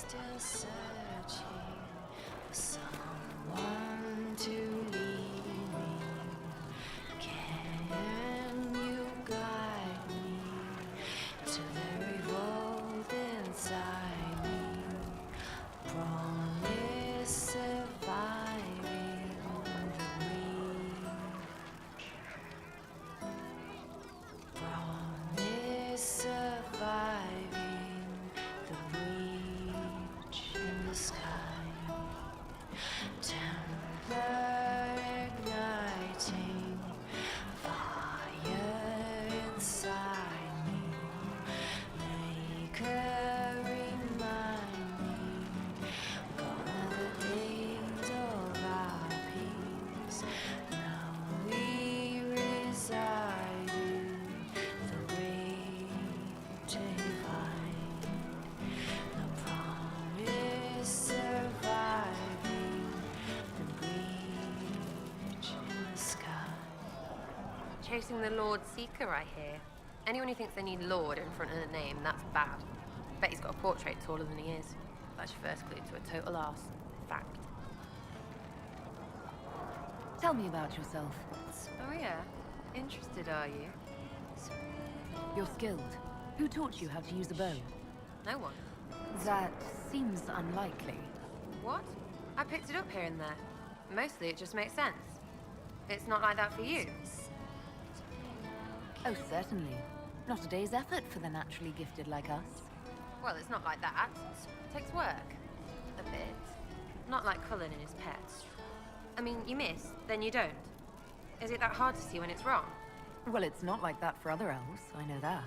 Still searching for someone to lead me. Can you guide me to the revolt inside me? Promise surviving the breach. Promise surviving the breach in the sky. Temper igniting fire inside me. Make her remind me. Gone are the days of our peace. Now we reside in the great divide. No promise surviving the breach in the sky. Chasing the Lord Seeker, I hear. Anyone who thinks they need Lord in front of the name, that's bad. Bet he's got a portrait taller than he is. That's your first clue to a total arse. Fact. Tell me about yourself. Oh yeah? Interested, are you? You're skilled. Who taught you how to use a bow? No one. That seems unlikely. What? I picked it up here and there. Mostly it just makes sense. It's not like that for you. Oh, certainly. Not a day's effort for the naturally gifted like us. Well, it's not like that. It takes work. A bit. Not like Cullen and his pets. I mean, you miss, then you don't. Is it that hard to see when it's wrong? Well, it's not like that for other elves, I know that.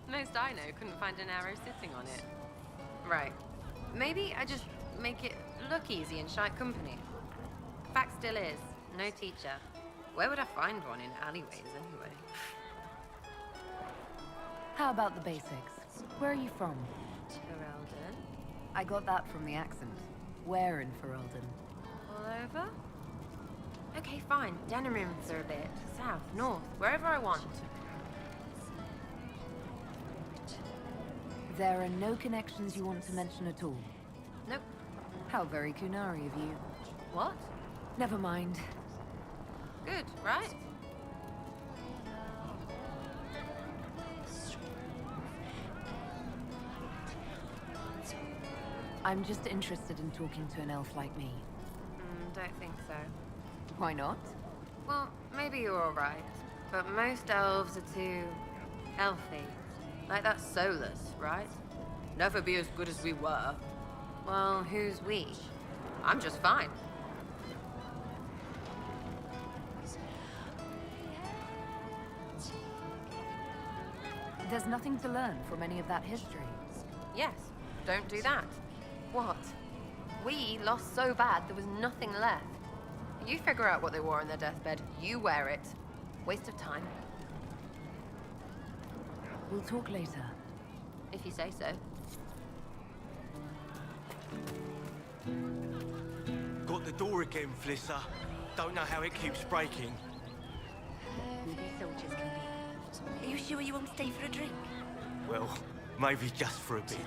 Most I know couldn't find an arrow sitting on it. Right. Maybe I just make it look easy in shite company. Fact still is, no teacher. Where would I find one in alleyways anyway? How about the basics? Where are you from? Ferelden? I got that from the accent. Where in Ferelden? All over? Okay, fine. Denerim's are a bit. South, north, wherever I want. There are no connections you want to mention at all. Nope. How very Kunari of you. What? Never mind. Good, right? I'm just interested in talking to an elf like me. Don't think so. Why not? Well, maybe you're alright, but most elves are too elfy. Like that's soulless, right? Never be as good as we were. Well, who's we? I'm just fine. There's nothing to learn from any of that history. Yes, don't do that. What? We lost so bad there was nothing left. You figure out what they wore on their deathbed. You wear it. Waste of time. We'll talk later. If you say so. Got the door again, Flisser. Don't know how it keeps breaking. We'll be soldiers can be. Are you sure you won't stay for a drink? Well, maybe just for a bit.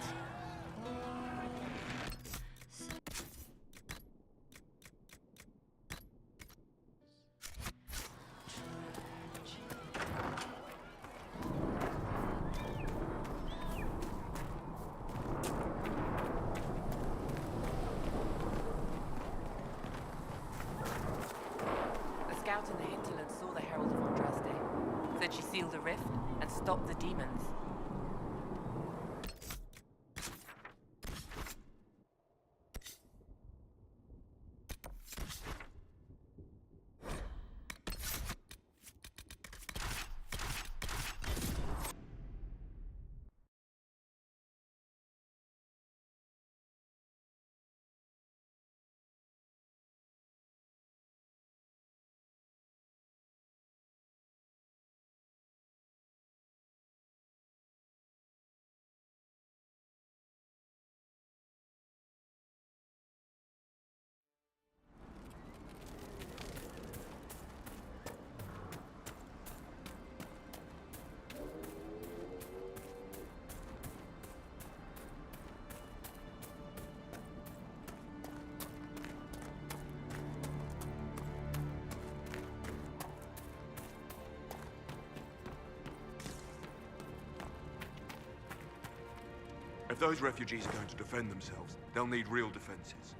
The scout in the hinterland saw the Herald of Andraste. Said she sealed the rift and stopped the demons. If those refugees are going to defend themselves, they'll need real defenses.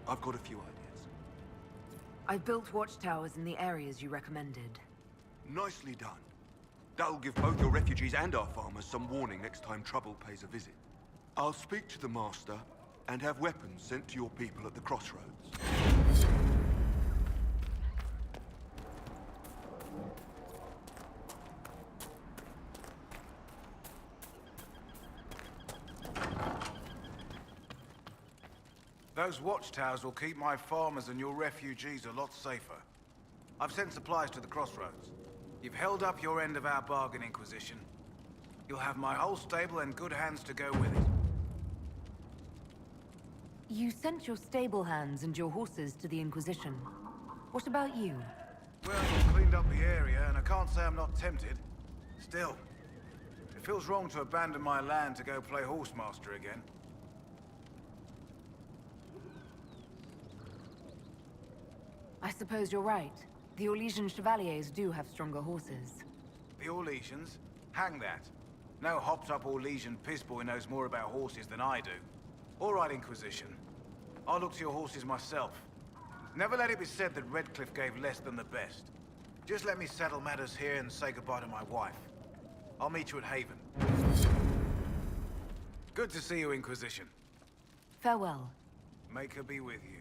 I've got a few ideas. I've built watchtowers in the areas you recommended. Nicely done. That'll give both your refugees and our farmers some warning next time trouble pays a visit. I'll speak to the Master and have weapons sent to your people at the crossroads. Those watchtowers will keep my farmers and your refugees a lot safer. I've sent supplies to the crossroads. You've held up your end of our bargain, Inquisition. You'll have my whole stable and good hands to go with it. You sent your stable hands and your horses to the Inquisition. What about you? Well, you've cleaned up the area, and I can't say I'm not tempted. Still, it feels wrong to abandon my land to go play horsemaster again. I suppose you're right. The Orlesian Chevaliers do have stronger horses. The Orlesians? Hang that. No hopped-up Orlesian pissboy knows more about horses than I do. All right, Inquisition. I'll look to your horses myself. Never let it be said that Redcliffe gave less than the best. Just let me settle matters here and say goodbye to my wife. I'll meet you at Haven. Good to see you, Inquisition. Farewell. Make her be with you.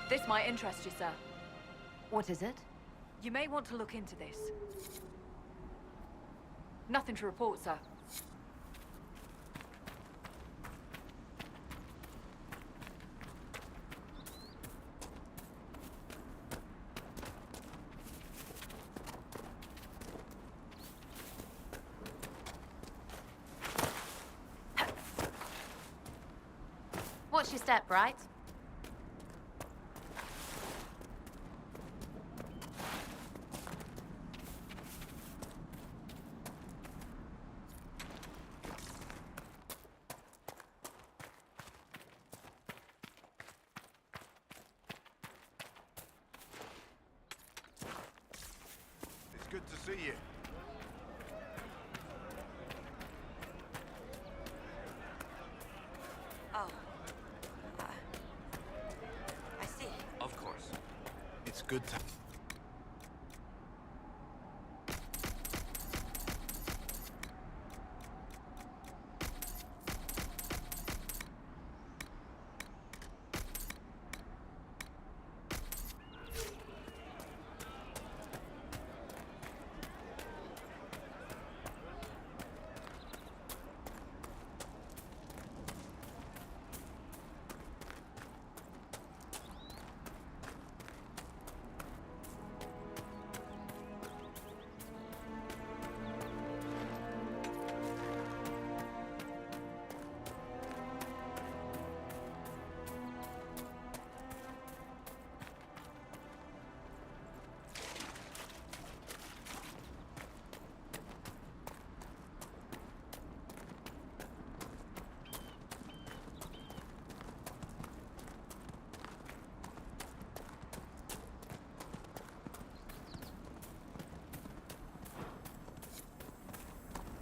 This might interest you, sir. What is it? You may want to look into this. Nothing to report, sir. Watch your step, right? It's good to see you. Oh. I see. Of course. It's good to...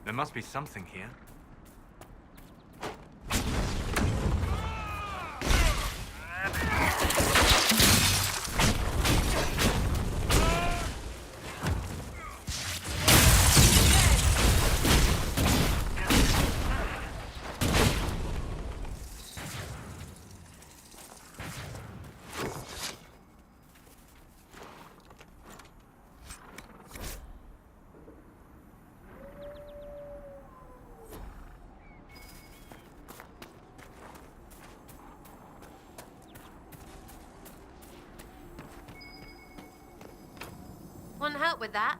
There must be something here. help with that.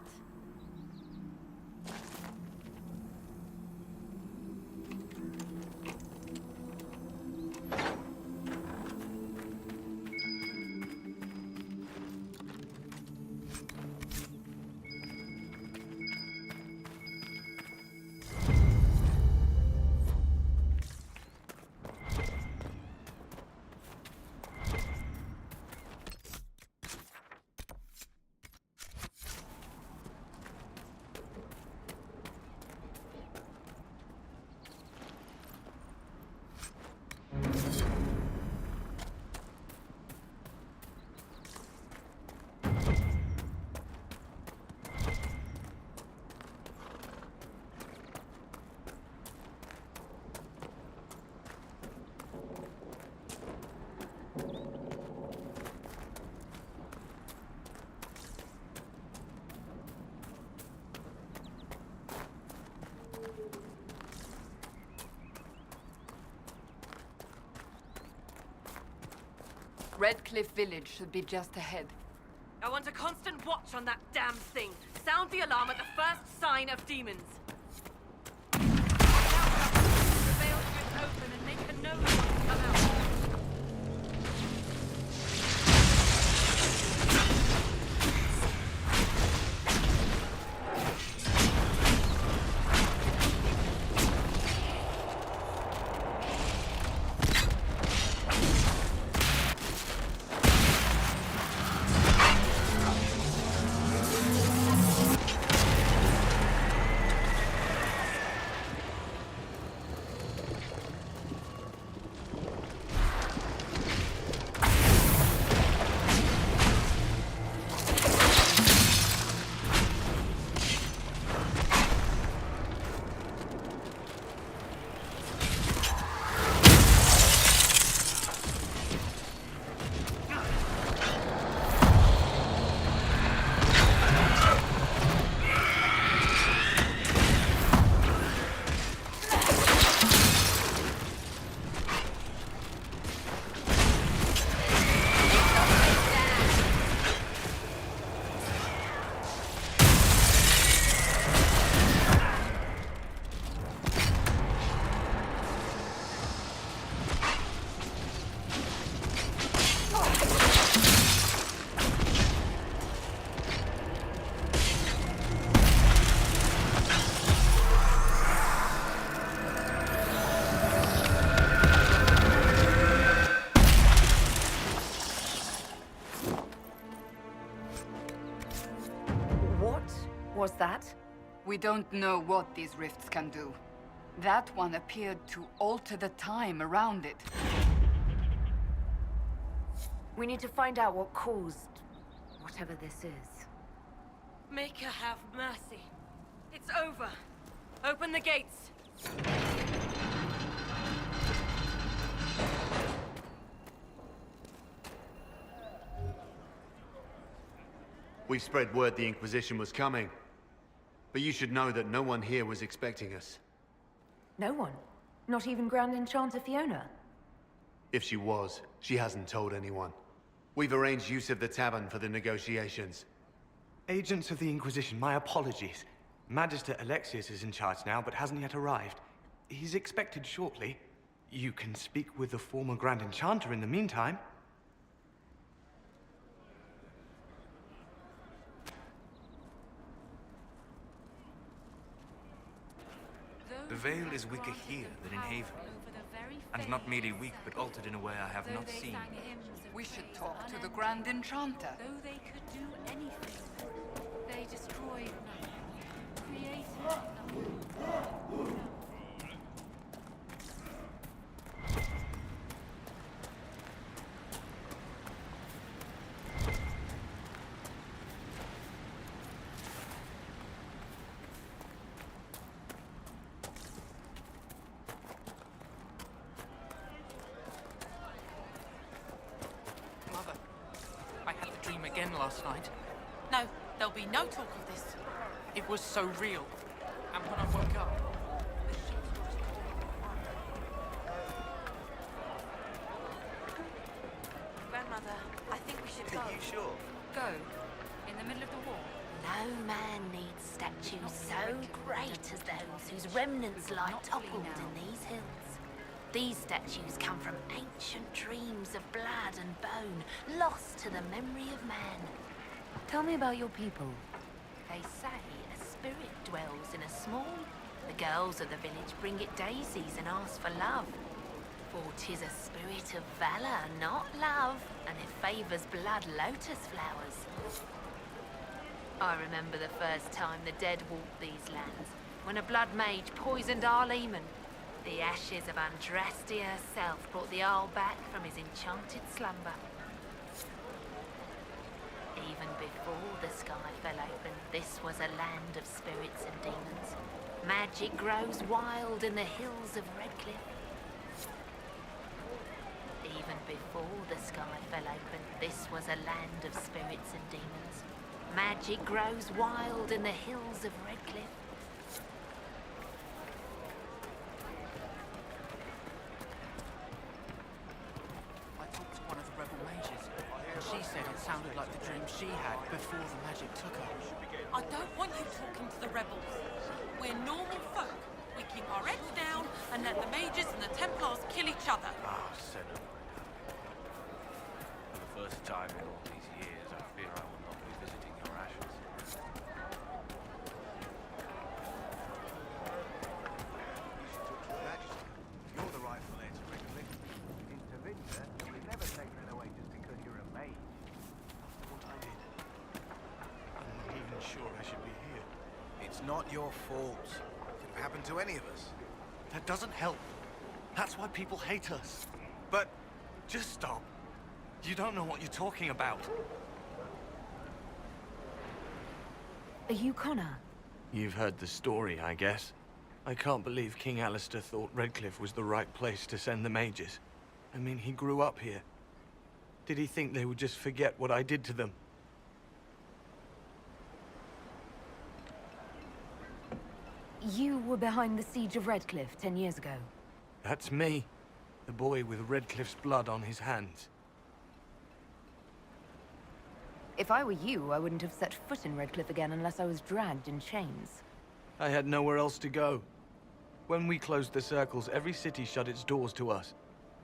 Redcliffe Village should be just ahead. I want a constant watch on that damn thing. Sound the alarm at the first sign of demons. The veil's just open and they can know who wants to come out. Was that? We don't know what these rifts can do. That one appeared to alter the time around it. We need to find out what caused whatever this is. Make her have mercy. It's over. Open the gates. We spread word the Inquisition was coming. But you should know that no one here was expecting us. No one? Not even Grand Enchanter Fiona? If she was, she hasn't told anyone. We've arranged use of the tavern for the negotiations. Agents of the Inquisition, my apologies. Magister Alexius is in charge now, but hasn't yet arrived. He's expected shortly. You can speak with the former Grand Enchanter in the meantime. The veil is weaker here than in Haven. And not merely weak, but altered in a way I have not seen. We should talk to the Grand Enchanter. Though they could do anything, they destroyed nothing, created nothing. Mother, I had the dream again last night. No, there'll be no talk of this. It was so real. And when I woke up, Grandmother, I think we should go. Are you sure? Go? In the middle of the war? No man needs statues so great as those whose remnants lie toppled in these hills. These statues come from ancient dreams of blood and bone, lost to the memory of man. Tell me about your people. They say a spirit dwells in a small. The girls of the village bring it daisies and ask for love. For 'tis a spirit of valor, not love, and it favours blood lotus flowers. I remember the first time the dead walked these lands, when a blood mage poisoned our leman. The ashes of Andraste herself brought the Arl back from his enchanted slumber. Even before the sky fell open, this was a land of spirits and demons. Magic grows wild in the hills of Redcliffe. Even before the sky fell open, this was a land of spirits and demons. Magic grows wild in the hills of Redcliffe. I talked to one of the rebel mages, and she said it sounded like the dream she had before the magic took her. I don't want you talking to the rebels. We're normal folk. We keep our heads down and let the mages and the Templars kill each other. Ah, said it. For the first time in all these years, I fear I will not be visiting your ashes. You're the rightful heir to Redcliffe. In Tevinter, you'll never take men away just because you're a mage. What I did. I'm not even sure I should be here. It's not your fault. It could have happened to any of us. That doesn't help. That's why people hate us. But Just stop. You don't know what you're talking about. Are you Connor? You've heard the story, I guess. I can't believe King Alistair thought Redcliffe was the right place to send the mages. I mean, he grew up here. Did he think they would just forget what I did to them? You were behind the siege of Redcliffe 10 years ago. That's me. The boy with Redcliffe's blood on his hands. If I were you, I wouldn't have set foot in Redcliffe again unless I was dragged in chains. I had nowhere else to go. When we closed the circles, every city shut its doors to us.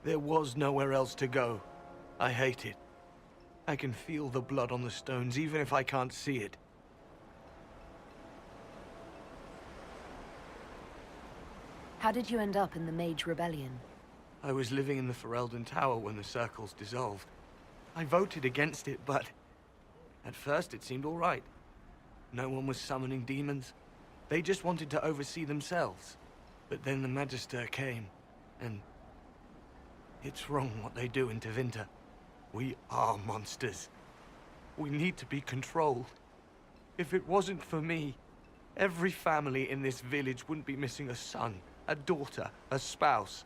There was nowhere else to go. I hate it. I can feel the blood on the stones, even if I can't see it. How did you end up in the Mage Rebellion? I was living in the Ferelden Tower when the circles dissolved. I voted against it, but... at first it seemed all right. No one was summoning demons. They just wanted to oversee themselves. But then the Magister came, and... it's wrong what they do in Tevinter. We are monsters. We need to be controlled. If it wasn't for me, every family in this village wouldn't be missing a son, a daughter, a spouse.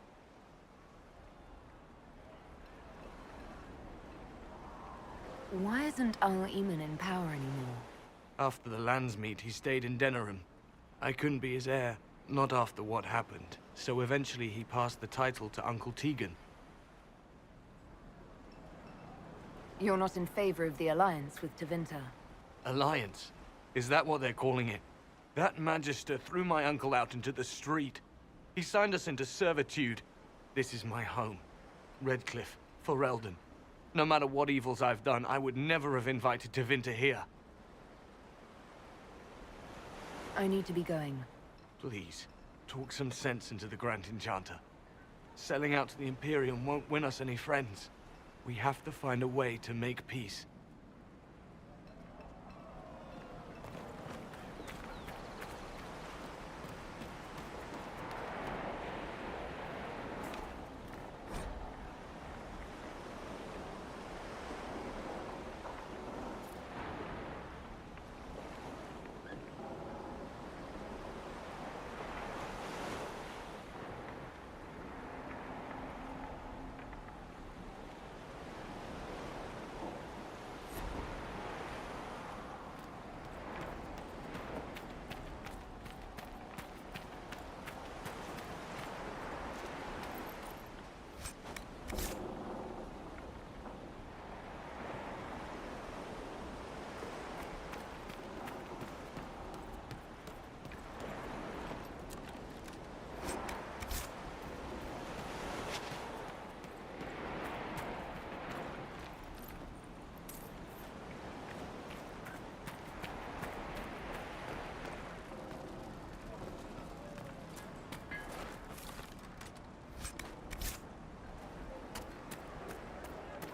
Why isn't Al-Eamon in power anymore? After the Landsmeet, he stayed in Denerim. I couldn't be his heir, not after what happened. So eventually he passed the title to Uncle Tegan. You're not in favor of the alliance with Tevinter. Alliance? Is that what they're calling it? That Magister threw my uncle out into the street. He signed us into servitude. This is my home. Redcliffe, Ferelden. No matter what evils I've done, I would never have invited Tevinter here. I need to be going. Please, talk some sense into the Grand Enchanter. Selling out to the Imperium won't win us any friends. We have to find a way to make peace.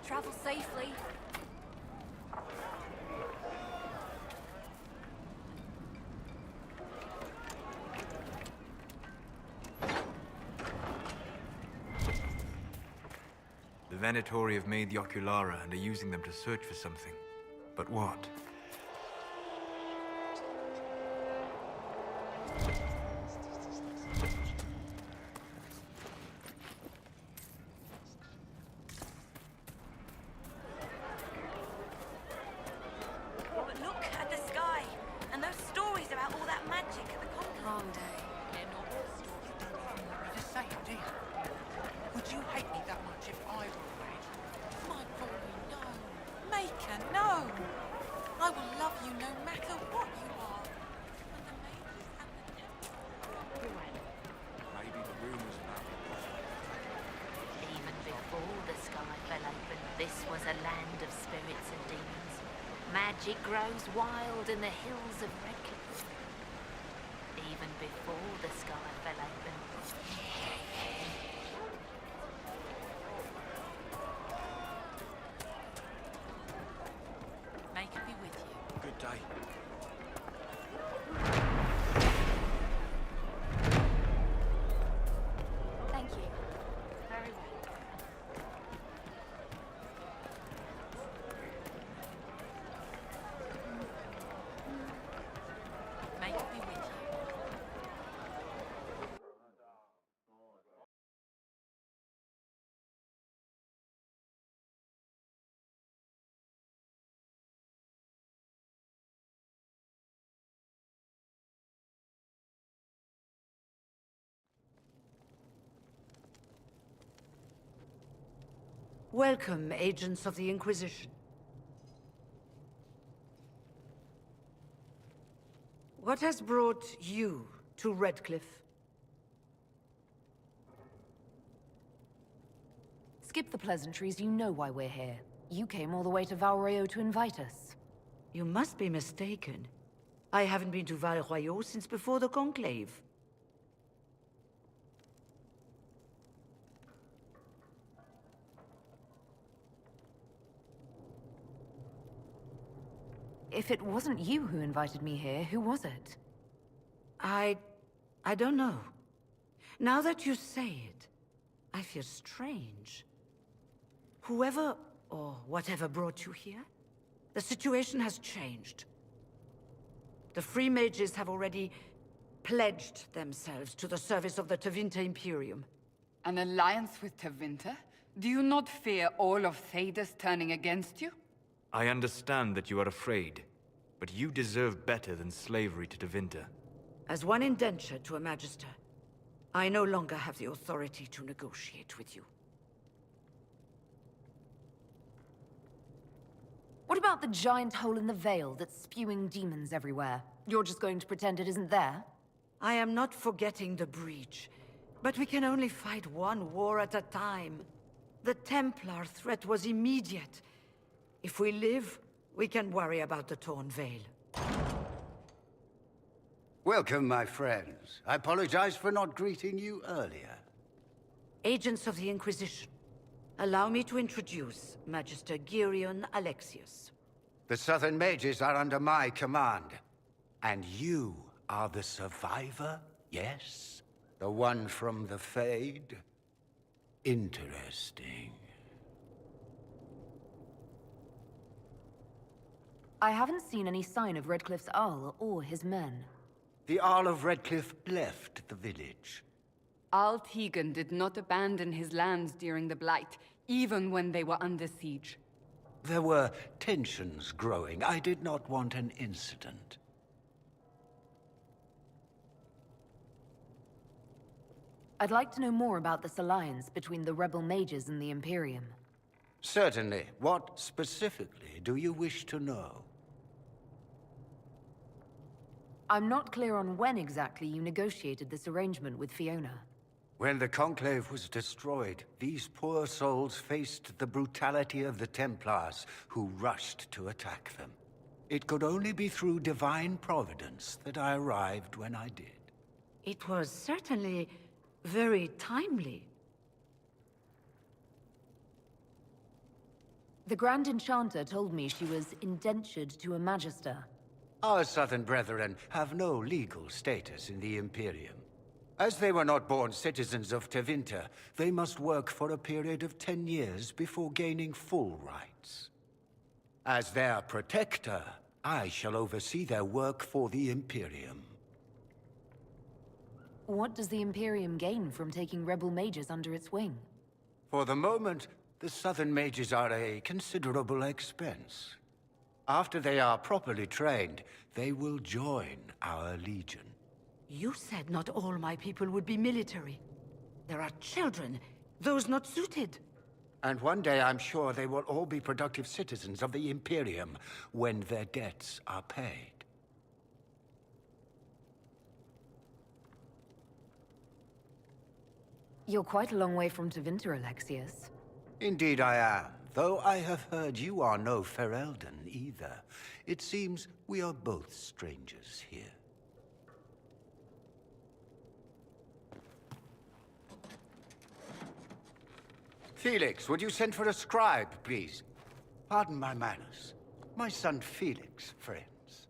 Travel safely. The Venatori have made the Oculara and are using them to search for something. But what? But look at the sky, and those stories about all that magic at the conclave. Long day. You just say it, do you? Would you hate me that much if I were a mage? My boy, no. Maker, no. I will love you no matter what you are. And the mages and the Templars. Maybe the rumors about the Even before the sky fell open, this was a land of spirits and demons. Magic grows wild in the hills of Redcliffe. Even before the sky fell open. Maker be with you. Good day. Thank you. Very well. Maker be with you. Welcome, agents of the Inquisition. What has brought you to Redcliffe? Skip the pleasantries, you know why we're here. You came all the way to Val Royeaux to invite us. You must be mistaken. I haven't been to Val Royeaux since before the Conclave. If it wasn't you who invited me here, who was it? I don't know. Now that you say it, I feel strange. Whoever or whatever brought you here, the situation has changed. The Free Mages have already pledged themselves to the service of the Tevinter Imperium. An alliance with Tevinter? Do you not fear all of Thedas turning against you? I understand that you are afraid, but you deserve better than slavery to Tevinter. As one indentured to a Magister, I no longer have the authority to negotiate with you. What about the giant hole in the veil that's spewing demons everywhere? You're just going to pretend it isn't there? I am not forgetting the breach, but we can only fight one war at a time. The Templar threat was immediate. If we live, we can worry about the torn veil. Welcome, my friends. I apologize for not greeting you earlier. Agents of the Inquisition, allow me to introduce Magister Girion Alexius. The Southern Mages are under my command. And you are the survivor, yes? The one from the Fade? Interesting. I haven't seen any sign of Redcliffe's Arl or his men. The Arl of Redcliffe left the village. Arl Tegan did not abandon his lands during the Blight, even when they were under siege. There were tensions growing. I did not want an incident. I'd like to know more about this alliance between the rebel mages and the Imperium. Certainly. What specifically do you wish to know? I'm not clear on when exactly you negotiated this arrangement with Fiona. When the Conclave was destroyed, these poor souls faced the brutality of the Templars, who rushed to attack them. It could only be through divine providence that I arrived when I did. It was certainly very timely. The Grand Enchanter told me she was indentured to a Magister. Our southern brethren have no legal status in the Imperium. As they were not born citizens of Tevinter, they must work for a period of 10 years before gaining full rights. As their protector, I shall oversee their work for the Imperium. What does the Imperium gain from taking rebel mages under its wing? For the moment, the southern mages are a considerable expense. After they are properly trained, they will join our legion. You said not all my people would be military. There are children, those not suited. And one day I'm sure they will all be productive citizens of the Imperium when their debts are paid. You're quite a long way from Tevinter, Alexius. Indeed I am, though I have heard you are no Ferelden either. It seems we are both strangers here. Felix, would you send for a scribe, please? Pardon my manners. My son Felix, friends.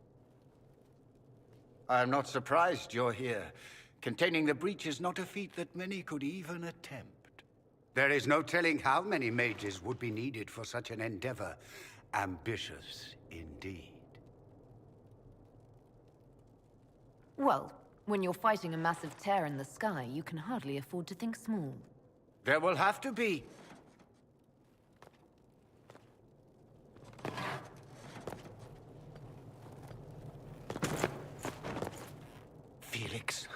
I am not surprised you're here. Containing the breach is not a feat that many could even attempt. There is no telling how many mages would be needed for such an endeavor. Ambitious indeed. Well, when you're fighting a massive tear in the sky, you can hardly afford to think small. There will have to be. Felix.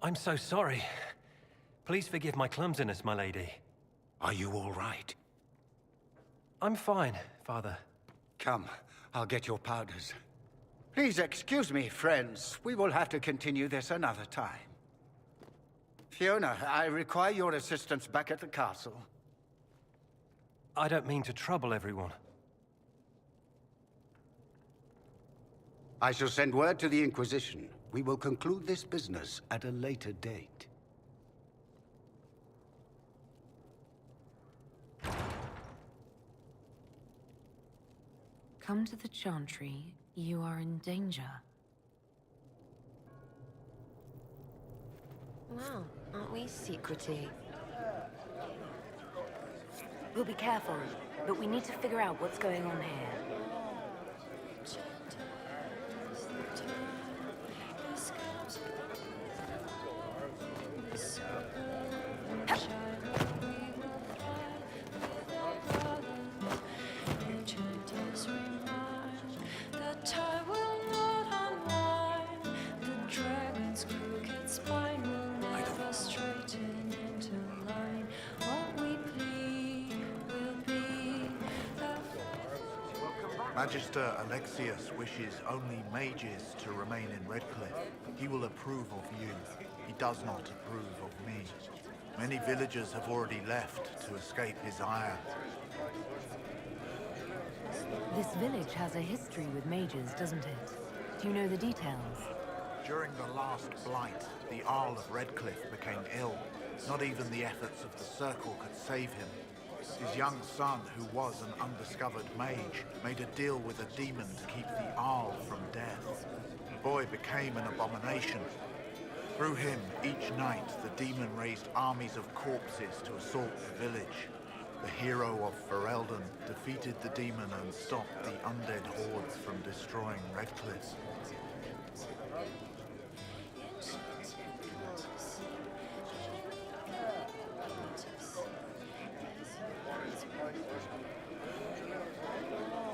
I'm so sorry. Please forgive my clumsiness, my lady. Are you all right? I'm fine, Father. Come, I'll get your powders. Please excuse me, friends. We will have to continue this another time. Fiona, I require your assistance back at the castle. I don't mean to trouble everyone. I shall send word to the Inquisition. We will conclude this business at a later date. Come to the Chantry. You are in danger. Wow, aren't we secrety? We'll be careful, but we need to figure out what's going on here. Magister Alexius wishes only mages to remain in Redcliffe. He will approve of you. He does not approve of me. Many villagers have already left to escape his ire. This village has a history with mages, doesn't it? Do you know the details? During the last blight, the Arl of Redcliffe became ill. Not even the efforts of the Circle could save him. His young son, who was an undiscovered mage, made a deal with a demon to keep the Arl from death. The boy became an abomination. Through him, each night, the demon raised armies of corpses to assault the village. The hero of Ferelden defeated the demon and stopped the undead hordes from destroying Redcliffe.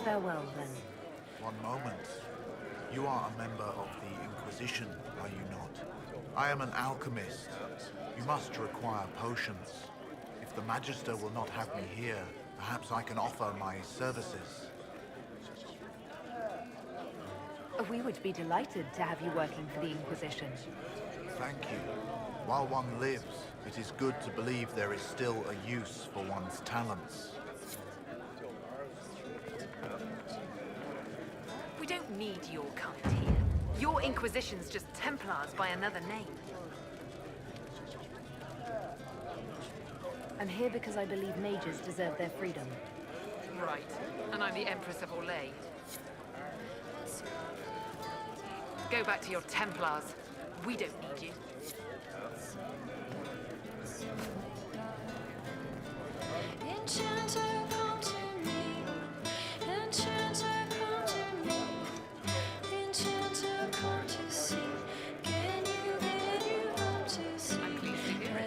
Farewell, then. One moment. You are a member of the Inquisition, are you not? I am an alchemist. You must require potions. If the Magister will not have me here, perhaps I can offer my services. We would be delighted to have you working for the Inquisition. Thank you. While one lives, it is good to believe there is still a use for one's talents. We don't need your kind here. Your Inquisition's just Templars by another name. I'm here because I believe mages deserve their freedom. right. And I'm the Empress of Orlais. Go back to your Templars. We don't need you. Enchanter, come to me. Enchanter, come to me. Enchanter, come to see. Can you come to see?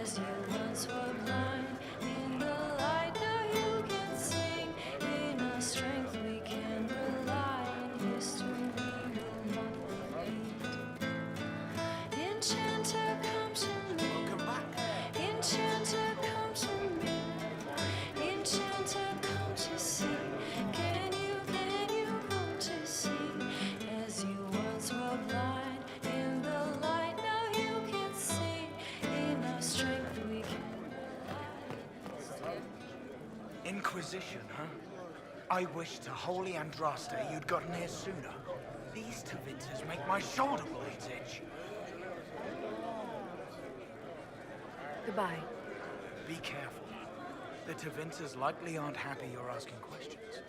As you once were blind, in the light now you can sing. In our strength we can rely, in history will not fade. Enchanter, come to me. Welcome back. Enchanter, come to me. Enchanter, come to see. Can you come to see? As you once were blind, in the light now you can see. In our strength we can rely. Inquisition, huh? I wish to holy Andraste you'd gotten here sooner. These Tevinces make my shoulder blades itch. Goodbye. Be careful. The Tevinces likely aren't happy you're asking questions.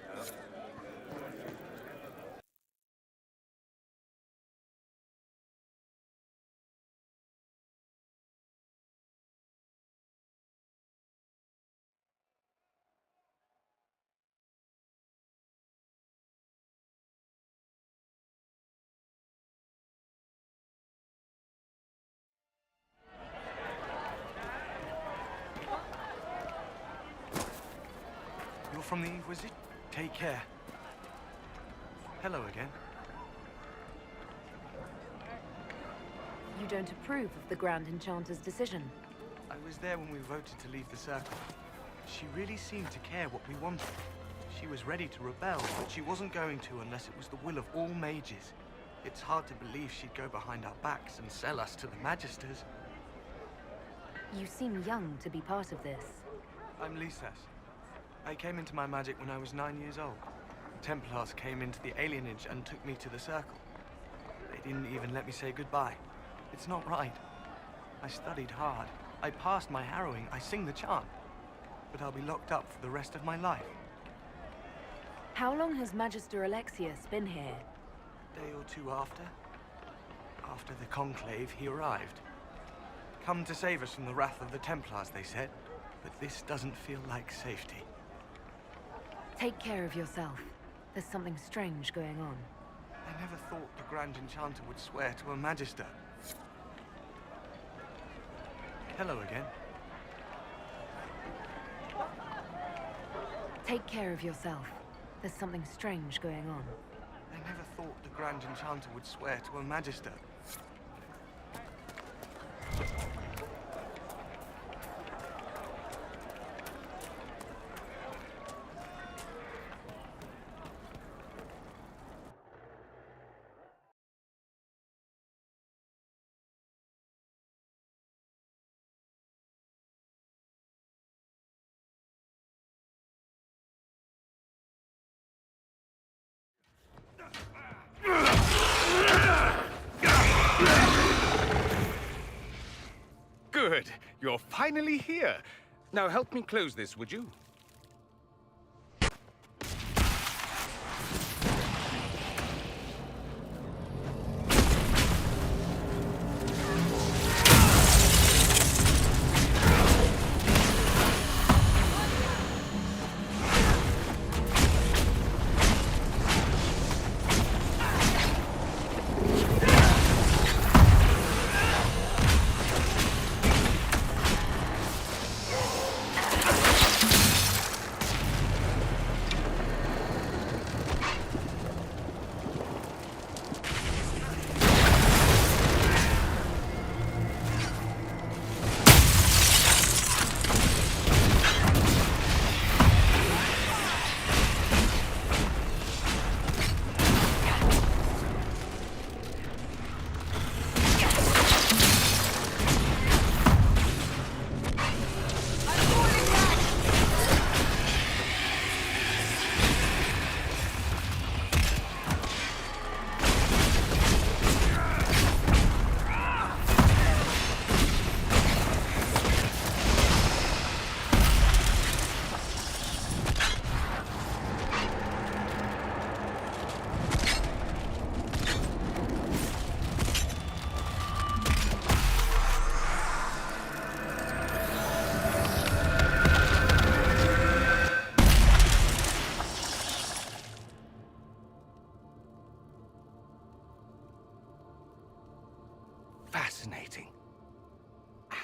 You're from the Inquisition? Take care. Hello again. You don't approve of the Grand Enchanter's decision? I was there when we voted to leave the Circle. She really seemed to care what we wanted. She was ready to rebel, but she wasn't going to unless it was the will of all mages. It's hard to believe she'd go behind our backs and sell us to the Magisters. You seem young to be part of this. I'm Lysas. I came into my magic when I was 9 years old. Templars came into the alienage and took me to the Circle. They didn't even let me say goodbye. It's not right. I studied hard. I passed my harrowing. I sing the chant. But I'll be locked up for the rest of my life. How long has Magister Alexius been here? A day or two after. After the Conclave, he arrived. Come to save us from the wrath of the Templars, they said. But this doesn't feel like safety. Take care of yourself. There's something strange going on. I never thought the Grand Enchanter would swear to a Magister. Hello again. Take care of yourself. There's something strange going on. I never thought the Grand Enchanter would swear to a Magister. Good. You're finally here. Now help me close this, would you?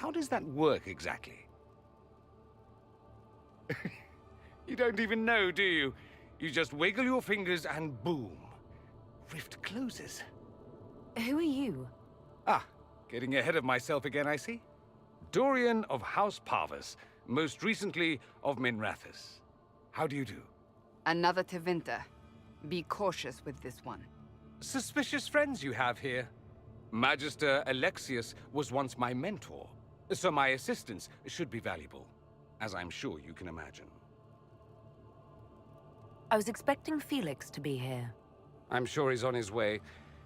How does that work exactly? You don't even know, do you? You just wiggle your fingers and boom. Rift closes. Who are you? Ah, getting ahead of myself again, I see. Dorian of House Parvus, most recently of Minrathous. How do you do? Another Tevinter. Be cautious with this one. Suspicious friends you have here. Magister Alexius was once my mentor, so my assistance should be valuable, as I'm sure you can imagine. I was expecting Felix to be here. I'm sure he's on his way.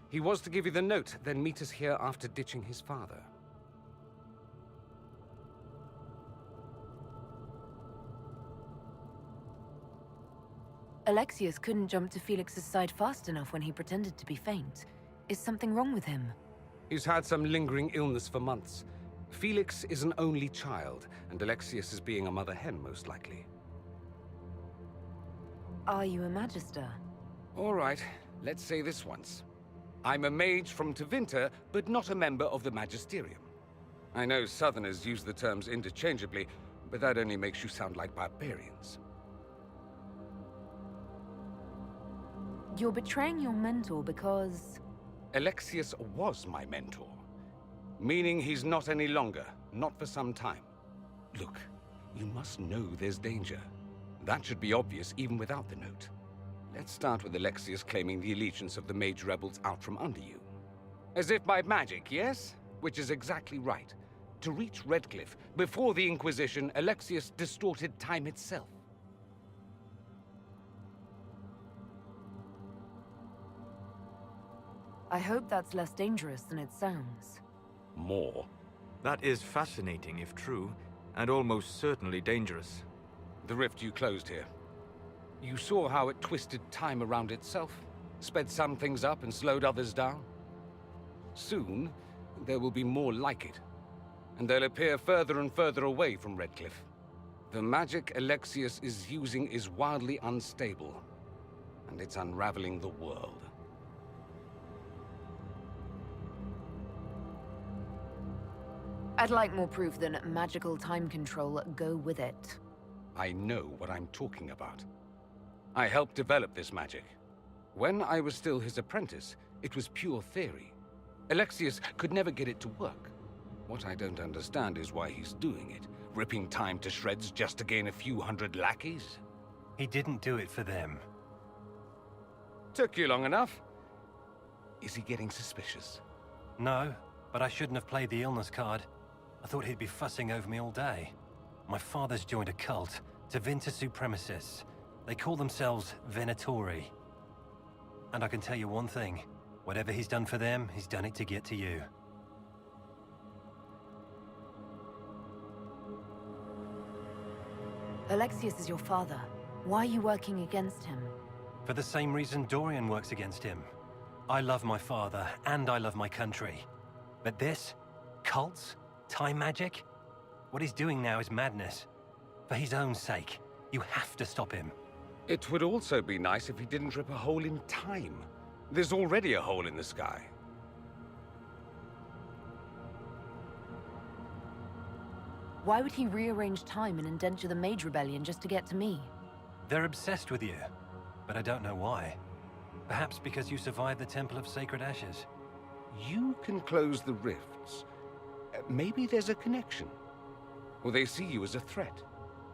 He was to give you the note, then meet us here after ditching his father. Alexius couldn't jump to Felix's side fast enough when he pretended to be faint. Is something wrong with him? He's had some lingering illness for months. Felix is an only child, and Alexius is being a mother hen, most likely. Are you a Magister? All right, let's say this once. I'm a mage from Tevinter, but not a member of the Magisterium. I know Southerners use the terms interchangeably, but that only makes you sound like barbarians. You're betraying your mentor because... Alexius was my mentor. Meaning he's not any longer, not for some time. Look, you must know there's danger. That should be obvious even without the note. Let's start with Alexius claiming the allegiance of the mage rebels out from under you. As if by magic, yes? Which is exactly right. To reach Redcliffe, before the Inquisition, Alexius distorted time itself. I hope that's less dangerous than it sounds. More? That is fascinating if true, and almost certainly dangerous. The rift you closed here. You saw how it twisted time around itself, sped some things up and slowed others down. Soon, there will be more like it, and they'll appear further and further away from Redcliffe. The magic Alexius is using is wildly unstable, and it's unraveling the world. I'd like more proof than magical time control go with it. I know what I'm talking about. I helped develop this magic. When I was still his apprentice, it was pure theory. Alexius could never get it to work. What I don't understand is why he's doing it, ripping time to shreds just to gain a few hundred lackeys. He didn't do it for them. Took you long enough. Is he getting suspicious? No, but I shouldn't have played the illness card. I thought he'd be fussing over me all day. My father's joined a cult, Tevinter Supremacists. They call themselves Venatori. And I can tell you one thing. Whatever he's done for them, he's done it to get to you. Alexius is your father. Why are you working against him? For the same reason Dorian works against him. I love my father, and I love my country. But this? Cults? Time magic? What he's doing now is madness. For his own sake, you have to stop him. It would also be nice if he didn't rip a hole in time. There's already a hole in the sky. Why would he rearrange time and indenture the Mage Rebellion just to get to me? They're obsessed with you, but I don't know why. Perhaps because you survived the Temple of Sacred Ashes. You can close the rifts. Maybe there's a connection. Or they see you as a threat.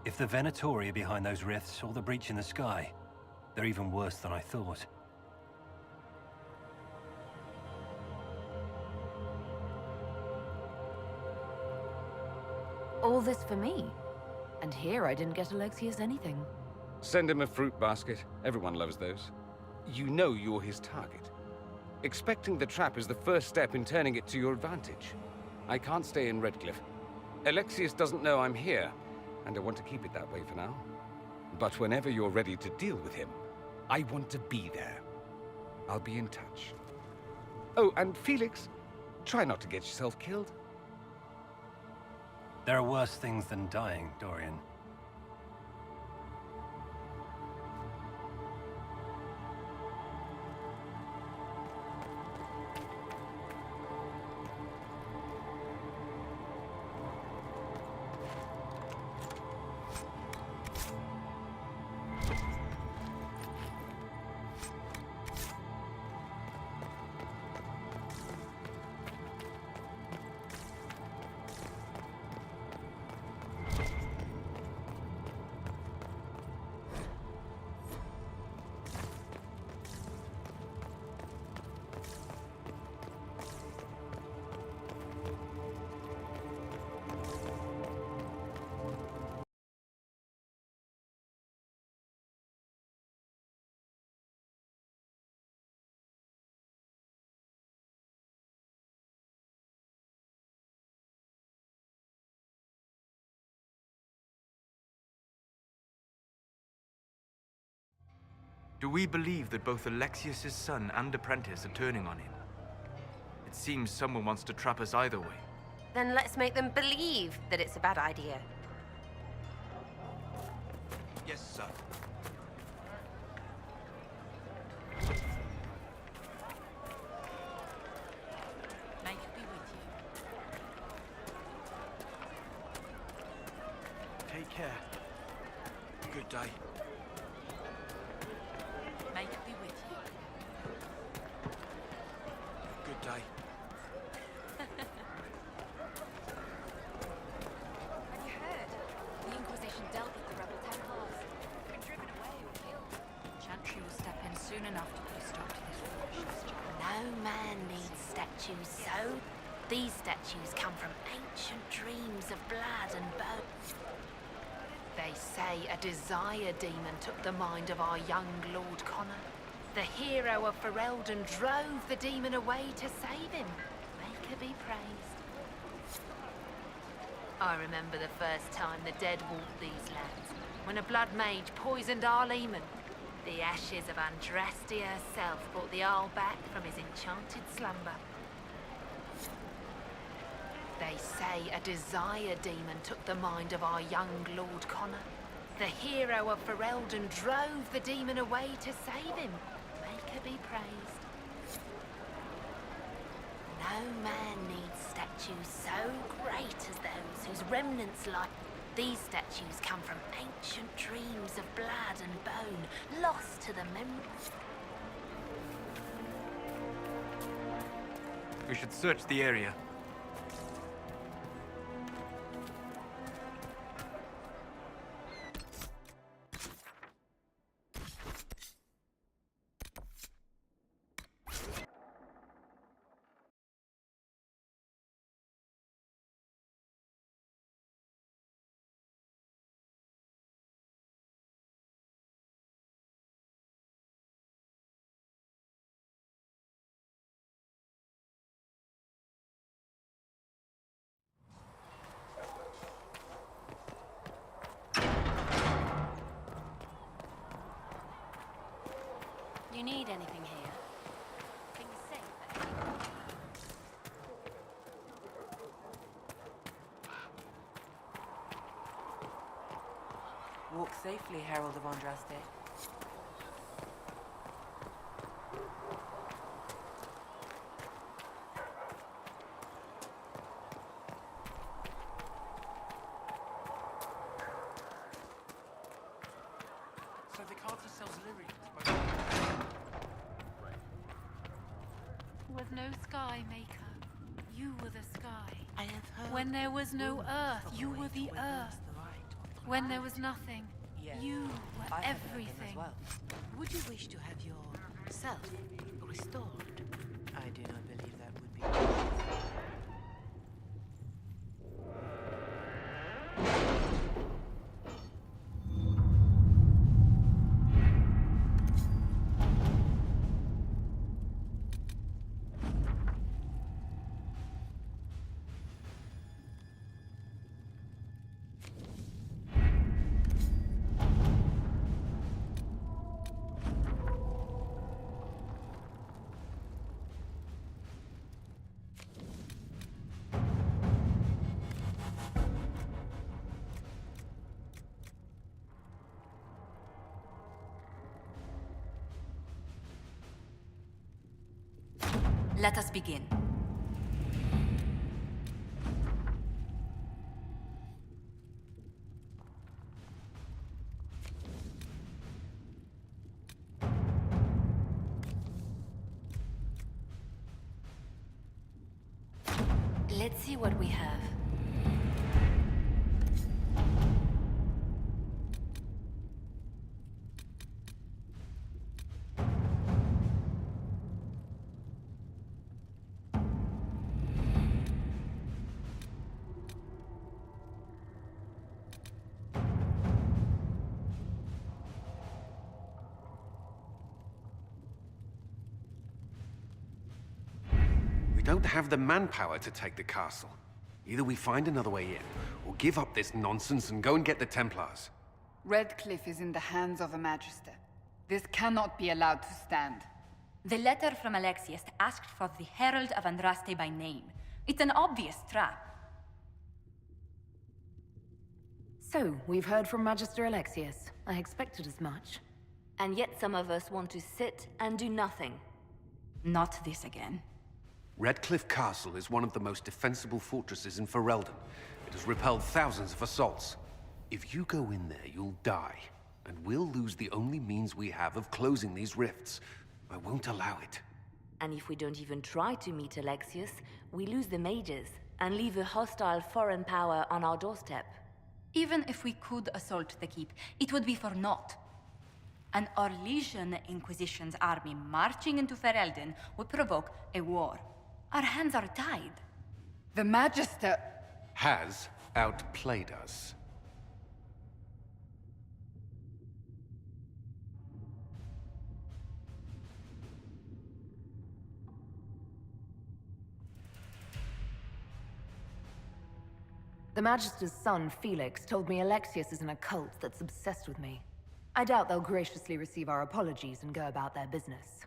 If the Venatori are behind those rifts or the breach in the sky, they're even worse than I thought. All this for me? And here I didn't get Alexius anything. Send him a fruit basket. Everyone loves those. You know you're his target. Expecting the trap is the first step in turning it to your advantage. I can't stay in Redcliffe. Alexius doesn't know I'm here, and I want to keep it that way for now. But whenever you're ready to deal with him, I want to be there. I'll be in touch. Oh, and Felix, try not to get yourself killed. There are worse things than dying, Dorian. Do we believe that both Alexius's son and apprentice are turning on him? It seems someone wants to trap us either way. Then let's make them believe that it's a bad idea. Yes, sir. May it be with you. Take care. Good day. May it be with you. Good day. Have you heard? The Inquisition dealt with the rebel Templars. They've been driven away or killed. Chantry will step in soon enough to put a stop to this foolishness. No man needs statues, so these statues come from ancient dreams of blood and bone. They say a desire demon took the mind of our young Lord Connor. The hero of Ferelden drove the demon away to save him. Make her be praised. I remember the first time the dead walked these lands, when a blood mage poisoned our Leman. The ashes of Andraste herself brought the Arl back from his enchanted slumber. They say a desire demon took the mind of our young Lord Connor. The hero of Ferelden drove the demon away to save him. Make her be praised. No man needs statues so great as those whose remnants lie. These statues come from ancient dreams of blood and bone, lost to the memories. We should search the area. You need anything here? Things safe. Walk safely, Herald of Andraste. So the carter sells lyrics. Was no sky maker. You were the sky. I have heard. When there was no earth, you were the earth. When there was nothing, you were everything. Would you wish to have yourself restored? I do not believe that would be. Let us begin. Let's see what we have. We don't have the manpower to take the castle. Either we find another way in, or give up this nonsense and go and get the Templars. Redcliffe is in the hands of a Magister. This cannot be allowed to stand. The letter from Alexius asked for the Herald of Andraste by name. It's an obvious trap. So, we've heard from Magister Alexius. I expected as much. And yet some of us want to sit and do nothing. Not this again. Redcliffe Castle is one of the most defensible fortresses in Ferelden. It has repelled thousands of assaults. If you go in there, you'll die. And we'll lose the only means we have of closing these rifts. I won't allow it. And if we don't even try to meet Alexius, we lose the mages and leave a hostile foreign power on our doorstep. Even if we could assault the keep, it would be for naught. An Orlesian Inquisition's army marching into Ferelden would provoke a war. Our hands are tied. The Magister has outplayed us. The Magister's son, Felix, told me Alexius is in a cult that's obsessed with me. I doubt they'll graciously receive our apologies and go about their business.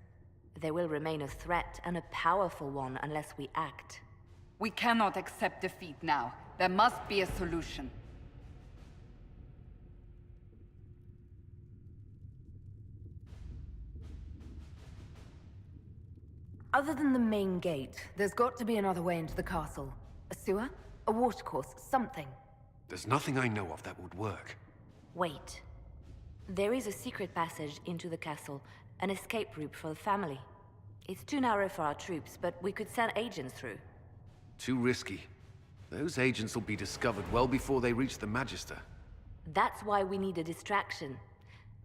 They will remain a threat, and a powerful one, unless we act. We cannot accept defeat now. There must be a solution. Other than the main gate, there's got to be another way into the castle. A sewer? A watercourse? Something. There's nothing I know of that would work. Wait. There is a secret passage into the castle, an escape route for the family. It's too narrow for our troops, but we could send agents through. Too risky. Those agents will be discovered well before they reach the Magister. That's why we need a distraction.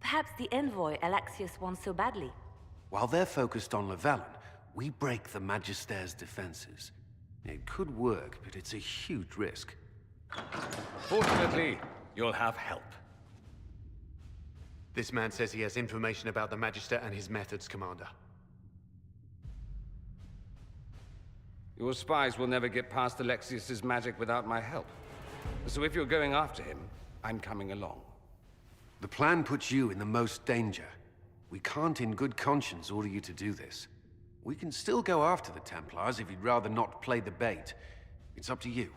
Perhaps the envoy Alexius wants so badly. While they're focused on Lawellan, we break the Magister's defenses. It could work, but it's a huge risk. Fortunately, you'll have help. This man says he has information about the Magister and his methods, Commander. Your spies will never get past Alexius's magic without my help. So if you're going after him, I'm coming along. The plan puts you in the most danger. We can't in good conscience order you to do this. We can still go after the Templars if you'd rather not play the bait. It's up to you.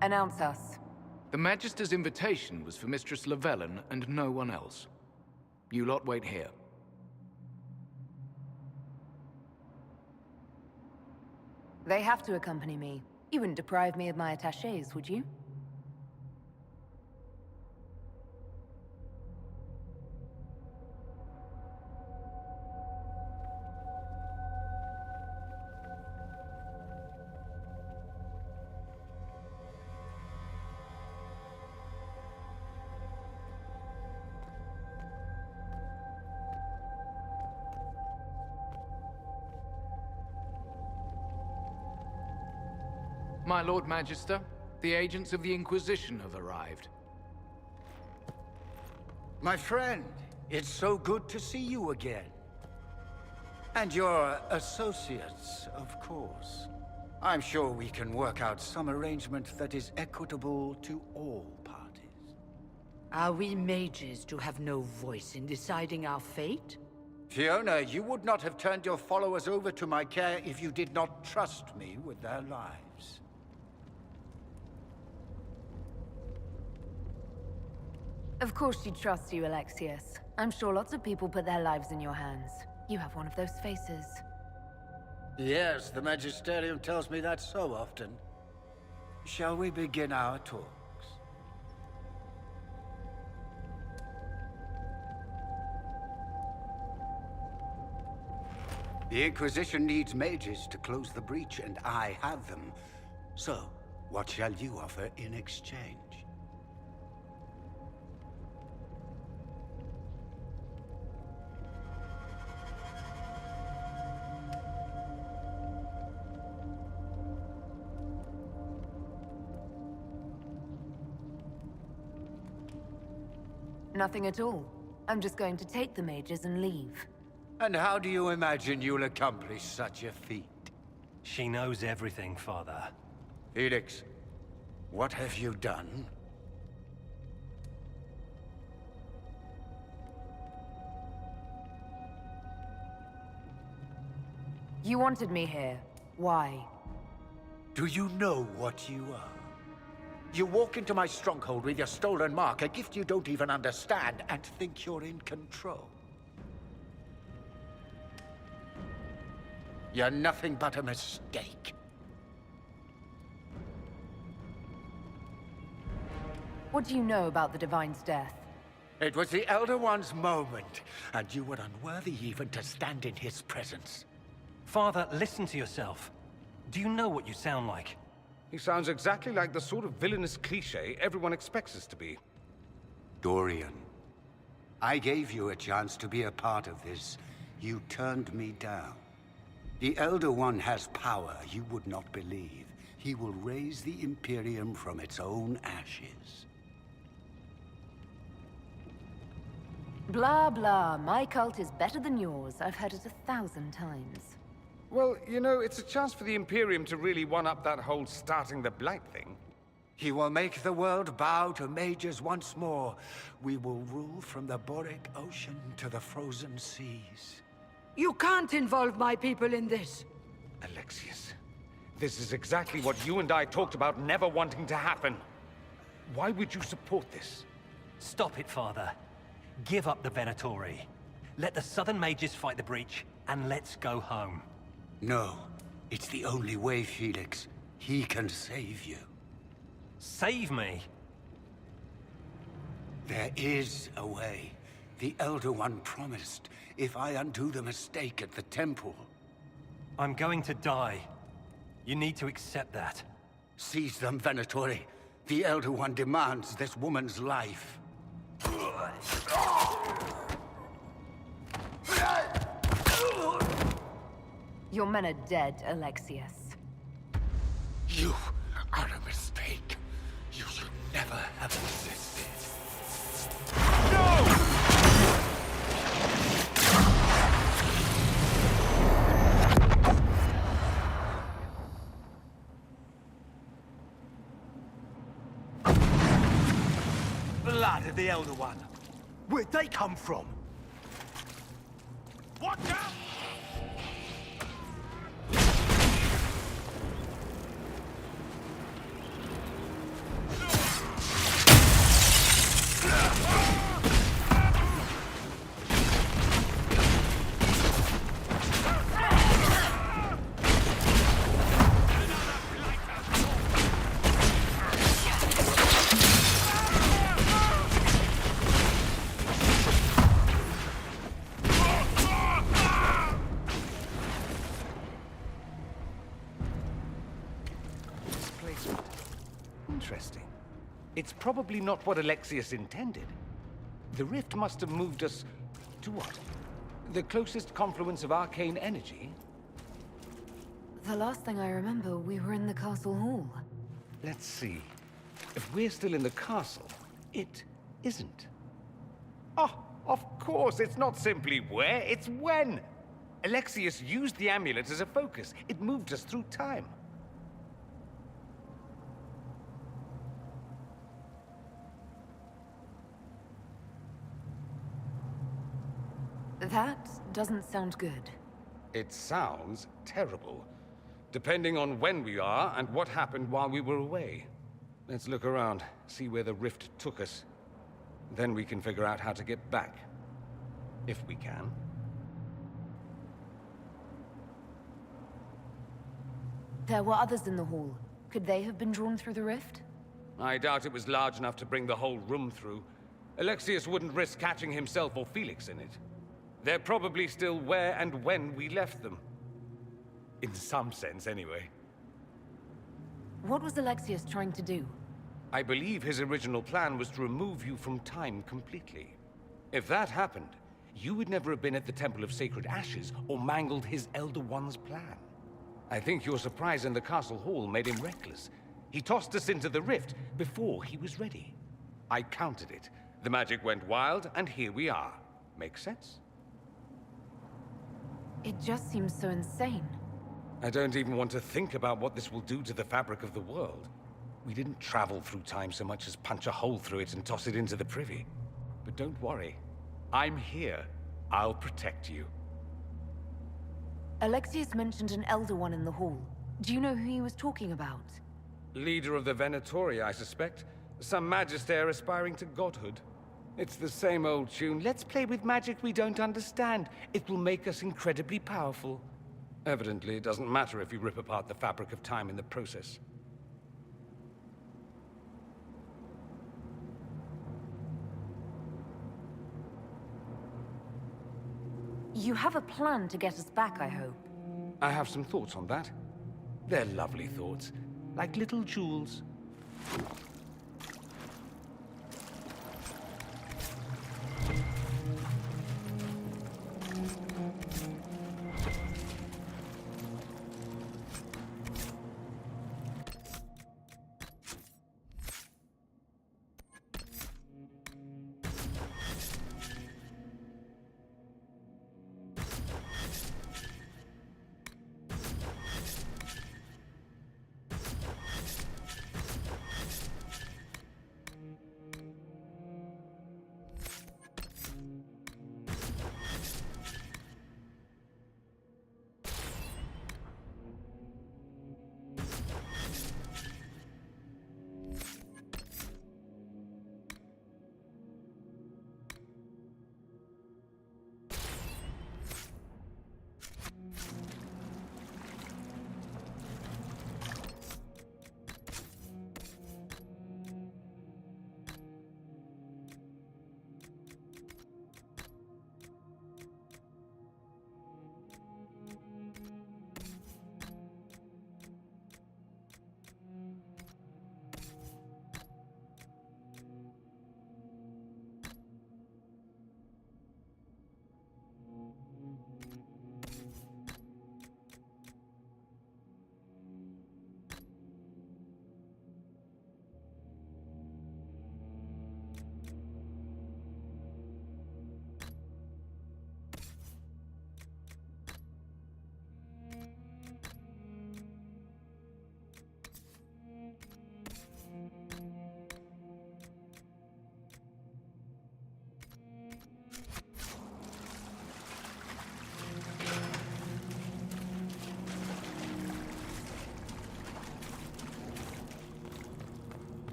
Announce us. The Magister's invitation was for Mistress Lawellan and no one else. You lot wait here. They have to accompany me. You wouldn't deprive me of my attachés, would you? My Lord Magister, the agents of the Inquisition have arrived. My friend, it's so good to see you again. And your associates, of course. I'm sure we can work out some arrangement that is equitable to all parties. Are we mages to have no voice in deciding our fate? Fiona, you would not have turned your followers over to my care if you did not trust me with their lives. Of course she trusts you, Alexius. I'm sure lots of people put their lives in your hands. You have one of those faces. Yes, the Magisterium tells me that so often. Shall we begin our talks? The Inquisition needs mages to close the breach, and I have them. So, what shall you offer in exchange? Nothing at all. I'm just going to take the mages and leave. And how do you imagine you'll accomplish such a feat? She knows everything, Father. Felix, what have you done? You wanted me here. Why? Do you know what you are? You walk into my stronghold with your stolen mark, a gift you don't even understand, and think you're in control. You're nothing but a mistake. What do you know about the Divine's death? It was the Elder One's moment, and you were unworthy even to stand in his presence. Father, listen to yourself. Do you know what you sound like? He sounds exactly like the sort of villainous cliché everyone expects us to be. Dorian, I gave you a chance to be a part of this. You turned me down. The Elder One has power you would not believe. He will raise the Imperium from its own ashes. Blah, blah. My cult is better than yours. I've heard it 1,000 times. Well, you know, it's a chance for the Imperium to really one-up that whole starting the Blight thing. He will make the world bow to mages once more. We will rule from the Boric Ocean to the frozen seas. You can't involve my people in this. Alexius, this is exactly what you and I talked about never wanting to happen. Why would you support this? Stop it, Father. Give up the Venatori. Let the Southern Mages fight the breach, and let's go home. No. It's the only way, Felix. He can save you. Save me? There is a way. The Elder One promised, if I undo the mistake at the temple. I'm going to die. You need to accept that. Seize them, Venatori. The Elder One demands this woman's life. Your men are dead, Alexius. You are a mistake. You should never have existed. Blood of the Elder One. Where'd they come from? Watch out! Interesting. It's probably not what Alexius intended. The rift must have moved us to what? The closest confluence of arcane energy? The last thing I remember, we were in the castle hall. Let's see. If we're still in the castle, it isn't. Oh, of course, it's not simply where, it's when! Alexius used the amulet as a focus. It moved us through time. That doesn't sound good. It sounds terrible. Depending on when we are and what happened while we were away. Let's look around, see where the rift took us. Then we can figure out how to get back. If we can. There were others in the hall. Could they have been drawn through the rift? I doubt it was large enough to bring the whole room through. Alexius wouldn't risk catching himself or Felix in it. They're probably still where and when we left them. In some sense, anyway. What was Alexius trying to do? I believe his original plan was to remove you from time completely. If that happened, you would never have been at the Temple of Sacred Ashes or mangled his Elder One's plan. I think your surprise in the castle hall made him reckless. He tossed us into the rift before he was ready. I counted it. The magic went wild, and here we are. Make sense? It just seems so insane. I don't even want to think about what this will do to the fabric of the world. We didn't travel through time so much as punch a hole through it and toss it into the privy. But don't worry. I'm here. I'll protect you. Alexius mentioned an Elder One in the hall. Do you know who he was talking about? Leader of the Venatori, I suspect. Some magister aspiring to godhood. It's the same old tune. Let's play with magic we don't understand. It will make us incredibly powerful. Evidently, it doesn't matter if you rip apart the fabric of time in the process. You have a plan to get us back, I hope. I have some thoughts on that. They're lovely thoughts, like little jewels.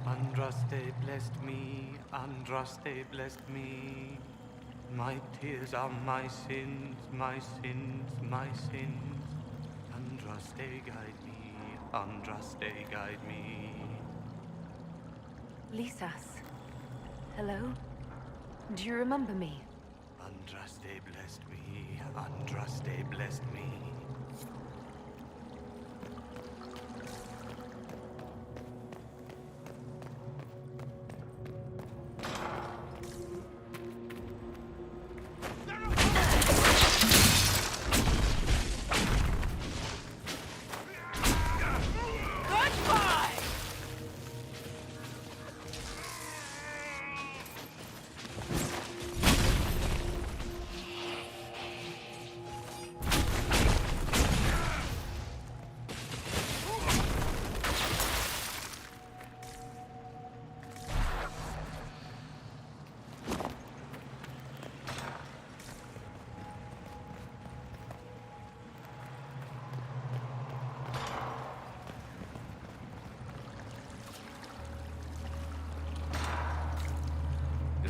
Andraste blessed me, Andraste blessed me. My tears are my sins, my sins, my sins. Andraste guide me, Andraste guide me. Lisas. Hello? Do you remember me? Andraste blessed me, Andraste blessed me.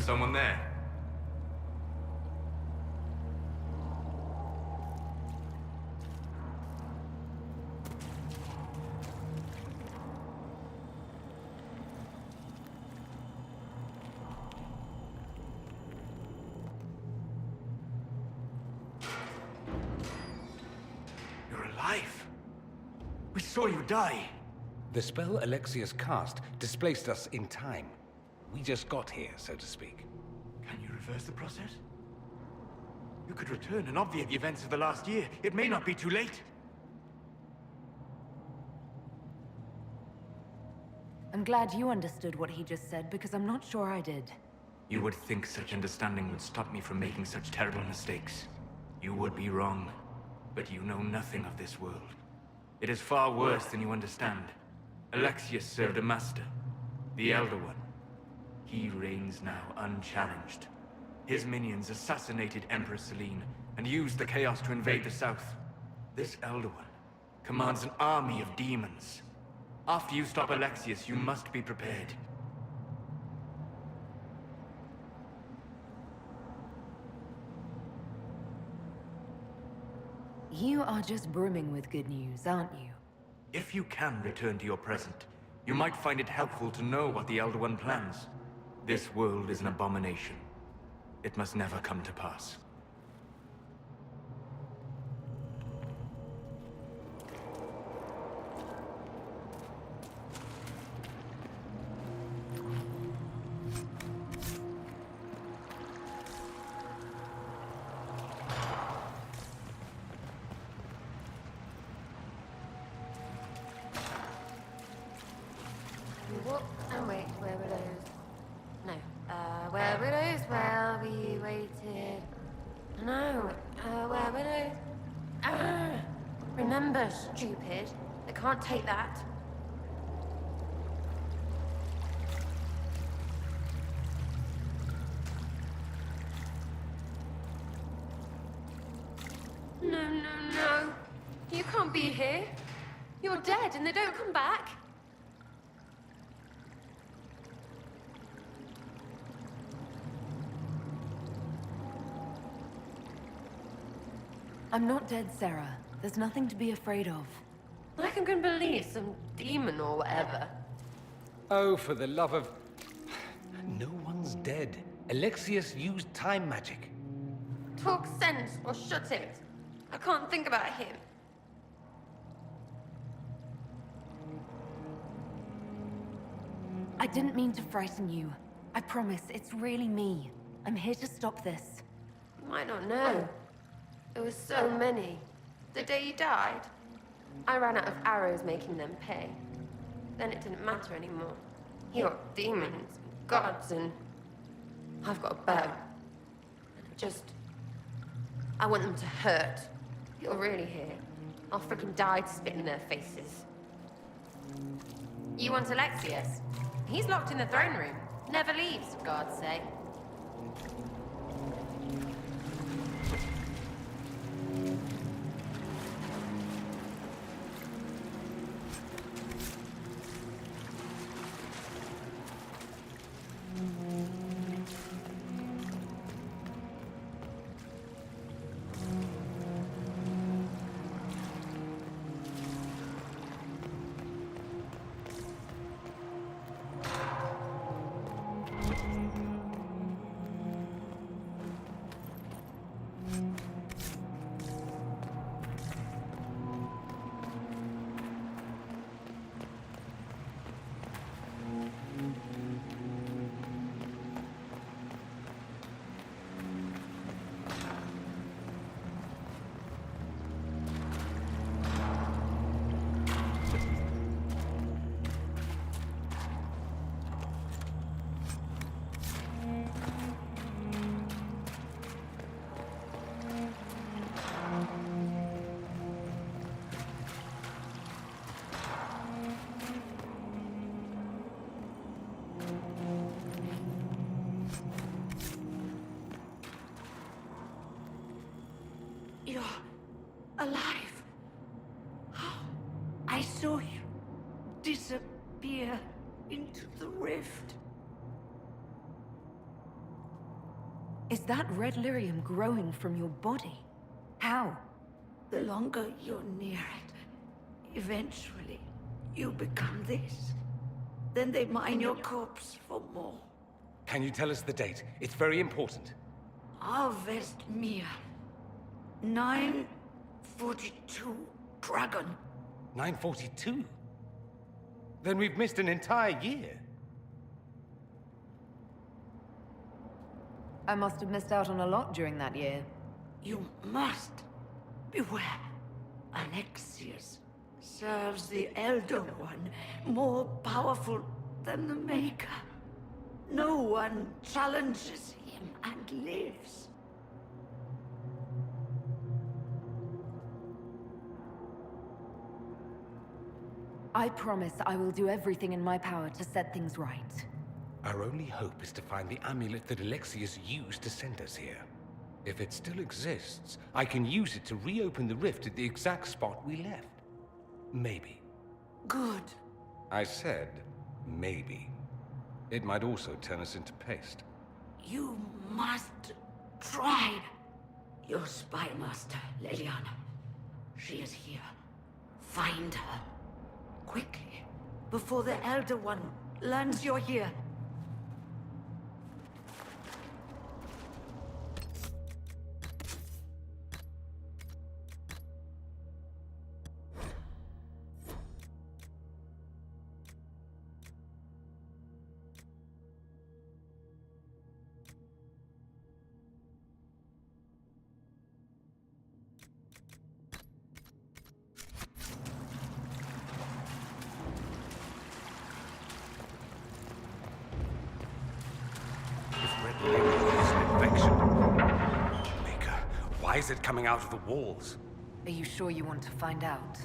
someone there? You're alive. We saw you die. The spell Alexius cast displaced us in time. We just got here, so to speak. Can you reverse the process? You could return and obviate the events of the last year. It may not be too late. I'm glad you understood what he just said, because I'm not sure I did. You would think such understanding would stop me from making such terrible mistakes. You would be wrong, but you know nothing of this world. It is far worse than you understand. Alexius served a master, the Elder One. He reigns now unchallenged. His minions assassinated Emperor Selene and used the chaos to invade the south. This Elder One commands an army of demons. After you stop Alexius, you must be prepared. You are just brimming with good news, aren't you? If you can return to your present, you might find it helpful to know what the Elder One plans. This world is an abomination. It must never come to pass. What? Oh wait, where were those? No. Where were those while we waited? No. Where were those? Remember, stupid. I can't take that. No. You can't be here. You're dead and they don't come back. I'm not dead, Sarah. There's nothing to be afraid of. Like I'm gonna believe some demon or whatever. Oh, for the love of... No one's dead. Alexius used time magic. Talk sense or shut it. I can't think about him. I didn't mean to frighten you. I promise, it's really me. I'm here to stop this. You might not know. There was so many. The day you died, I ran out of arrows making them pay. Then it didn't matter anymore. You got demons, gods, and I've got a bow. I want them to hurt. You're really here. I'll freaking die to spit in their faces. You want Alexius? He's locked in the throne room. Never leaves, for God's sake. You're alive. I saw you disappear into the rift. Is that red lyrium growing from your body? How? The longer you're near it, eventually you become this. Then they mine your corpse for more. Can you tell us the date? It's very important. Harvest Mir. 942 Dragon. 942? Then we've missed an entire year. I must have missed out on a lot during that year. You must beware. Alexius serves the Elder One, more powerful than the Maker. No one challenges him and lives. I promise I will do everything in my power to set things right. Our only hope is to find the amulet that Alexius used to send us here. If it still exists, I can use it to reopen the rift at the exact spot we left. Maybe. Good. I said, maybe. It might also turn us into paste. You must try. Your spy master, Leliana. She is here. Find her. Quickly. Before the Elder One learns you're here. Why is it coming out of the walls? Are you sure you want to find out?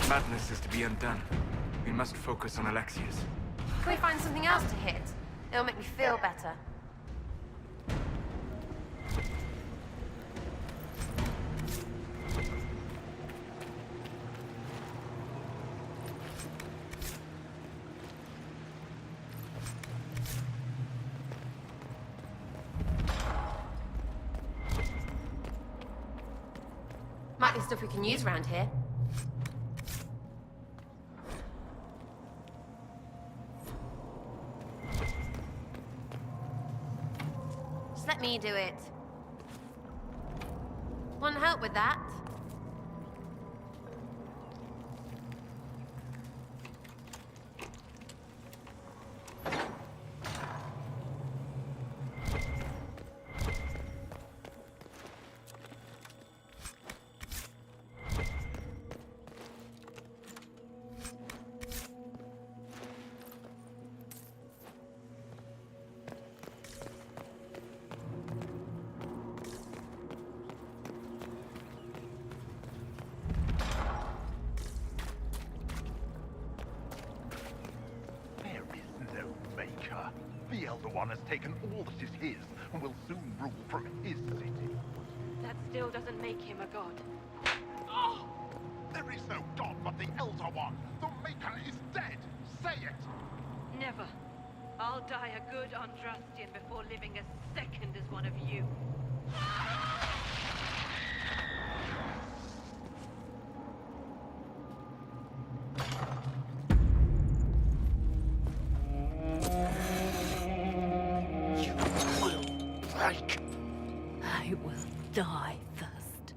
Madness is to be undone. We must focus on Alexius. Can we find something else to hit? It'll make me feel better. Might be stuff we can use around here. Let me do it. Want help with that? The Elder One has taken all that is his, and will soon rule from his city. That still doesn't make him a god. Oh! There is no god but the Elder One! The Maker is dead! Say it! Never. I'll die a good Andrastian before living a second as one of you. I will die first.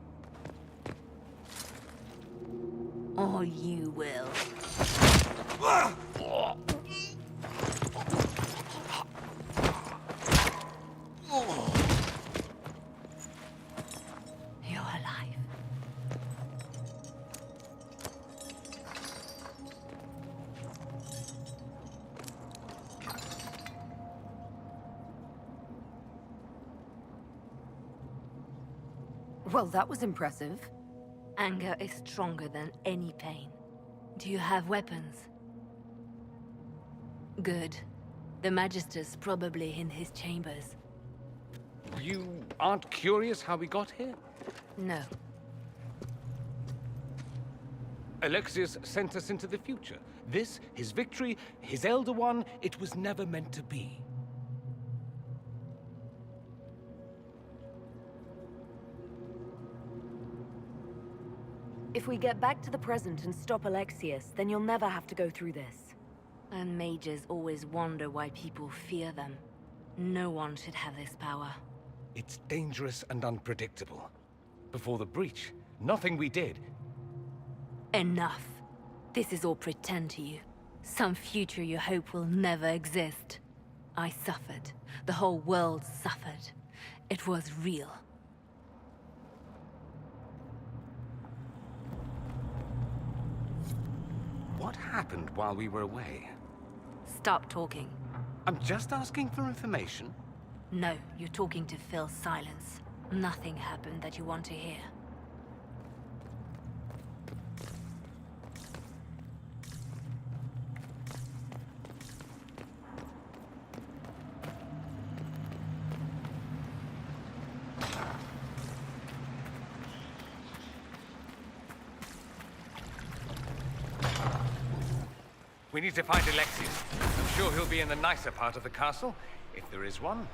Or you will. You're alive. Well, that was impressive. Anger is stronger than any pain. Do you have weapons? Good. The Magister's probably in his chambers. You aren't curious how we got here? No. Alexius sent us into the future. This, his victory, his Elder One, it was never meant to be. If we get back to the present and stop Alexius, then you'll never have to go through this. And mages always wonder why people fear them. No one should have this power. It's dangerous and unpredictable. Before the breach, nothing we did. Enough. This is all pretend to you. Some future you hope will never exist. I suffered. The whole world suffered. It was real. What happened while we were away? Stop talking. I'm just asking for information. No, you're talking to fill silence. Nothing happened that you want to hear. We need to find Alexius. I'm sure he'll be in the nicer part of the castle, if there is one.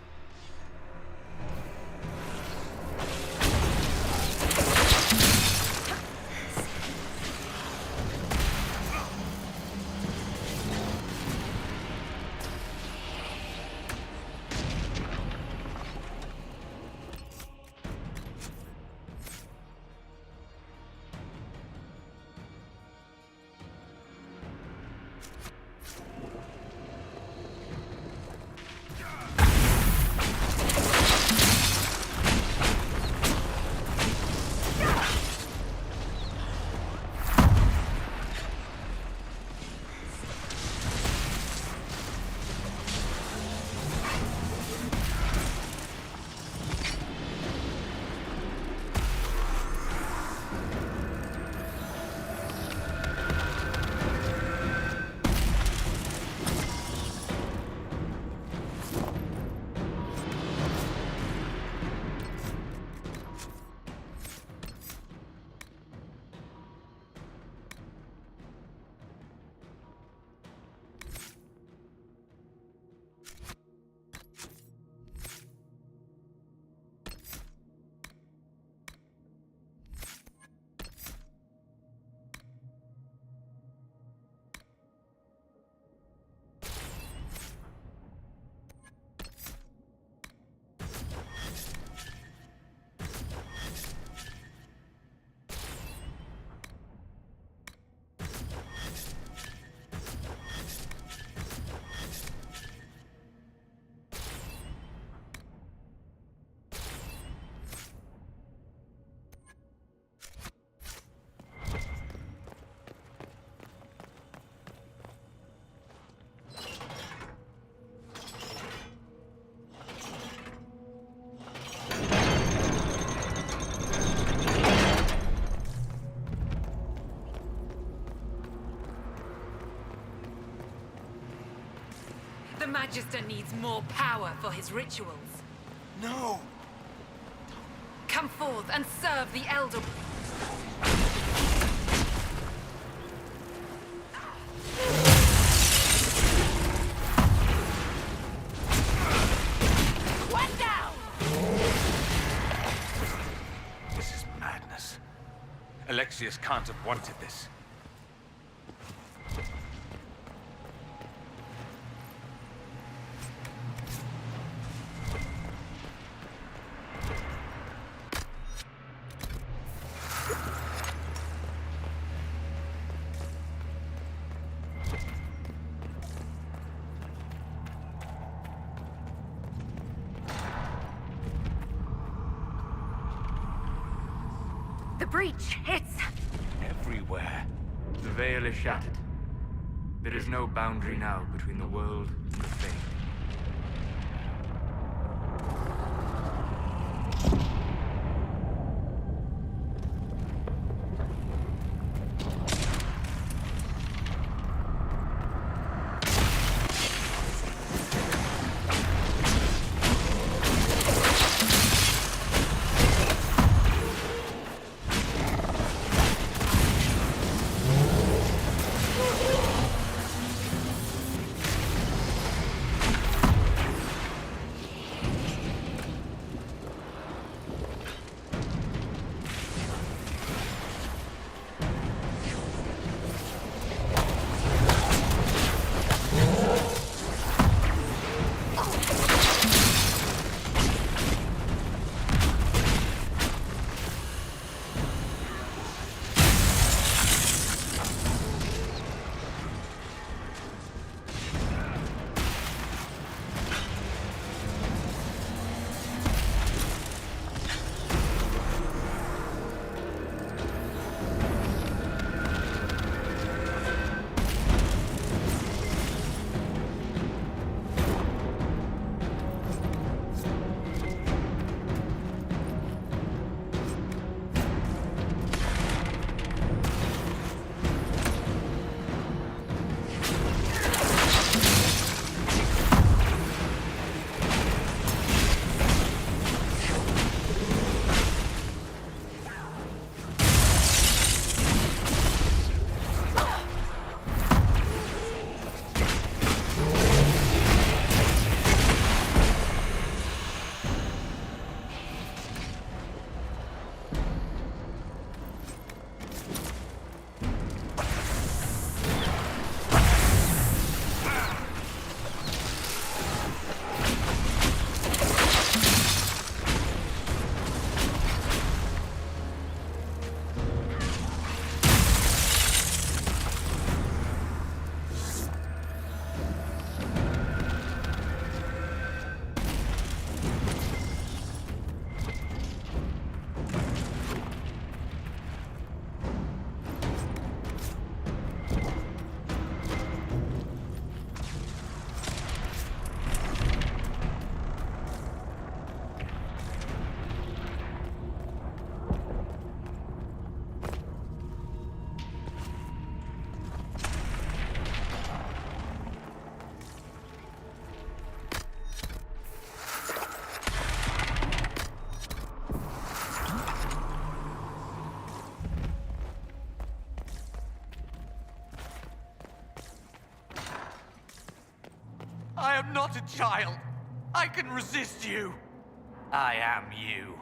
The Magister needs more power for his rituals. No! Come forth and serve the Elder. One down! This is madness. Alexius can't have wanted this. The breach! It's... everywhere. The veil is shattered. There is no boundary now between the world and the Fae. I am not a child. I can resist you. I am you.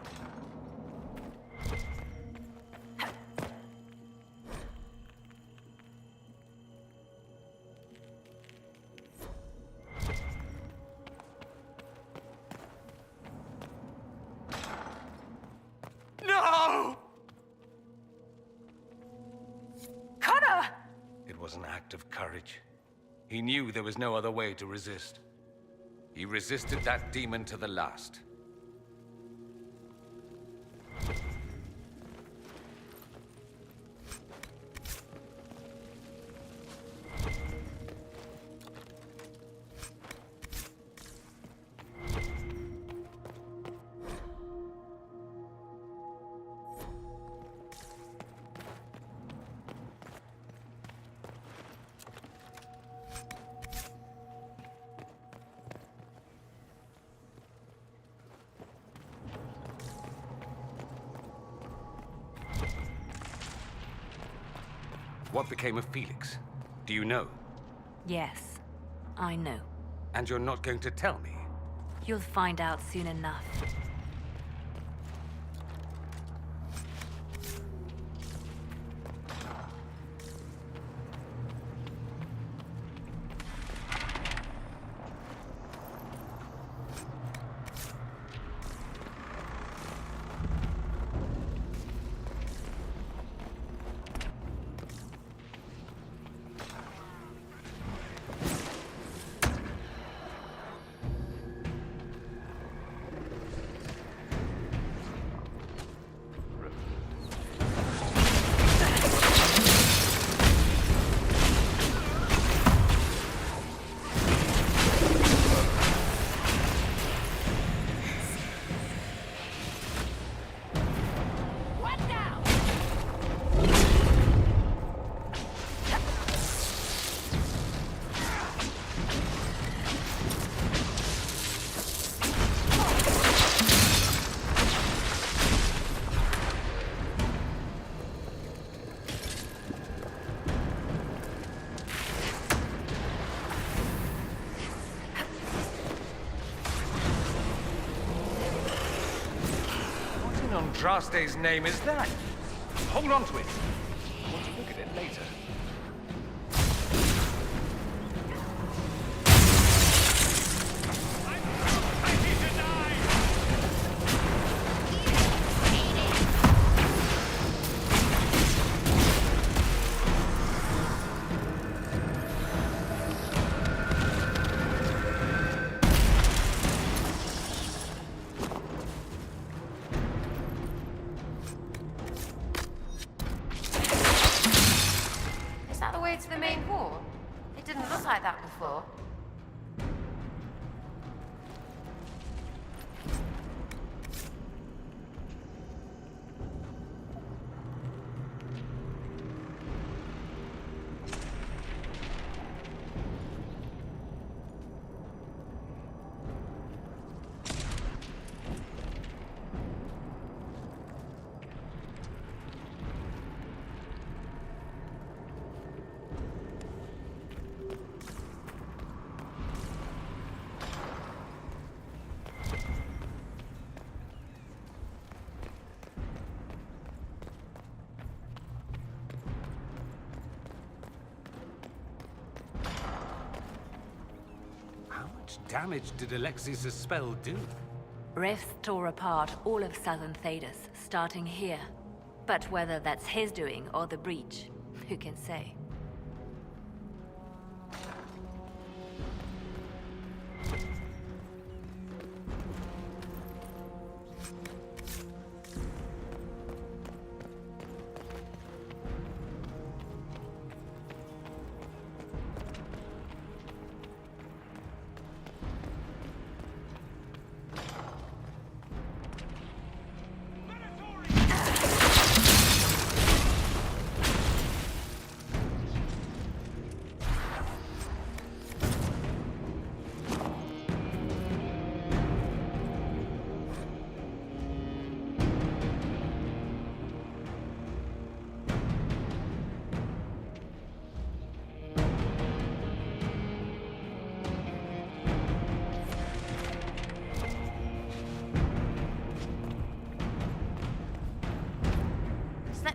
No! Connor! It was an act of courage. He knew there was no other way to resist. He resisted that demon to the last. What became of Felix? Do you know? Yes, I know. And you're not going to tell me? You'll find out soon enough. Andraste's name is that? Hold on to it. I want to look at it later. To the main hall? It didn't look like that before. Damage did Alexius' spell do? Rifts tore apart all of southern Thedas, starting here. But whether that's his doing or the breach, who can say?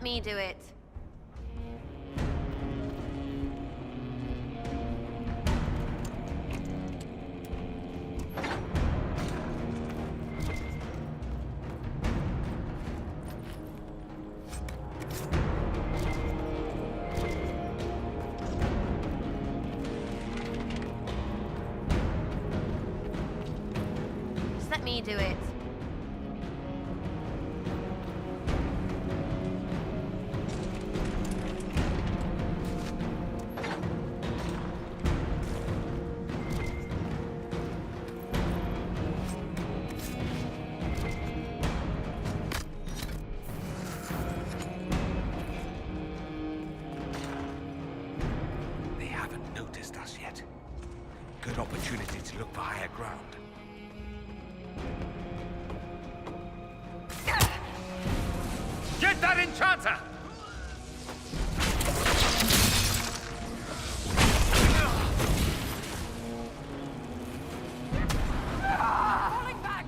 me do it. Just let me do it. They haven't noticed us yet. Good opportunity to look for higher ground. Get that enchanter! Falling back!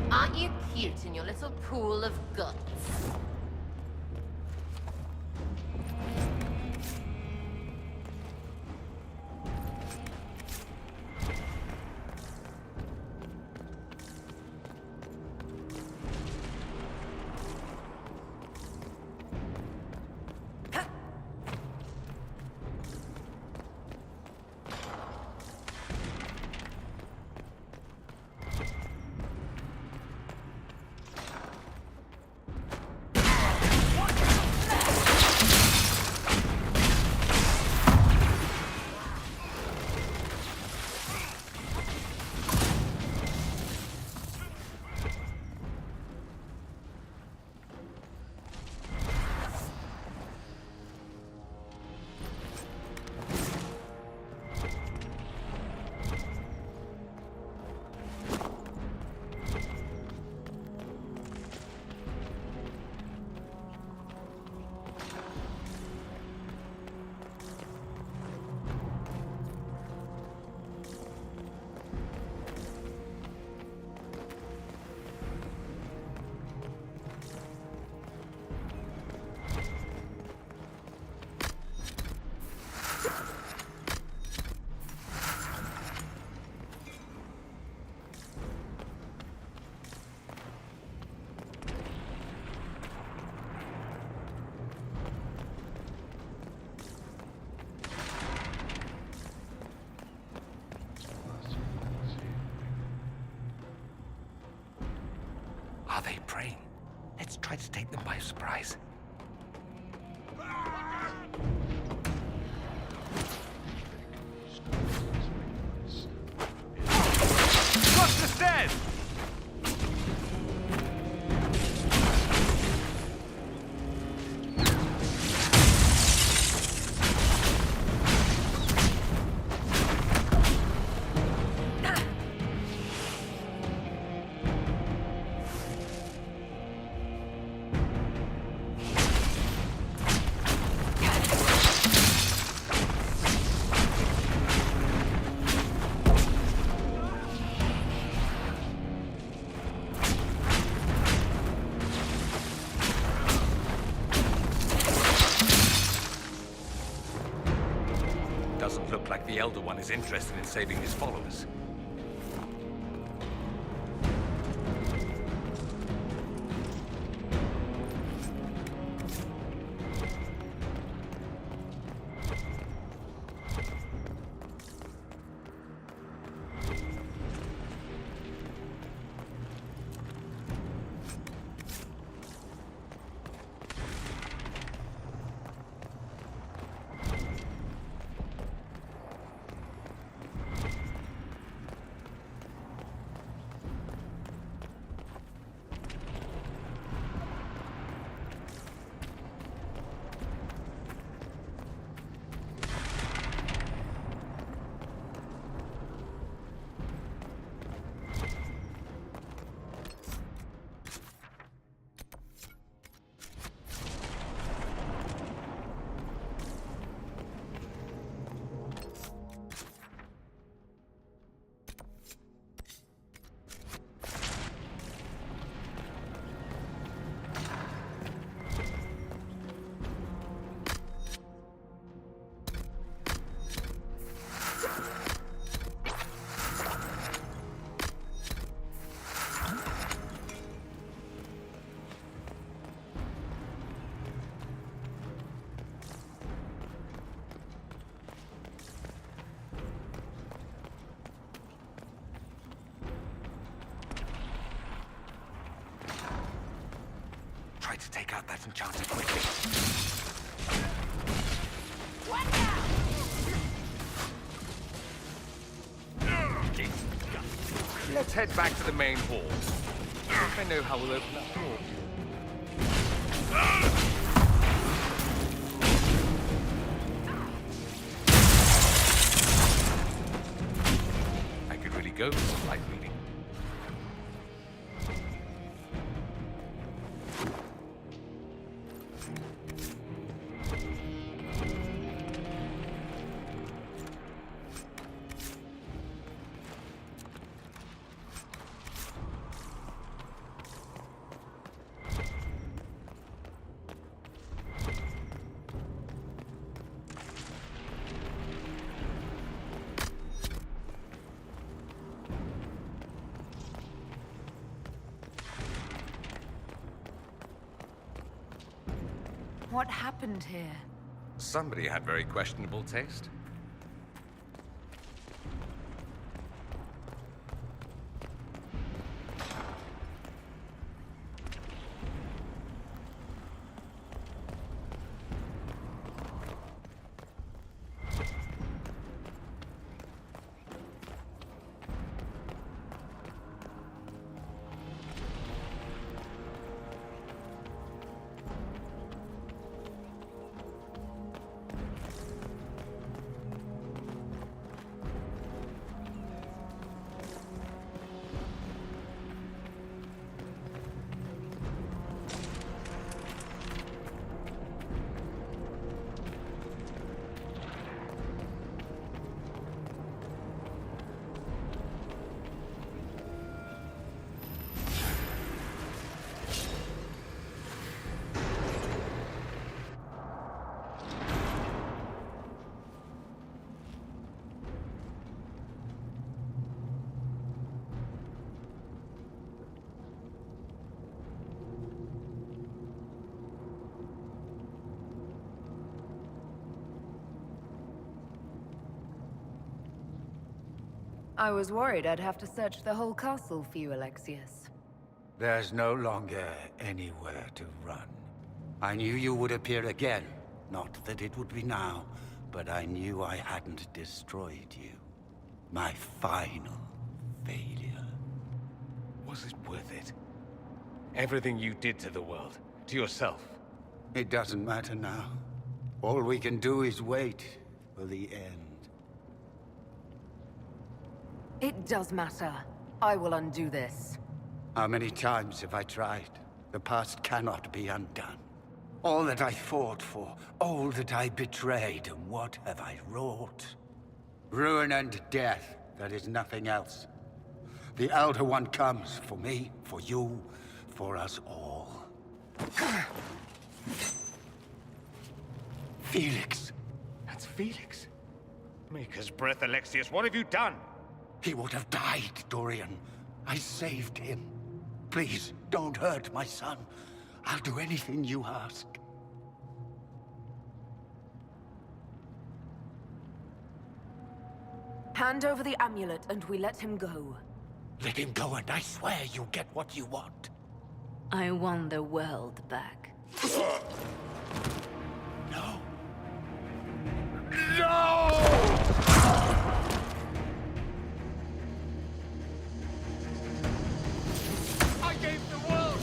Aren't you cute in your little pool of guts? Are they praying? Let's try to take them by surprise. Watch the stairs! Doesn't look like the Elder One is interested in saving his followers. to take out that enchanter quickly. Let's head back to the main hall. I know how we'll open that door. I could really go for some light reading. What happened here? Somebody had very questionable taste. I was worried I'd have to search the whole castle for you, Alexius. There's no longer anywhere to run. I knew you would appear again. Not that it would be now, but I knew I hadn't destroyed you. My final failure. Was it worth it? Everything you did to the world, to yourself. It doesn't matter now. All we can do is wait for the end. It does matter. I will undo this. How many times have I tried? The past cannot be undone. All that I fought for, all that I betrayed, and what have I wrought? Ruin and death, there is nothing else. The Elder One comes for me, for you, for us all. Felix. That's Felix. Maker's breath, Alexius, what have you done? He would have died, Dorian. I saved him. Please, don't hurt my son. I'll do anything you ask. Hand over the amulet and we let him go. Let him go and I swear you'll get what you want. I want the world back. No. I gave the world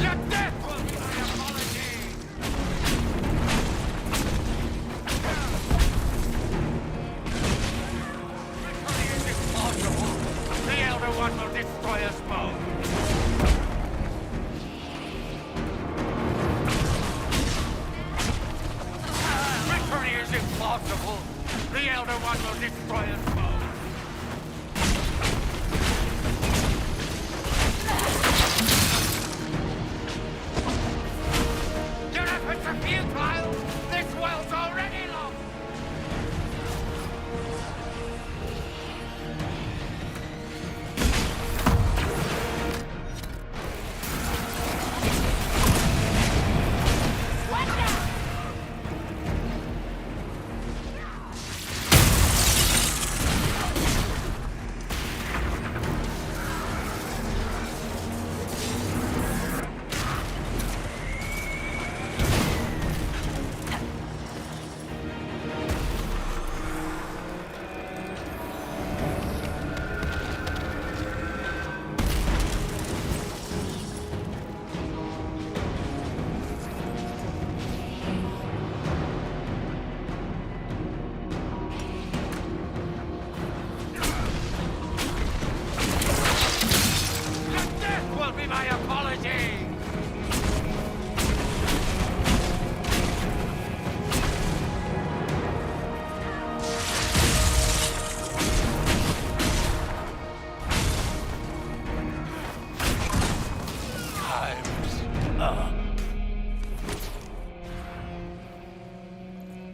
Your death will be my apology! Victory is impossible! The Elder One will destroy us both! Victory is impossible! The Elder One will destroy us both! Your efforts are futile! This world's already lost!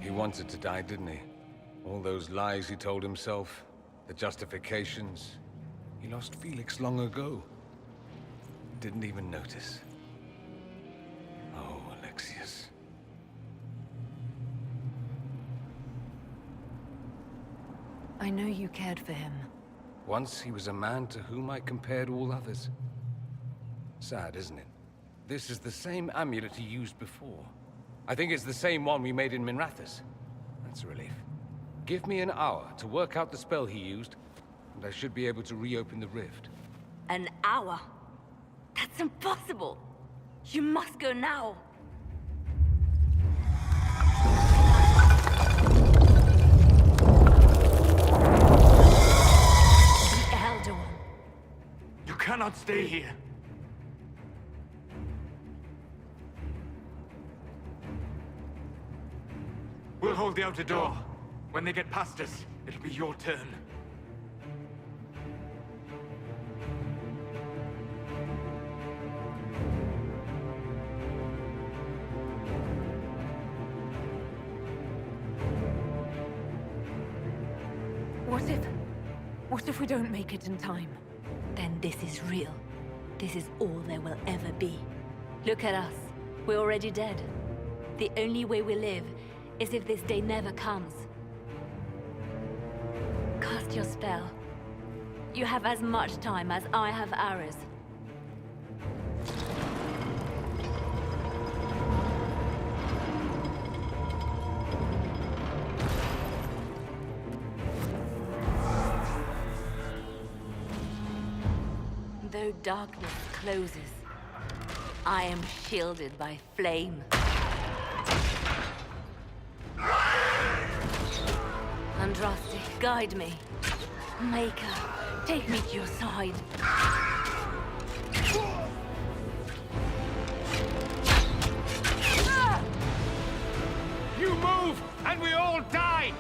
He wanted to die, didn't he? All those lies he told himself, the justifications. He lost Felix long ago. Didn't even notice. Oh, Alexius. I know you cared for him. Once he was a man to whom I compared all others. Sad, isn't it? This is the same amulet he used before. I think it's the same one we made in Minrathous. That's a relief. Give me an hour to work out the spell he used, and I should be able to reopen the rift. An hour? That's impossible! You must go now! The Elder One. You cannot stay here. We'll hold the outer door. When they get past us, it'll be your turn. What if we don't make it in time? Then this is real. This is all there will ever be. Look at us. We're already dead. The only way we live is if this day never comes. Cast your spell. You have as much time as I have hours. Though darkness closes, I am shielded by flame. Andraste, guide me. Maker, take me to your side. You move, and we all die!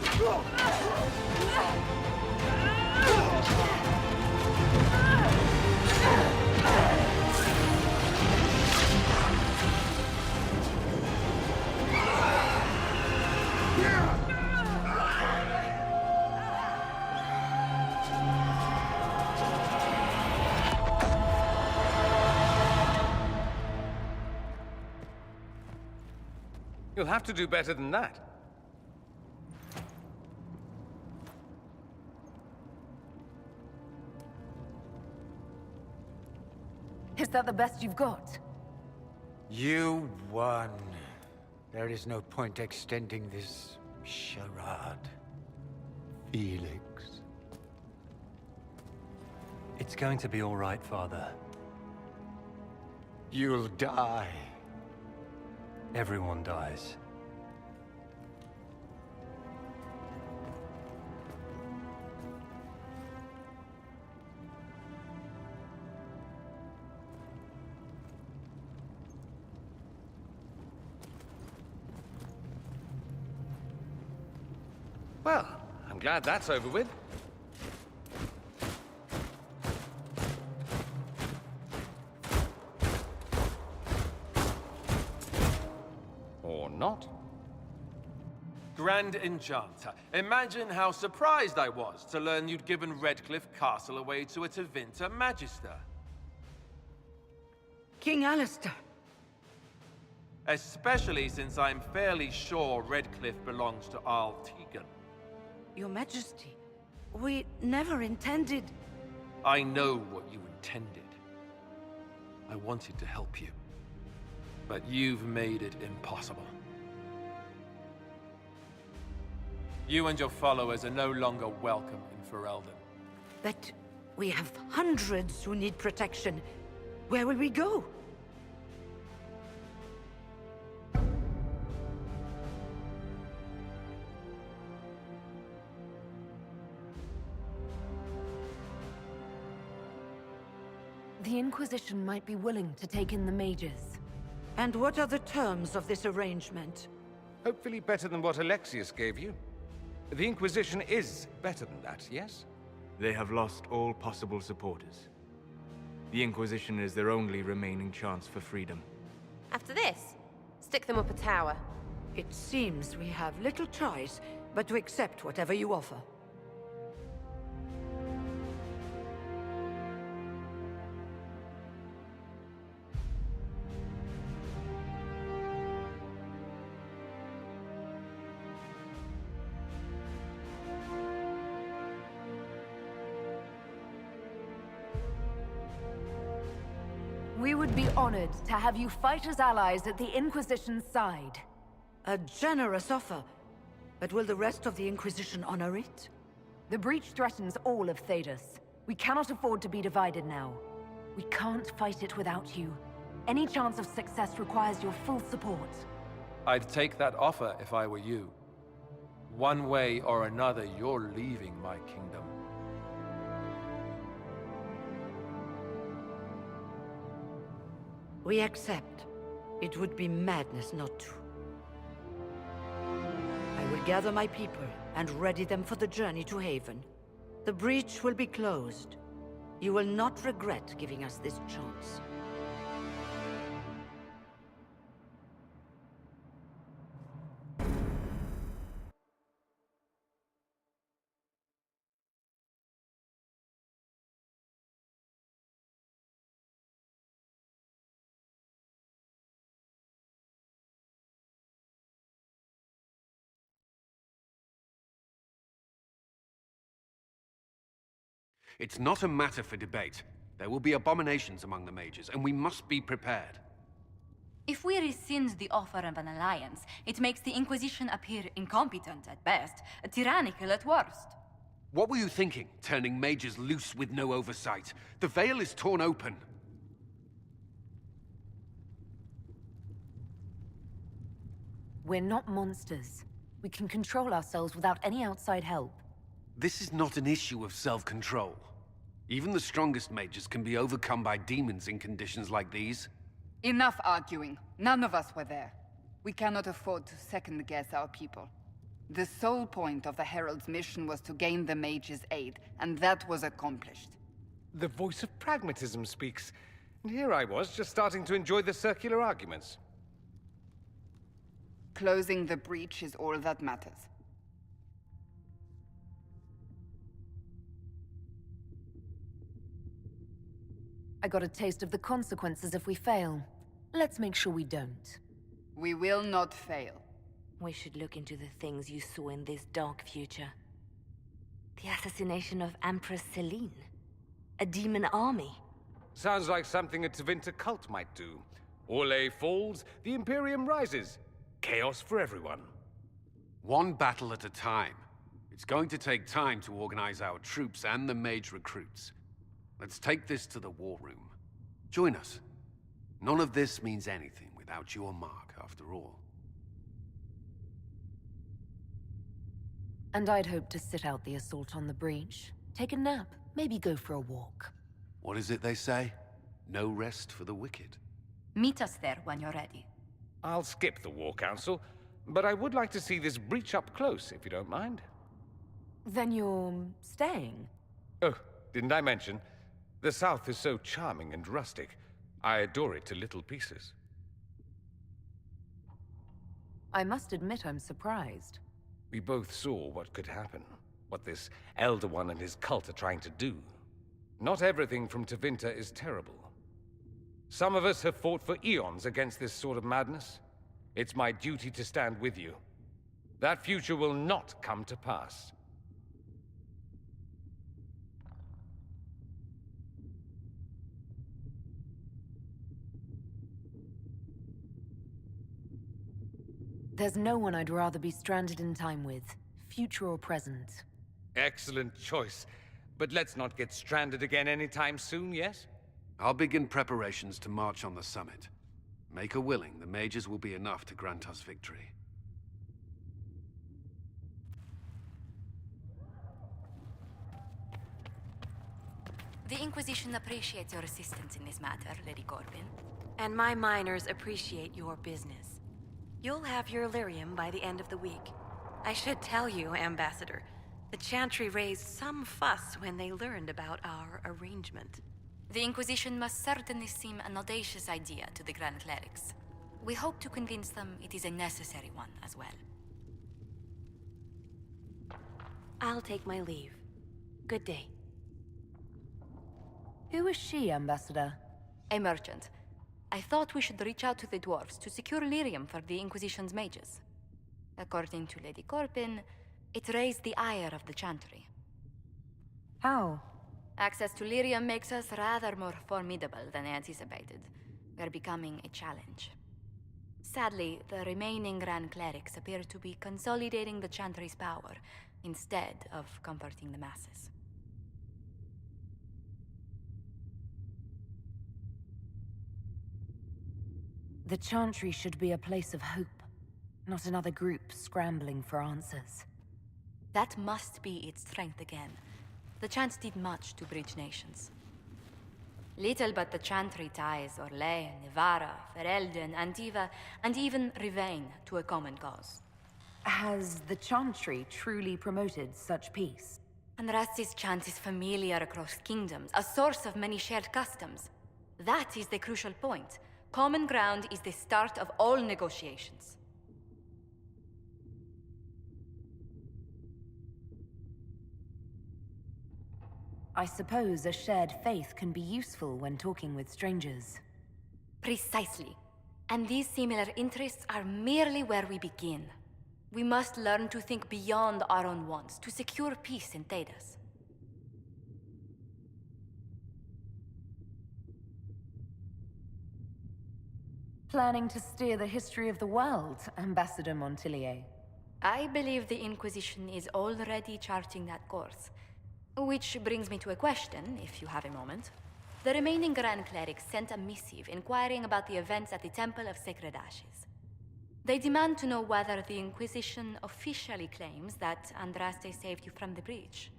You'll have to do better than that. Is that the best you've got? You won. There is no point extending this charade. Felix. It's going to be all right, Father. You'll die. Everyone dies. Well, I'm glad that's over with. Or not. Grand Enchanter, imagine how surprised I was to learn you'd given Redcliffe Castle away to a Tevinter Magister. King Alistair. Especially since I'm fairly sure Redcliffe belongs to Arl Tegan. Your Majesty, we never intended... I know what you intended. I wanted to help you. But you've made it impossible. You and your followers are no longer welcome in Ferelden. But we have hundreds who need protection. Where will we go? The Inquisition might be willing to take in the mages. And what are the terms of this arrangement? Hopefully better than what Alexius gave you. The Inquisition is better than that, yes? They have lost all possible supporters. The Inquisition is their only remaining chance for freedom. After this, stick them up a tower. It seems we have little choice but to accept whatever you offer. We would be honored to have you fight as allies at the Inquisition's side. A generous offer. But will the rest of the Inquisition honor it? The breach threatens all of Thedas. We cannot afford to be divided now. We can't fight it without you. Any chance of success requires your full support. I'd take that offer if I were you. One way or another, you're leaving my kingdom. We accept. It would be madness not to. I will gather my people and ready them for the journey to Haven. The breach will be closed. You will not regret giving us this chance. It's not a matter for debate. There will be abominations among the mages, and we must be prepared. If we rescind the offer of an alliance, it makes the Inquisition appear incompetent at best, tyrannical at worst. What were you thinking, turning mages loose with no oversight? The veil is torn open. We're not monsters. We can control ourselves without any outside help. This is not an issue of self-control. Even the strongest mages can be overcome by demons in conditions like these. Enough arguing. None of us were there. We cannot afford to second-guess our people. The sole point of the Herald's mission was to gain the mage's aid, and that was accomplished. The voice of pragmatism speaks. And here I was, just starting to enjoy the circular arguments. Closing the breach is all that matters. I got a taste of the consequences if we fail. Let's make sure we don't. We will not fail. We should look into the things you saw in this dark future. The assassination of Empress Celine. A demon army. Sounds like something a Tevinter cult might do. Orlais falls, the Imperium rises. Chaos for everyone. One battle at a time. It's going to take time to organize our troops and the mage recruits. Let's take this to the war room. Join us. None of this means anything without your mark, after all. And I'd hoped to sit out the assault on the breach, take a nap, maybe go for a walk. What is it they say? No rest for the wicked. Meet us there when you're ready. I'll skip the War Council, but I would like to see this breach up close, if you don't mind. Then you're staying? Oh, didn't I mention? The South is so charming and rustic. I adore it to little pieces. I must admit I'm surprised. We both saw what could happen, what this Elder One and his cult are trying to do. Not everything from Tevinter is terrible. Some of us have fought for eons against this sort of madness. It's my duty to stand with you. That future will not come to pass. There's no one I'd rather be stranded in time with, future or present. Excellent choice. But let's not get stranded again anytime soon, yes? I'll begin preparations to march on the summit. Make a willing, the mages will be enough to grant us victory. The Inquisition appreciates your assistance in this matter, Lady Corbin. And my miners appreciate your business. You'll have your lyrium by the end of the week. I should tell you, Ambassador, the Chantry raised some fuss when they learned about our arrangement. The Inquisition must certainly seem an audacious idea to the Grand Clerics. We hope to convince them it is a necessary one as well. I'll take my leave. Good day. Who is she, Ambassador? A merchant. I thought we should reach out to the dwarves to secure lyrium for the Inquisition's mages. According to Lady Corbin, it raised the ire of the Chantry. How? Access to lyrium makes us rather more formidable than anticipated. We're becoming a challenge. Sadly, the remaining Grand Clerics appear to be consolidating the Chantry's power, instead of comforting the masses. The Chantry should be a place of hope, not another group scrambling for answers. That must be its strength again. The Chants did much to bridge nations. Little but the Chantry ties Orlais, Nevarra, Ferelden, Antiva, and even Rivain to a common cause. Has the Chantry truly promoted such peace? Andraste's chant is familiar across kingdoms, a source of many shared customs. That is the crucial point. Common ground is the start of all negotiations. I suppose a shared faith can be useful when talking with strangers. Precisely. And these similar interests are merely where we begin. We must learn to think beyond our own wants, to secure peace in Thedas. Planning to steer the history of the world, Ambassador Montillier? I believe the Inquisition is already charting that course. Which brings me to a question, if you have a moment. The remaining Grand Clerics sent a missive inquiring about the events at the Temple of Sacred Ashes. They demand to know whether the Inquisition officially claims that Andraste saved you from the breach.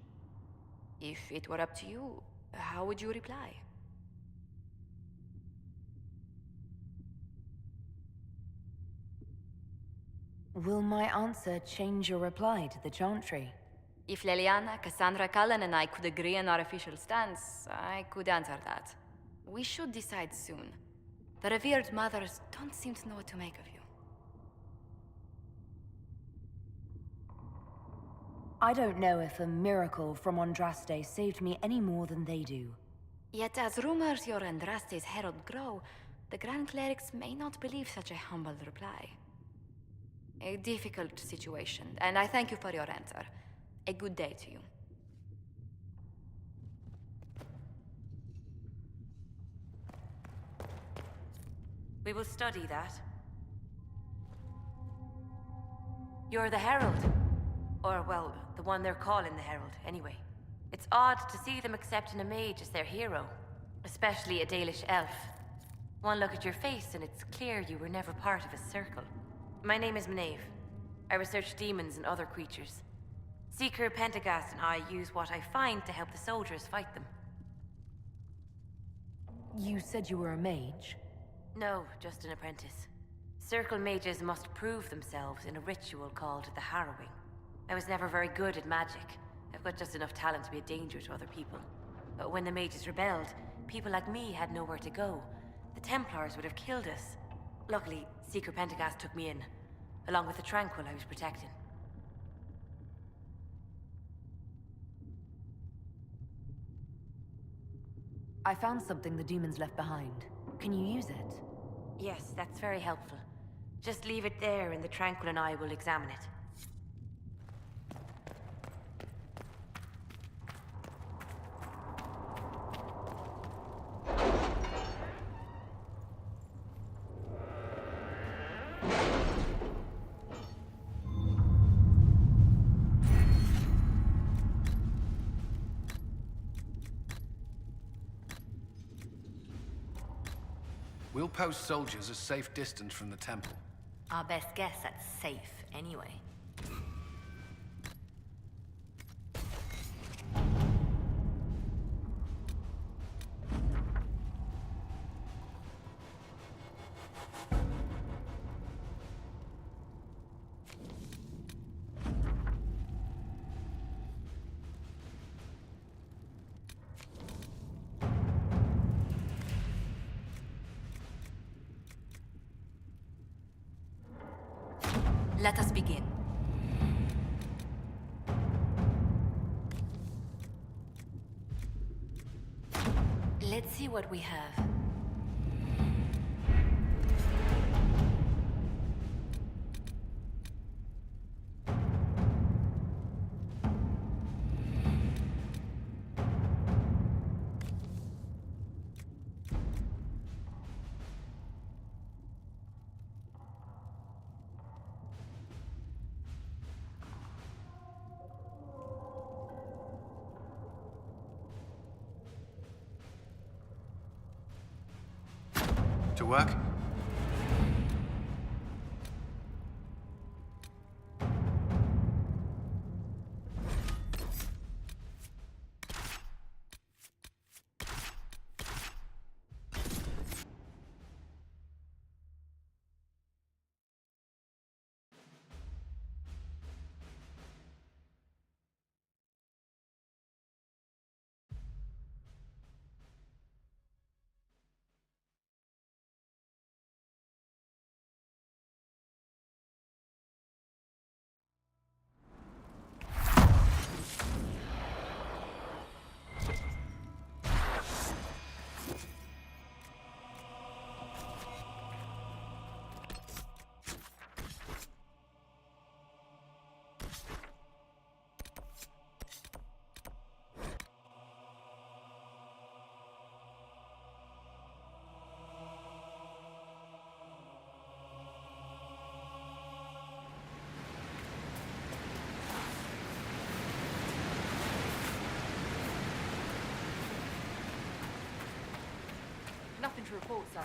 If it were up to you, how would you reply? Will my answer change your reply to the Chantry? If Leliana, Cassandra, Cullen, and I could agree on our official stance, I could answer that. We should decide soon. The revered mothers don't seem to know what to make of you. I don't know if a miracle from Andraste saved me any more than they do. Yet as rumors your Andraste's herald grow, the Grand Clerics may not believe such a humble reply. A difficult situation, and I thank you for your answer. A good day to you. We will study that. You're the Herald. Or, well, the one they're calling the Herald, anyway. It's odd to see them accepting a mage as their hero. Especially a Dalish elf. One look at your face and it's clear you were never part of a circle. My name is Maeve. I research demons and other creatures. Seeker Pentagast and I use what I find to help the soldiers fight them. You said you were a mage? No, just an apprentice. Circle mages must prove themselves in a ritual called the Harrowing. I was never very good at magic. I've got just enough talent to be a danger to other people. But when the mages rebelled, people like me had nowhere to go. The Templars would have killed us. Luckily, Seeker Pentagast took me in, along with the Tranquil I was protecting. I found something the demons left behind. Can you use it? Yes, that's very helpful. Just leave it there and the Tranquil and I will examine it. We'll post soldiers a safe distance from the temple. Our best guess at safe, anyway. Let us begin. Let's see what we have. To work? Nothing to report, sir.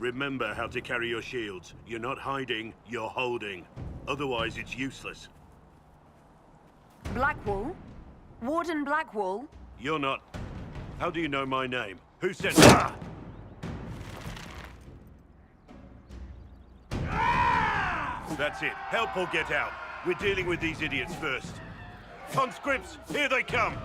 Remember how to carry your shields. You're not hiding, you're holding. Otherwise, it's useless. Blackwall? Warden Blackwall? You're not... How do you know my name? Who said... Ah! That's it. Help or get out. We're dealing with these idiots first. Conscripts, here they come!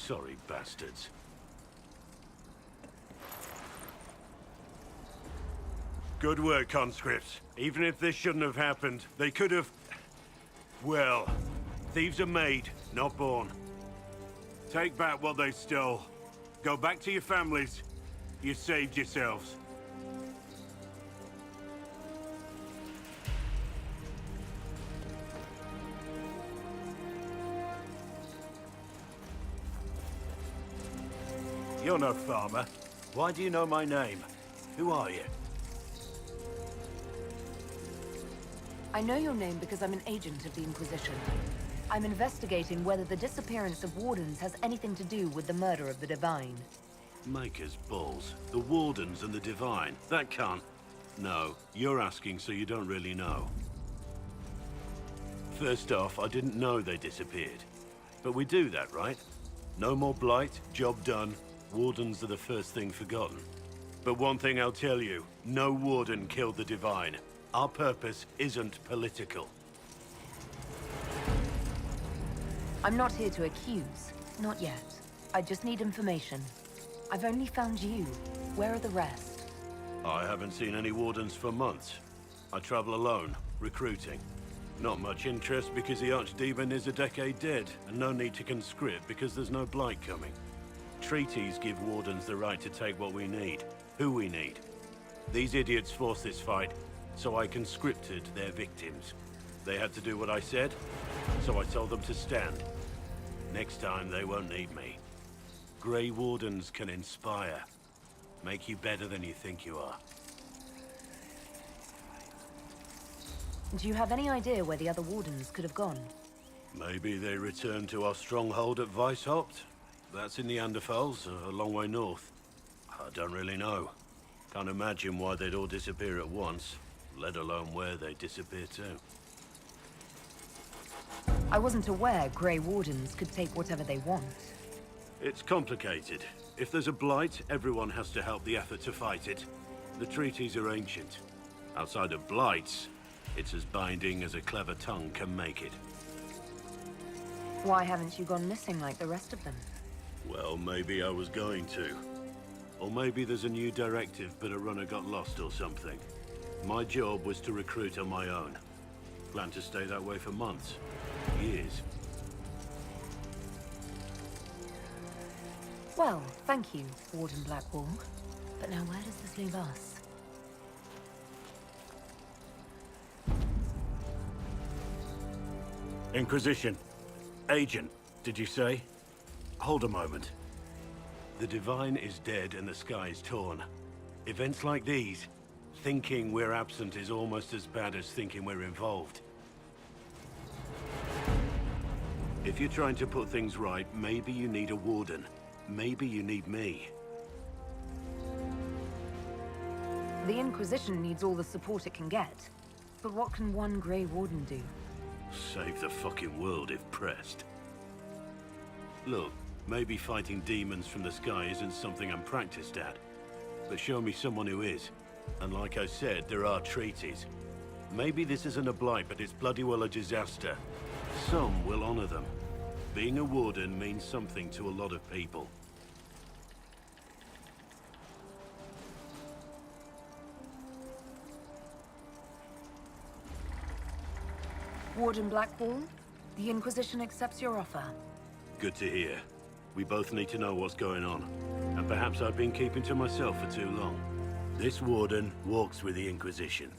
Sorry, bastards. Good work, conscripts. Even if this shouldn't have happened, they could have... Well, thieves are made, not born. Take back what they stole. Go back to your families. You saved yourselves. You're no farmer. Why do you know my name? Who are you? I know your name because I'm an agent of the Inquisition. I'm investigating whether the disappearance of Wardens has anything to do with the murder of the Divine. Maker's balls. The Wardens and the Divine. That can't... No, you're asking so you don't really know. First off, I didn't know they disappeared. But we do that, right? No more blight, job done. Wardens are the first thing forgotten. But one thing I'll tell you, no Warden killed the Divine. Our purpose isn't political. I'm not here to accuse. Not yet. I just need information. I've only found you. Where are the rest? I haven't seen any Wardens for months. I travel alone, recruiting. Not much interest because the Archdemon is a decade dead, and no need to conscript because there's no blight coming. Treaties give Wardens the right to take what we need, who we need. These idiots forced this fight, so I conscripted their victims. They had to do what I said, so I told them to stand. Next time, they won't need me. Grey Wardens can inspire. Make you better than you think you are. Do you have any idea where the other Wardens could have gone? Maybe they returned to our stronghold at Weishaupt? That's in the Anderfels, a long way north. I don't really know. Can't imagine why they'd all disappear at once, let alone where they'd disappear to. I wasn't aware Grey Wardens could take whatever they want. It's complicated. If there's a blight, everyone has to help the effort to fight it. The treaties are ancient. Outside of blights, it's as binding as a clever tongue can make it. Why haven't you gone missing like the rest of them? Well, maybe I was going to. Or maybe there's a new directive, but a runner got lost or something. My job was to recruit on my own. Plan to stay that way for months. Years. Well, thank you, Warden Blackwall. But now where does this leave us? Inquisition. Agent, did you say? Hold a moment. The Divine is dead and the sky is torn. Events like these, thinking we're absent is almost as bad as thinking we're involved. If you're trying to put things right, maybe you need a Warden. Maybe you need me. The Inquisition needs all the support it can get. But what can one Grey Warden do? Save the fucking world if pressed. Look, maybe fighting demons from the sky isn't something I'm practiced at. But show me someone who is. And like I said, there are treaties. Maybe this isn't a blight, but it's bloody well a disaster. Some will honor them. Being a Warden means something to a lot of people. Warden Blackwall, the Inquisition accepts your offer. Good to hear. We both need to know what's going on. And perhaps I've been keeping to myself for too long. This warden walks with the Inquisition.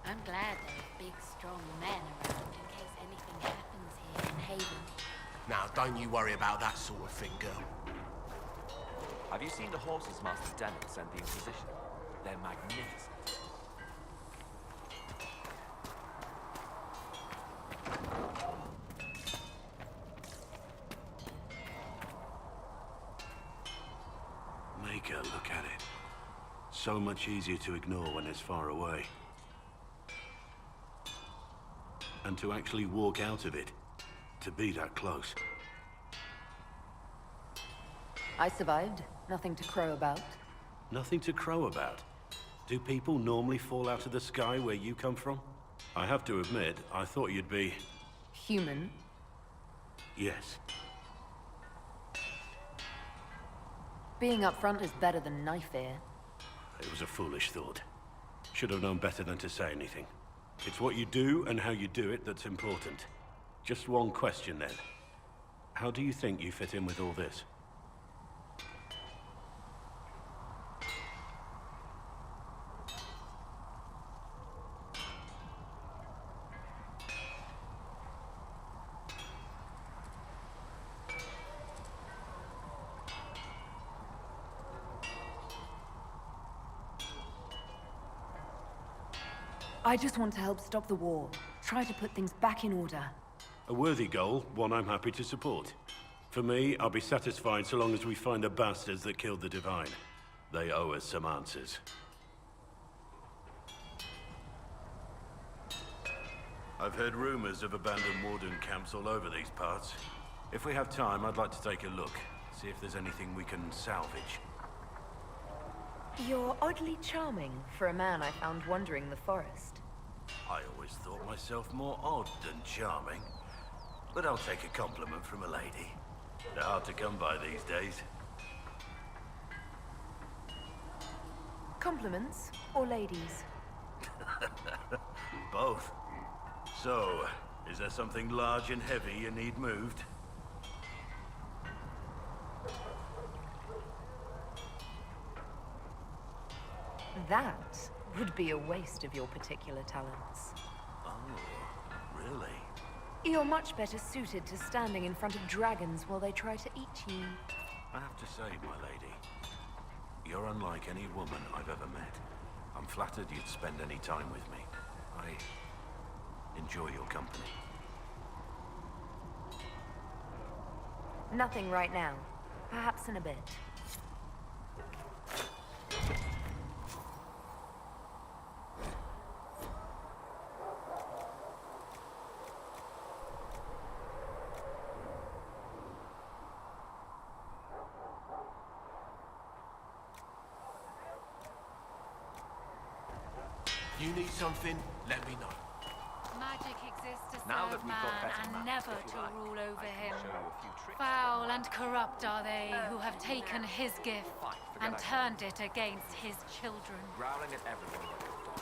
I'm glad there are big, strong men around in case anything happens here in Haven. Now, don't you worry about that sort of thing, girl. Have you seen the horses Master Dennett sent the Inquisition? They're magnificent. Make her look at it. So much easier to ignore when it's far away. And to actually walk out of it. To be that close. I survived. Nothing to crow about. Nothing to crow about. Do people normally fall out of the sky where you come from? I have to admit, I thought you'd be... Human? Yes. Being up front is better than knife ear. It was a foolish thought. Should have known better than to say anything. It's what you do and how you do it that's important. Just one question then. How do you think you fit in with all this? I just want to help stop the war. Try to put things back in order. A worthy goal, one I'm happy to support. For me, I'll be satisfied so long as we find the bastards that killed the Divine. They owe us some answers. I've heard rumors of abandoned warden camps all over these parts. If we have time, I'd like to take a look. See if there's anything we can salvage. You're oddly charming for a man I found wandering the forest. I always thought myself more odd than charming. But I'll take a compliment from a lady. They're hard to come by these days. Compliments or ladies? Both. So, is there something large and heavy you need moved? That would be a waste of your particular talents. Oh, really? You're much better suited to standing in front of dragons while they try to eat you. I have to say, my lady, you're unlike any woman I've ever met. I'm flattered you'd spend any time with me. I enjoy your company. Nothing right now. Perhaps in a bit. You need something, let me know. Magic exists to Now serve that we've got man better and maps, never if to you like, rule over I can him. show you a few tricks. Foul and corrupt are they who have taken his gift Fine, forget and I turned it against his children. Growling at everyone like dogs.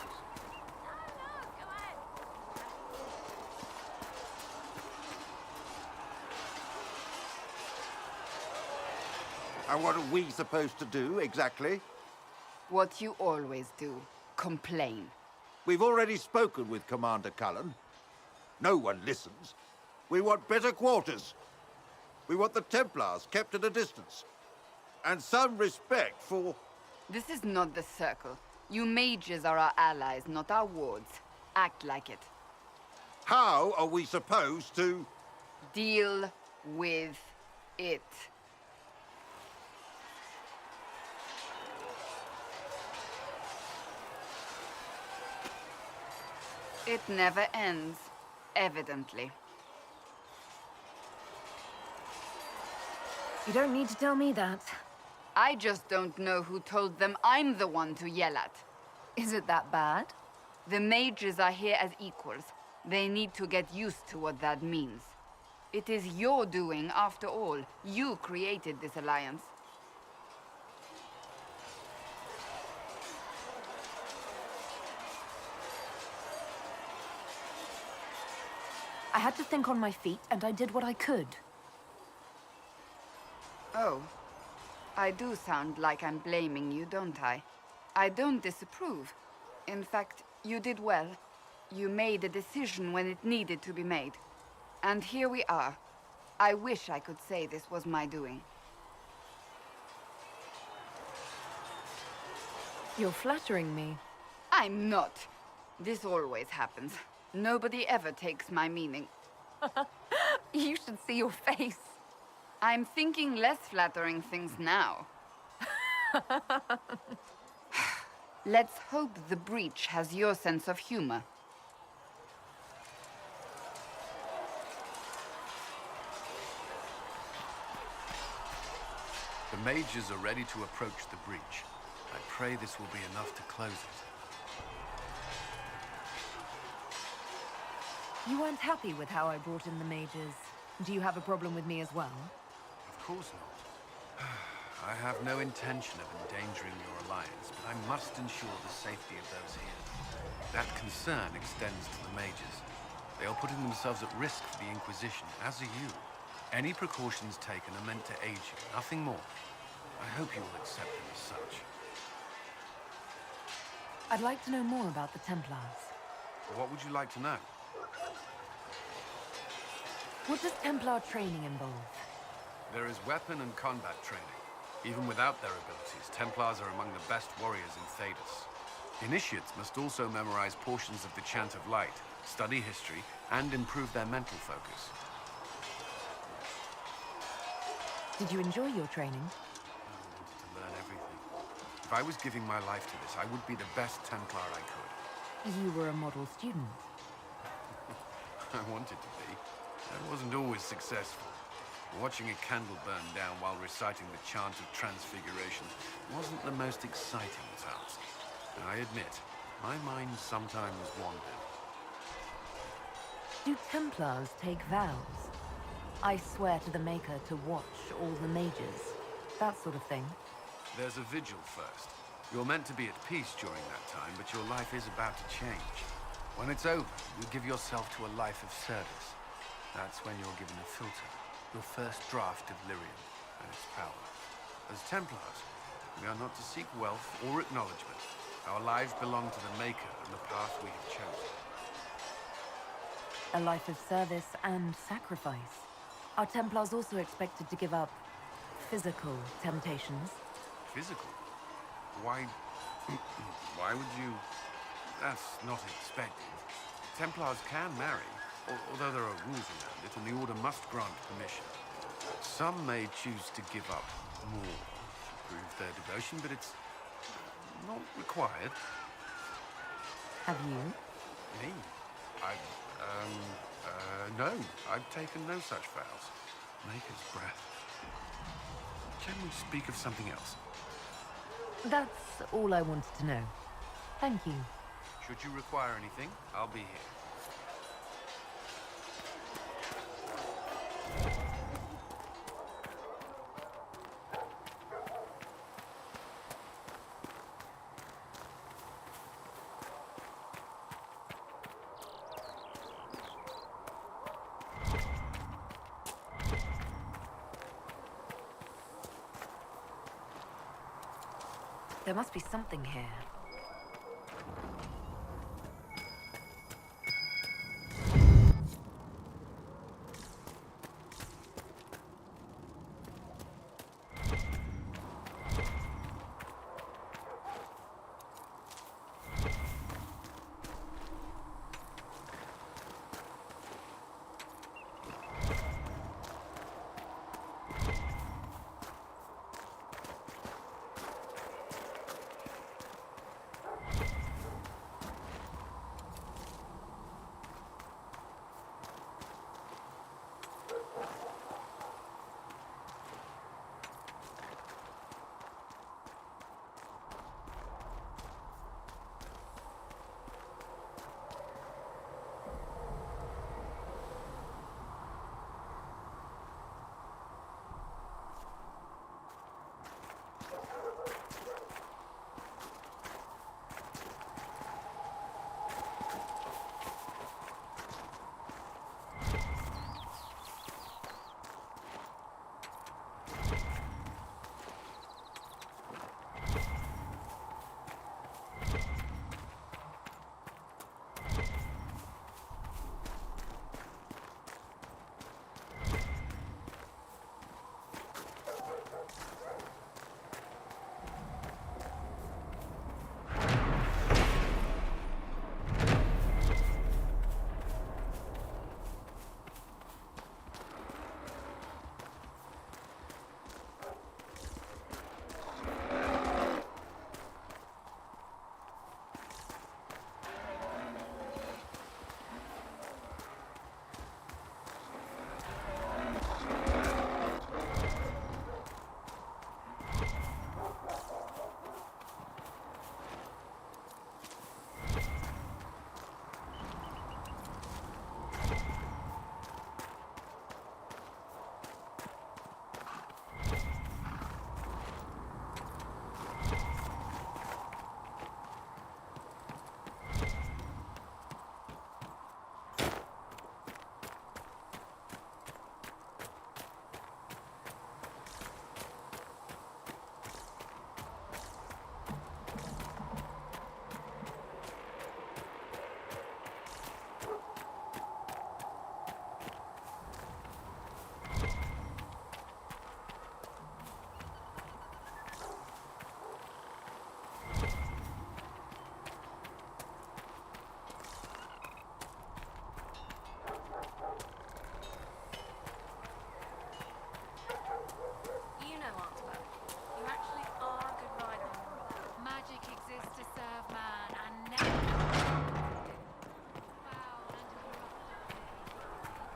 And what are we supposed to do, exactly? What you always do. Complain. We've already spoken with Commander Cullen. No one listens. We want better quarters. We want the Templars kept at a distance. And some respect for... This is not the Circle. You mages are our allies, not our wards. Act like it. How are we supposed to... Deal with it. It never ends, evidently. You don't need to tell me that. I just don't know who told them I'm the one to yell at. Is it that bad? The mages are here as equals. They need to get used to what that means. It is your doing, after all. You created this alliance. I had to think on my feet, and I did what I could. Oh. I do sound like I'm blaming you, don't I? I don't disapprove. In fact, you did well. You made a decision when it needed to be made. And here we are. I wish I could say this was my doing. You're flattering me. I'm not. This always happens. Nobody ever takes my meaning. You should see your face. I'm thinking less flattering things now. Let's hope the breach has your sense of humor. The mages are ready to approach the breach. I pray this will be enough to close it. You weren't happy with how I brought in the mages. Do you have a problem with me as well? Of course not. I have no intention of endangering your alliance, but I must ensure the safety of those here. That concern extends to the mages. They are putting themselves at risk for the Inquisition, as are you. Any precautions taken are meant to aid you, nothing more. I hope you will accept them as such. I'd like to know more about the Templars. What would you like to know? What does Templar training involve? There is weapon and combat training. Even without their abilities, Templars are among the best warriors in Thedas. Initiates must also memorize portions of the Chant of Light, study history, and improve their mental focus. Did you enjoy your training? I wanted to learn everything. If I was giving my life to this, I would be the best Templar I could. You were a model student. I wanted to be. I wasn't always successful. Watching a candle burn down while reciting the Chant of Transfiguration wasn't the most exciting task. I admit, my mind sometimes wandered. Do Templars take vows? I swear to the Maker to watch all the mages. That sort of thing. There's a vigil first. You're meant to be at peace during that time, but your life is about to change. When it's over, you give yourself to a life of service. That's when you're given a filter, your first draft of Lyrium and its power. As Templars, we are not to seek wealth or acknowledgement. Our lives belong to the Maker and the path we have chosen. A life of service and sacrifice. Are Templars also expected to give up physical temptations? Physical? Why... why would you... That's not expected. Templars can marry, although there are rules around it, and the Order must grant permission. Some may choose to give up more to prove their devotion, but it's not required. Have you? Me? No. I've taken no such vows. Maker's breath. Can we speak of something else? That's all I wanted to know. Thank you. Should you require anything, I'll be here. There must be something here.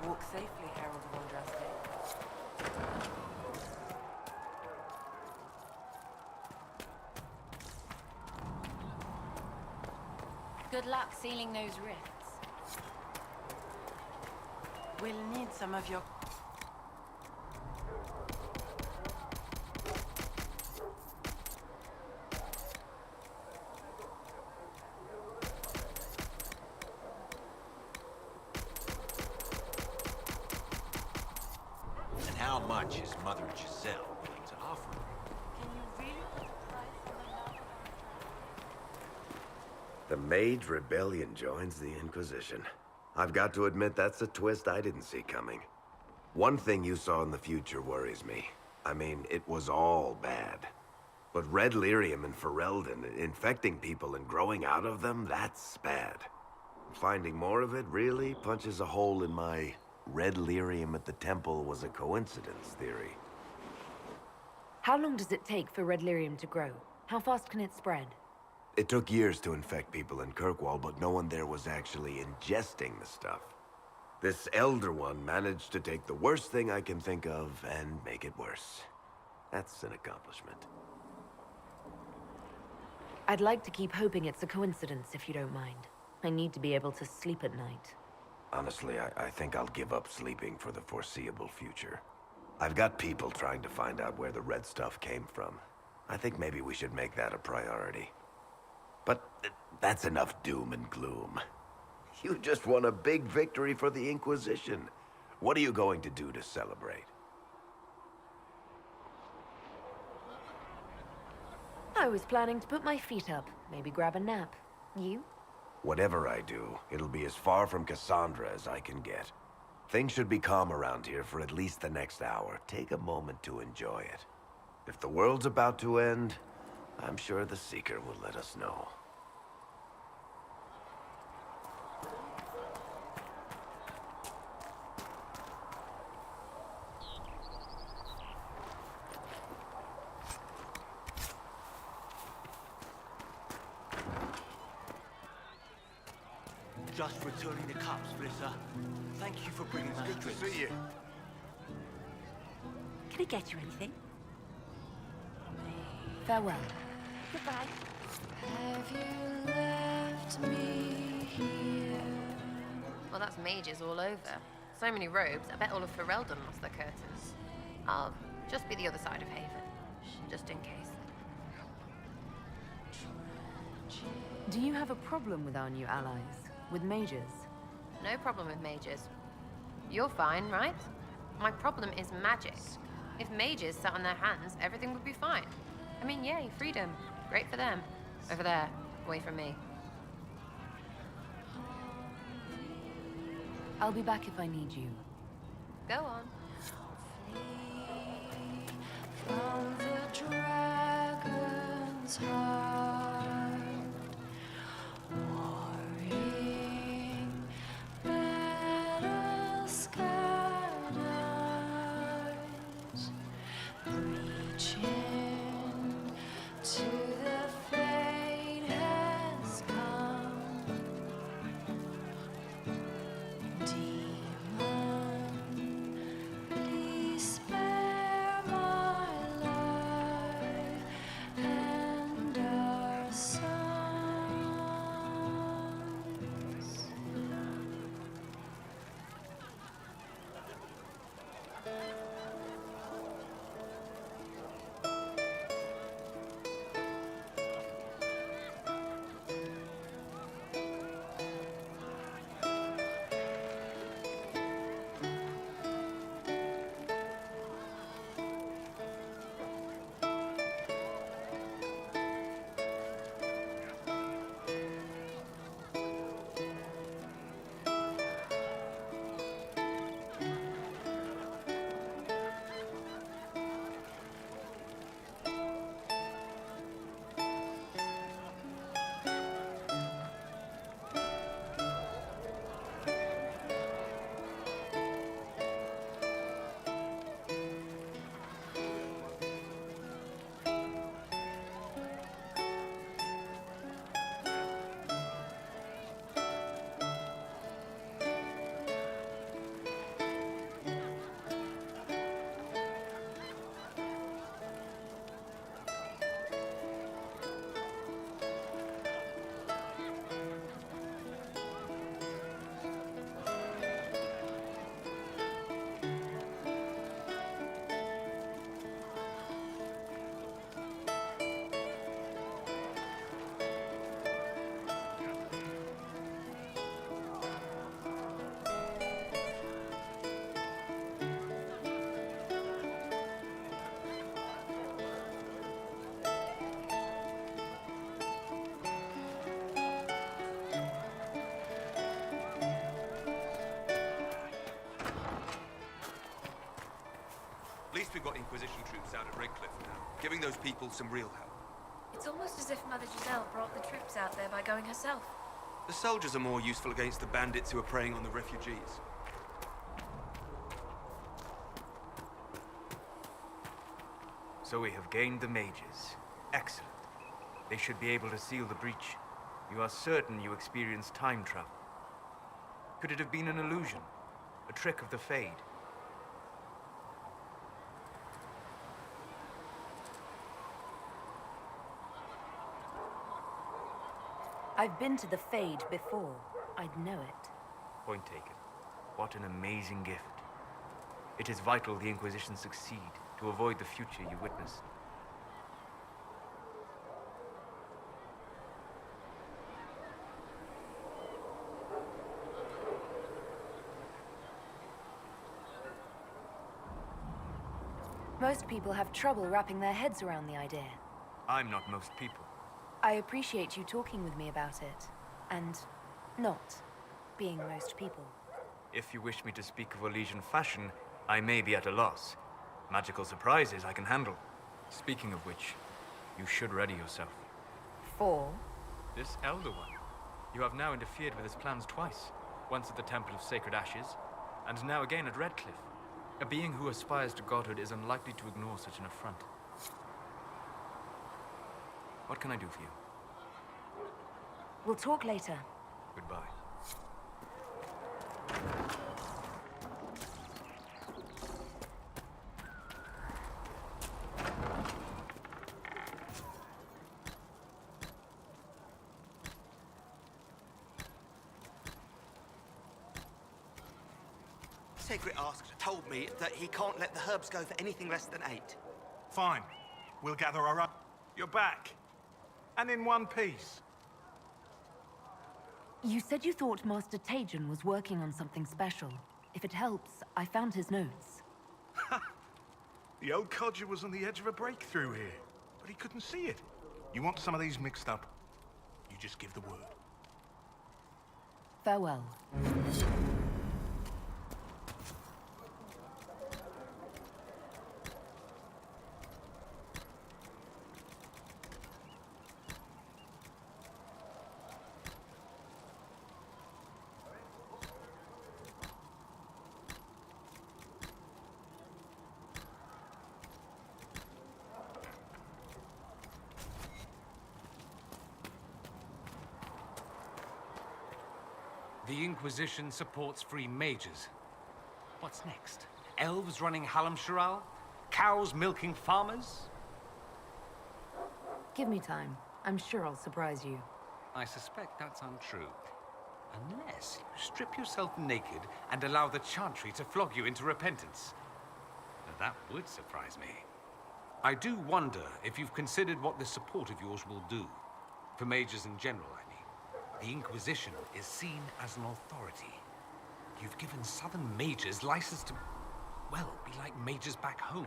Walk safely, Herald of Andraste. Good luck sealing those rifts. We'll need some of your... And how much is Mother Giselle willing to offer? Can you really put a price on the love of The Mage Rebellion joins the Inquisition. I've got to admit that's a twist I didn't see coming. One thing you saw in the future worries me. I mean, it was all bad. But Red Lyrium and Ferelden, infecting people and growing out of them, that's bad. Finding more of it really punches a hole in my red lyrium at the temple was a coincidence theory. How long does it take for red lyrium to grow? How fast can it spread? It took years to infect people in Kirkwall, but no one there was actually ingesting the stuff. This Elder One managed to take the worst thing I can think of and make it worse. That's an accomplishment. I'd like to keep hoping it's a coincidence, if you don't mind. I need to be able to sleep at night. Honestly, I think I'll give up sleeping for the foreseeable future. I've got people trying to find out where the red stuff came from. I think maybe we should make that a priority. But that's enough doom and gloom. You just won a big victory for the Inquisition. What are you going to do to celebrate? I was planning to put my feet up, maybe grab a nap. You? Whatever I do, it'll be as far from Cassandra as I can get. Things should be calm around here for at least the next hour. Take a moment to enjoy it. If the world's about to end, I'm sure the Seeker will let us know. Just returning the cups, Blissa. Thank you for bringing us Good drinks. to see you. Can I get you anything? Farewell. Goodbye. Have you left me here? Well, that's mages all over. So many robes, I bet all of Ferelden lost their curtains. I'll just be the other side of Haven, just in case. Do you have a problem with our new allies? With mages? No problem with mages. You're fine, right? My problem is magic. If mages sat on their hands, everything would be fine. I mean, yay, freedom. Great for them. Over there, away from me. I'll be back if I need you. Go on. From the dragon's heart, warring battle scarred eyes, reaching to the fate has come. Demon, please spare my life and our sons. At least we've got Inquisition troops out at Redcliffe now, giving those people some real help. It's almost as if Mother Giselle brought the troops out there by going herself. The soldiers are more useful against the bandits who are preying on the refugees. So we have gained the mages. Excellent. They should be able to seal the breach. You are certain you experienced time travel? Could it have been an illusion? A trick of the Fade? I've been to the Fade before. I'd know it. Point taken. What an amazing gift. It is vital the Inquisition succeed to avoid the future you witnessed. Most people have trouble wrapping their heads around the idea. I'm not most people. I appreciate you talking with me about it, and not being most people. If you wish me to speak of Elysian fashion, I may be at a loss. Magical surprises I can handle. Speaking of which, you should ready yourself. For? This Elder One. You have now interfered with his plans twice. Once at the Temple of Sacred Ashes, and now again at Redcliffe. A being who aspires to godhood is unlikely to ignore such an affront. What can I do for you? We'll talk later. Goodbye. Secret Asked told me that he can't let the herbs go for anything less than 8. Fine. We'll gather our own. You're back. And in one piece. You said you thought Master Tajan was working on something special. If it helps, I found his notes. The old codger was on the edge of a breakthrough here, but he couldn't see it. You want some of these mixed up? You just give the word. Farewell. The Inquisition supports free mages. What's next? Elves running Halamsharal? Cows milking farmers? Give me time. I'm sure I'll surprise you. I suspect that's untrue. Unless you strip yourself naked and allow the Chantry to flog you into repentance. Now, that would surprise me. I do wonder if you've considered what this support of yours will do. For mages in general, I mean. The Inquisition is seen as an authority. You've given Southern mages license to, well, be like mages back home.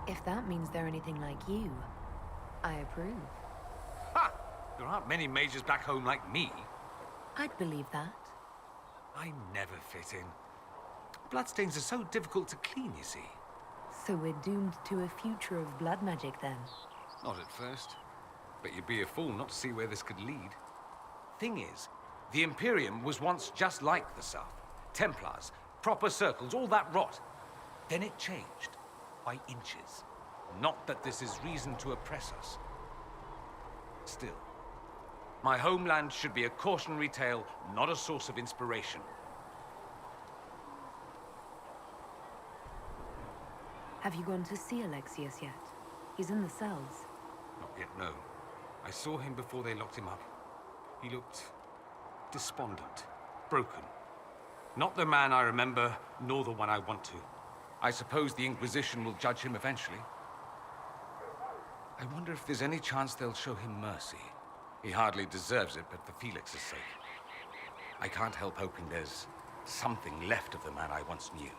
If that means they're anything like you, I approve. Ha! There aren't many mages back home like me. I'd believe that. I never fit in. Bloodstains are so difficult to clean, you see. So we're doomed to a future of blood magic then? Not at first. But you'd be a fool not to see where this could lead. Thing is, the Imperium was once just like the South. Templars, proper circles, all that rot. Then it changed. By inches. Not that this is reason to oppress us. Still, my homeland should be a cautionary tale, not a source of inspiration. Have you gone to see Alexius yet? He's in the cells. Not yet, no. I saw him before they locked him up. He looked despondent, broken. Not the man I remember, nor the one I want to. I suppose the Inquisition will judge him eventually. I wonder if there's any chance they'll show him mercy. He hardly deserves it, but for Felix's sake. I can't help hoping there's something left of the man I once knew.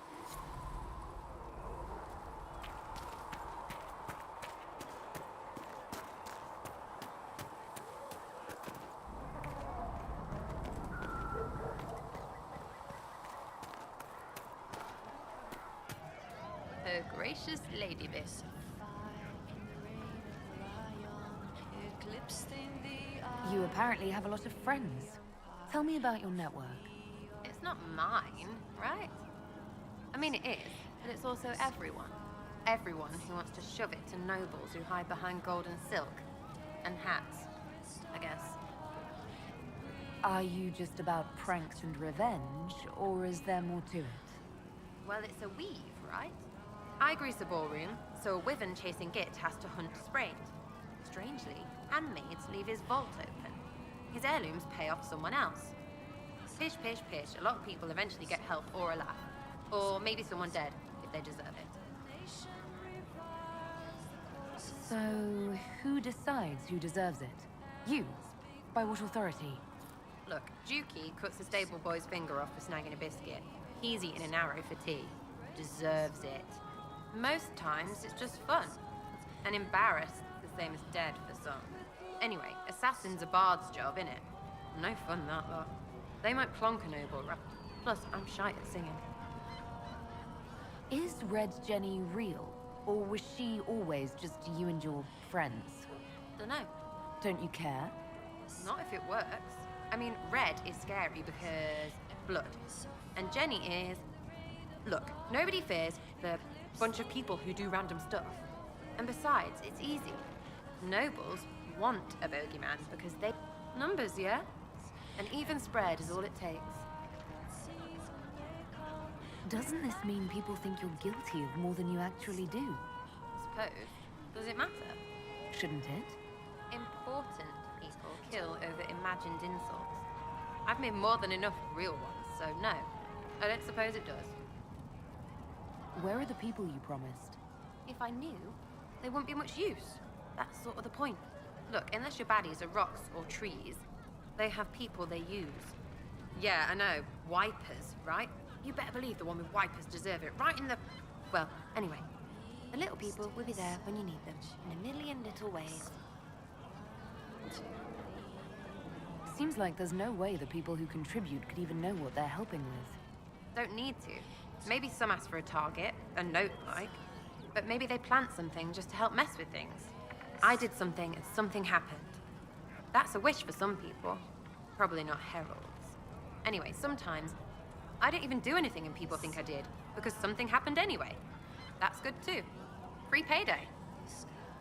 A gracious lady, this. You apparently have a lot of friends. Tell me about your network. It's not mine, right? I mean, it is, but it's also everyone. everyone who wants to shove it to nobles who hide behind gold and silk. And hats, I guess. Are you just about pranks and revenge, or is there more to it? Well, it's a weave, right? I grease a ballroom, so a wyvern chasing Git has to hunt Sprained. Strangely, handmaids leave his vault open. His heirlooms pay off someone else. Pish, pish, pish. A lot of people eventually get help or a laugh. Or maybe someone dead, if they deserve it. So, who decides who deserves it? You? By what authority? Look, Dukey cuts the stable boy's finger off for snagging a biscuit. He's eating an arrow for tea. Deserves it. Most times, it's just fun. And embarrassed, the same as dead for some. Anyway, assassin's a bard's job, innit? No fun, that lot. They might plonk a noble, right? Plus, I'm shy at singing. Is Red Jenny real? Or was she always just you and your friends? Dunno. Don't you care? Not if it works. I mean, Red is scary because blood. And Jenny is... Look, nobody fears the bunch of people who do random stuff. And besides, it's easy. Nobles want a bogeyman because they... Numbers, yeah? An even spread is all it takes. Doesn't this mean people think you're guilty of more than you actually do? Suppose. Does it matter? Shouldn't it? Important people kill over imagined insults. I've made more than enough real ones, so no. I don't suppose it does. Where are the people you promised? If I knew, they wouldn't be much use. That's sort of the point. Look, unless your baddies are rocks or trees, they have people they use. Yeah, I know. Wipers, right? You better believe the one with wipers deserve it. Right in the... Well, anyway. The little people will be there when you need them. In a million little ways. Seems like there's no way the people who contribute could even know what they're helping with. Don't need to. Maybe some ask for a target, a note like. But maybe they plant something just to help mess with things. I did something and something happened. That's a wish for some people. Probably not heralds. Anyway, sometimes I don't even do anything and people think I did, because something happened anyway. That's good too. Free payday.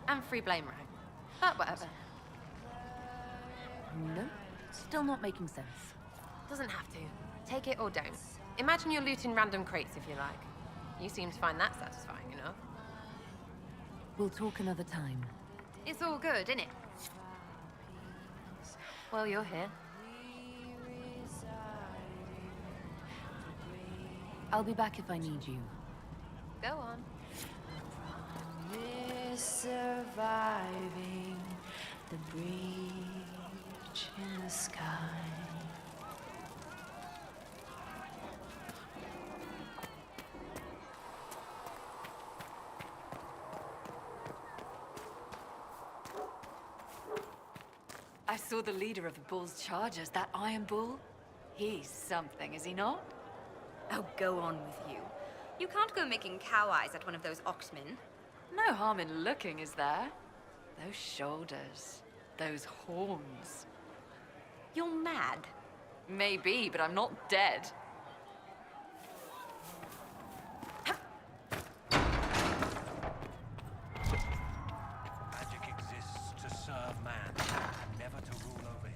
And free blame rag. But whatever. No, still not making sense. Doesn't have to. Take it or don't. Imagine you're looting random crates if you like. You seem to find that satisfying enough. We'll talk another time. It's all good, innit? Well, you're here. I'll be back if I need you. Go on. Surviving the breach in the sky. I saw the leader of the Bull's chargers, that Iron Bull. He's something, is he not? Oh, go on with you. You can't go making cow eyes at one of those oxmen. No harm in looking, is there? Those shoulders, those horns. You're mad. Maybe, but I'm not dead. Magic exists to serve man, never to rule over him.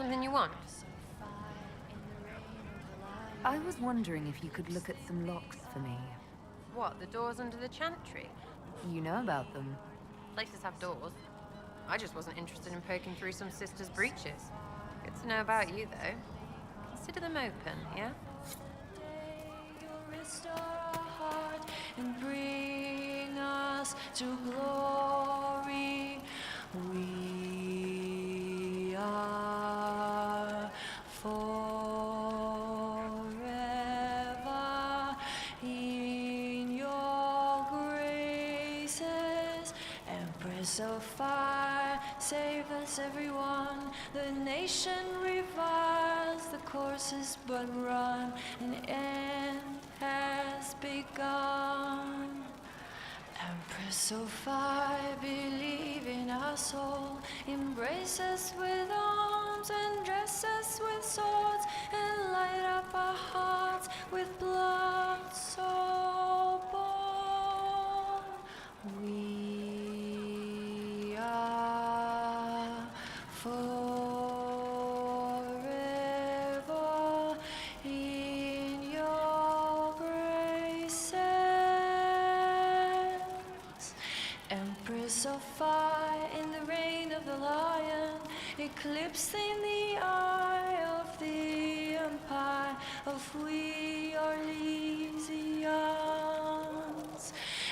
something you want? I was wondering if you could look at some locks for me. What, the doors under the chantry? You know about them. Places have doors. I just wasn't interested in poking through some sister's breeches. Good to know about you, though. Consider them open, yeah? Restore our heart and bring us to glory. We are forever in your graces. Empress of fire, save us everyone. The nation reviles, the course is but run, an end has begun. Empress of fire, believe in our soul, embrace us with arms and dress us with swords, and light up our hearts with blood so born. We are forever in your graces. Empress of fire in the reign of the lion, eclipsing the eye of the empire of we Orlesians.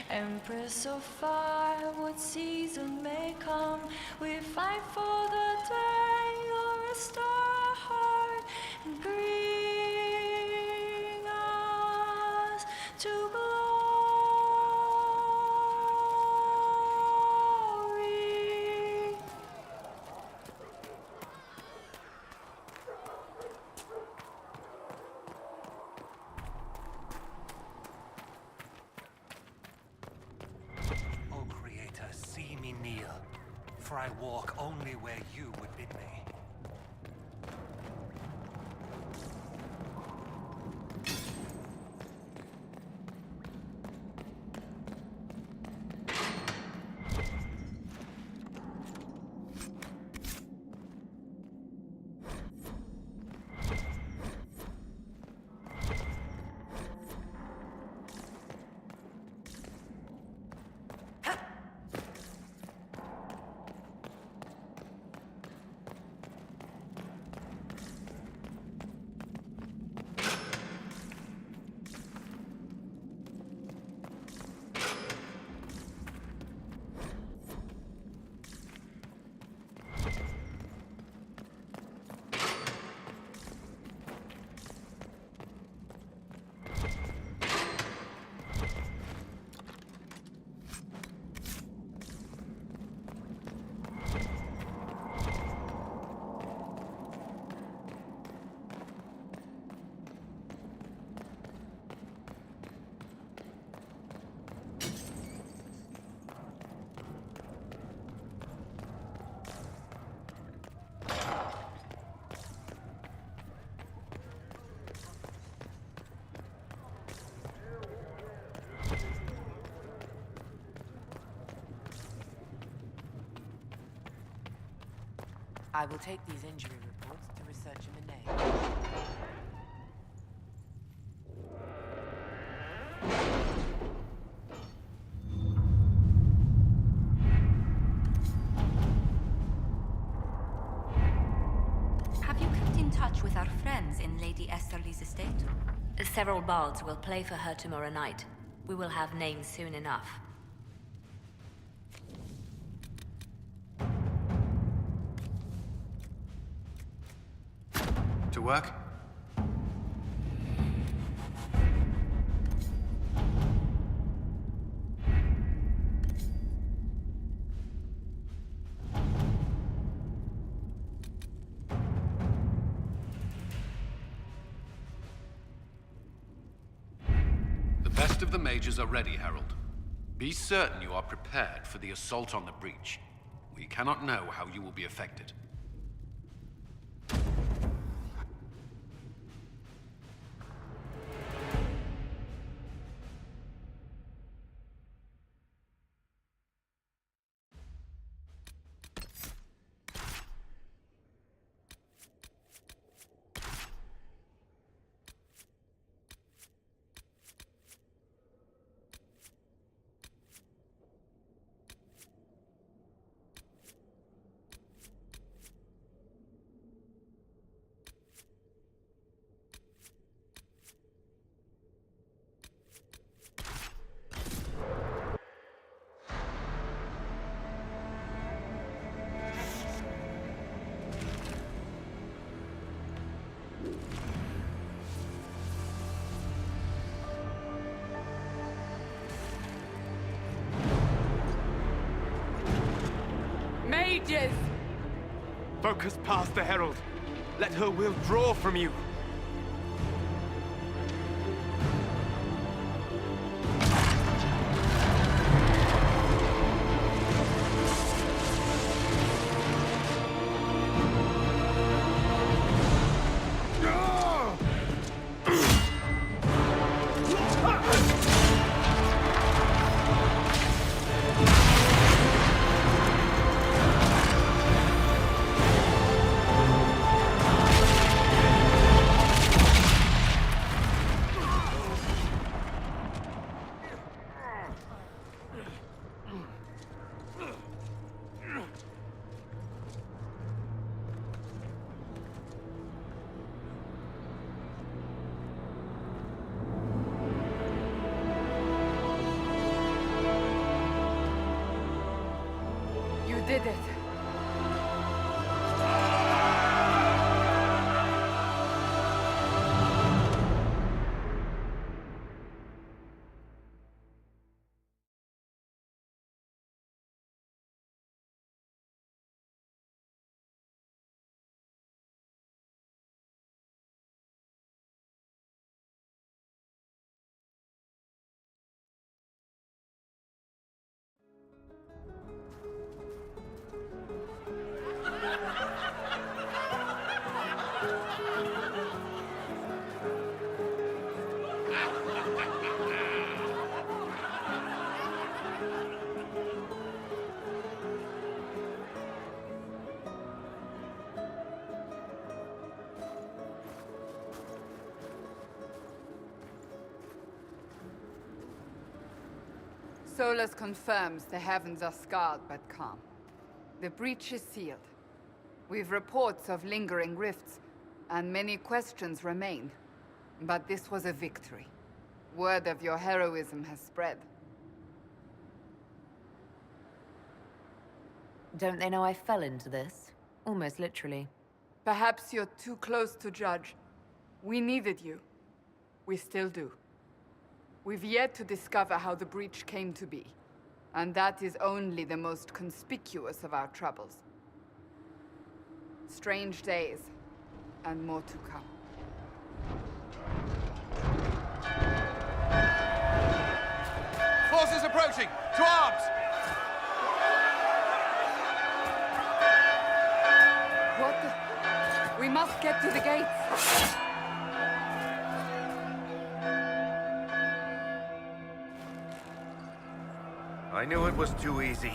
Empress of fire, what season may come, we fight for the day you'll restore our heart and bring us to glory. O Creator, see me kneel, for I walk only where you would bid me. I will take these injury reports to research in the name. Have you kept in touch with our friends in Lady Esterly's estate? Several bards will play for her tomorrow night. We will have names soon enough. To work? The best of the mages are ready, Herald. Be certain you are prepared for the assault on the breach. We cannot know how you will be affected. mages! Focus past the Herald. Let her will draw from you. You did it. Solus confirms the heavens are scarred but calm. The breach is sealed. We've reports of lingering rifts, and many questions remain. But this was a victory. Word of your heroism has spread. Don't they know I fell into this? Almost literally. Perhaps you're too close to judge. We needed you. We still do. We've yet to discover how the breach came to be. And that is only the most conspicuous of our troubles. Strange days, and more to come. Forces approaching! To arms! What the... We must get to the gates! I knew it was too easy.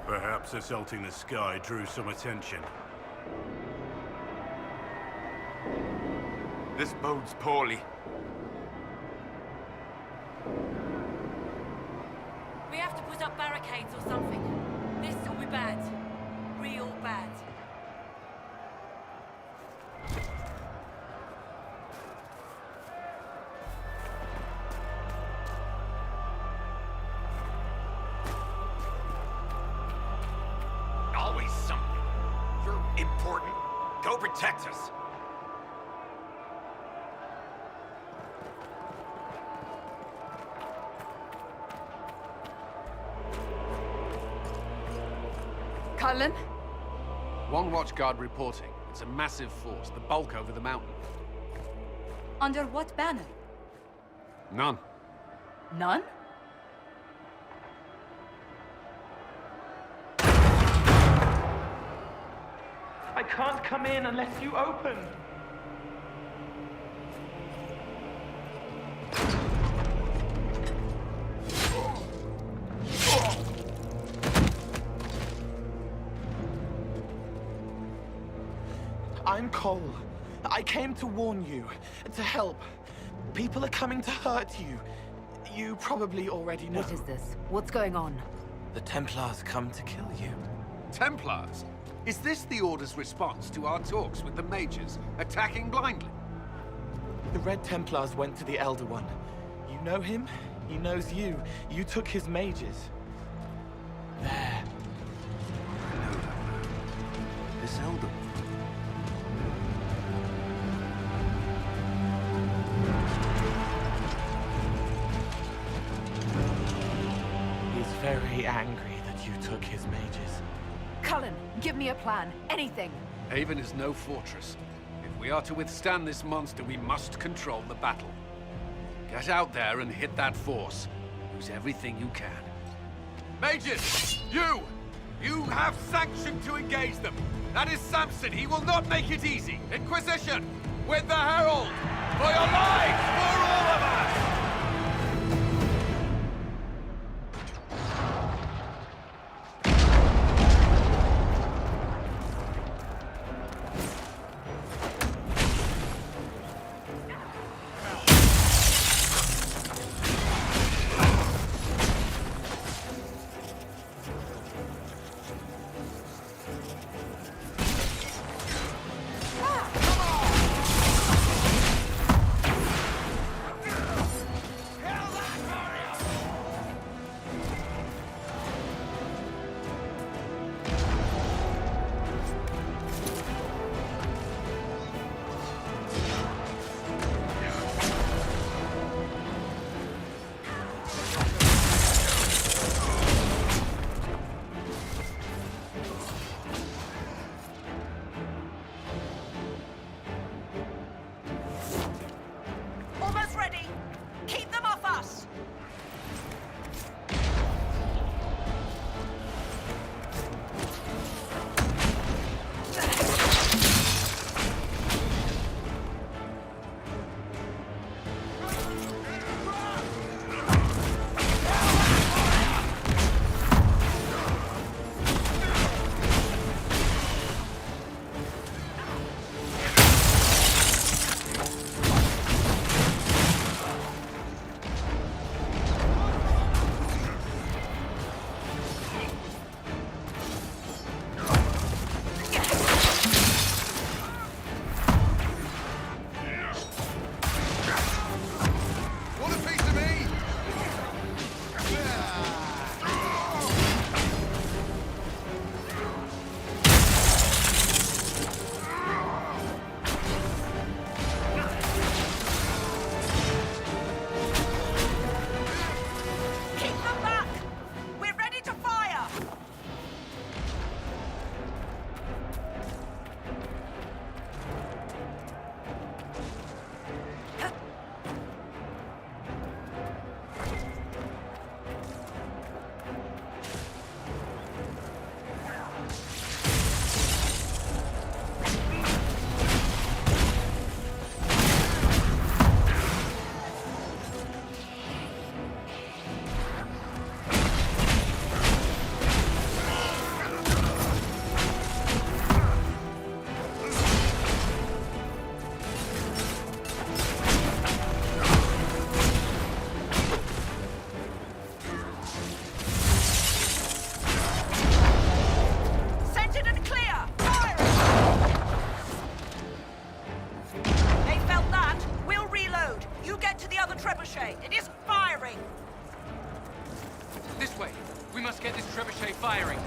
Perhaps assaulting the sky drew some attention. This bodes poorly. We have to put up barricades or something. This will be bad. Real bad. Always something. You're important. Go protect us. Cullen? One watchguard reporting. It's a massive force, the bulk over the mountain. Under what banner? None. None? I can't come in unless you open. I'm Cole. I came to warn you, to help. People are coming to hurt you. You probably already know. What is this? What's going on? The Templars come to kill you. Templars? Is this the Order's response to our talks with the mages, attacking blindly? The Red Templars went to the Elder One. You know him? He knows you. You took his mages. There. This Elder One. He's very angry that you took his mages. Cullen, give me a plan. Anything. Haven is no fortress. If we are to withstand this monster, we must control the battle. Get out there and hit that force. Use everything you can. Mages! You have sanction to engage them. That is Samson. He will not make it easy. Inquisition! With the Herald! For your lives! For all of us! trebuchet! It isn't firing! This way. We must get this trebuchet firing.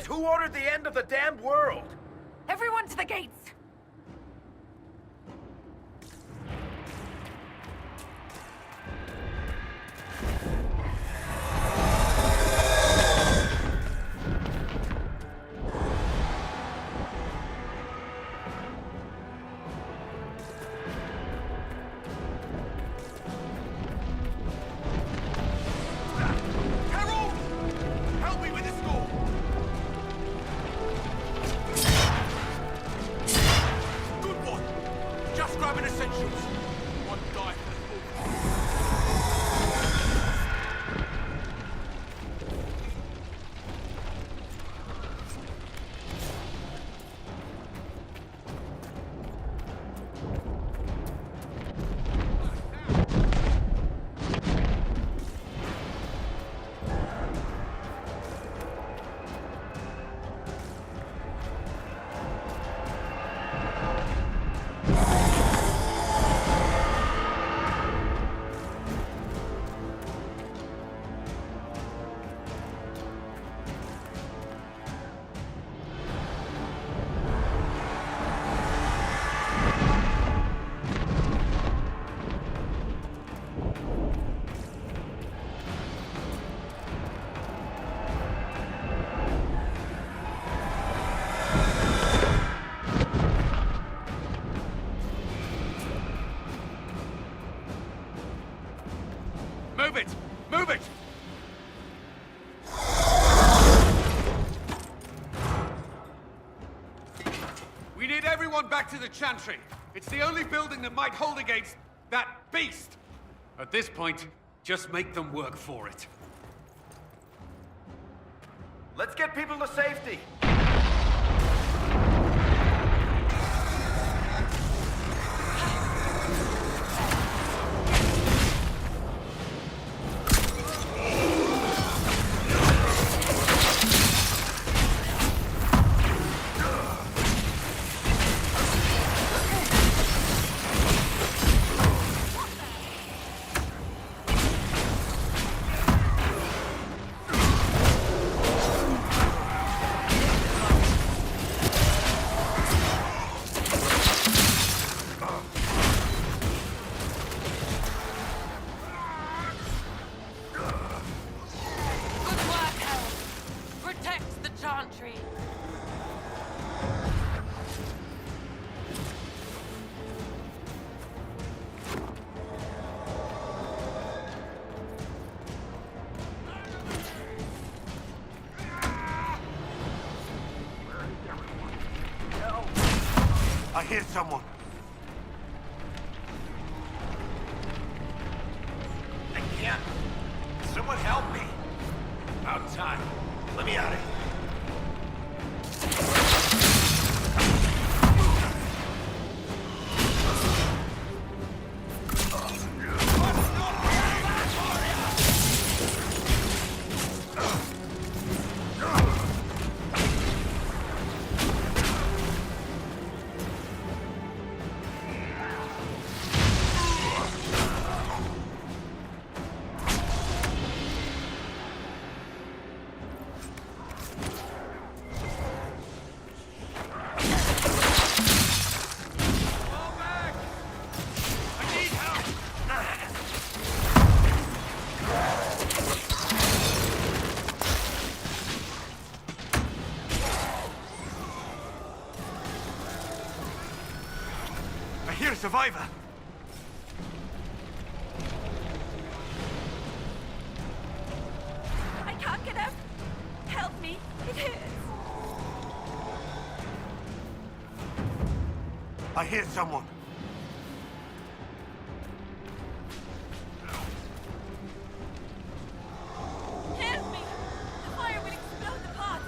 Who ordered the end of the damned world? Everyone to the gates! Help me with this door! Move it! Move it! We need everyone back to the Chantry. It's the only building that might hold against that beast. At this point, just make them work for it. Let's get people to safety. I hear someone. I can't. Someone help me. About time. Let me out of here. Survivor! I can't get out. Help me. It hurts. I hear someone. Help me. The fire will explode the pots.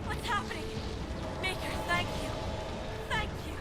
What's happening? Maker, thank you. Thank you.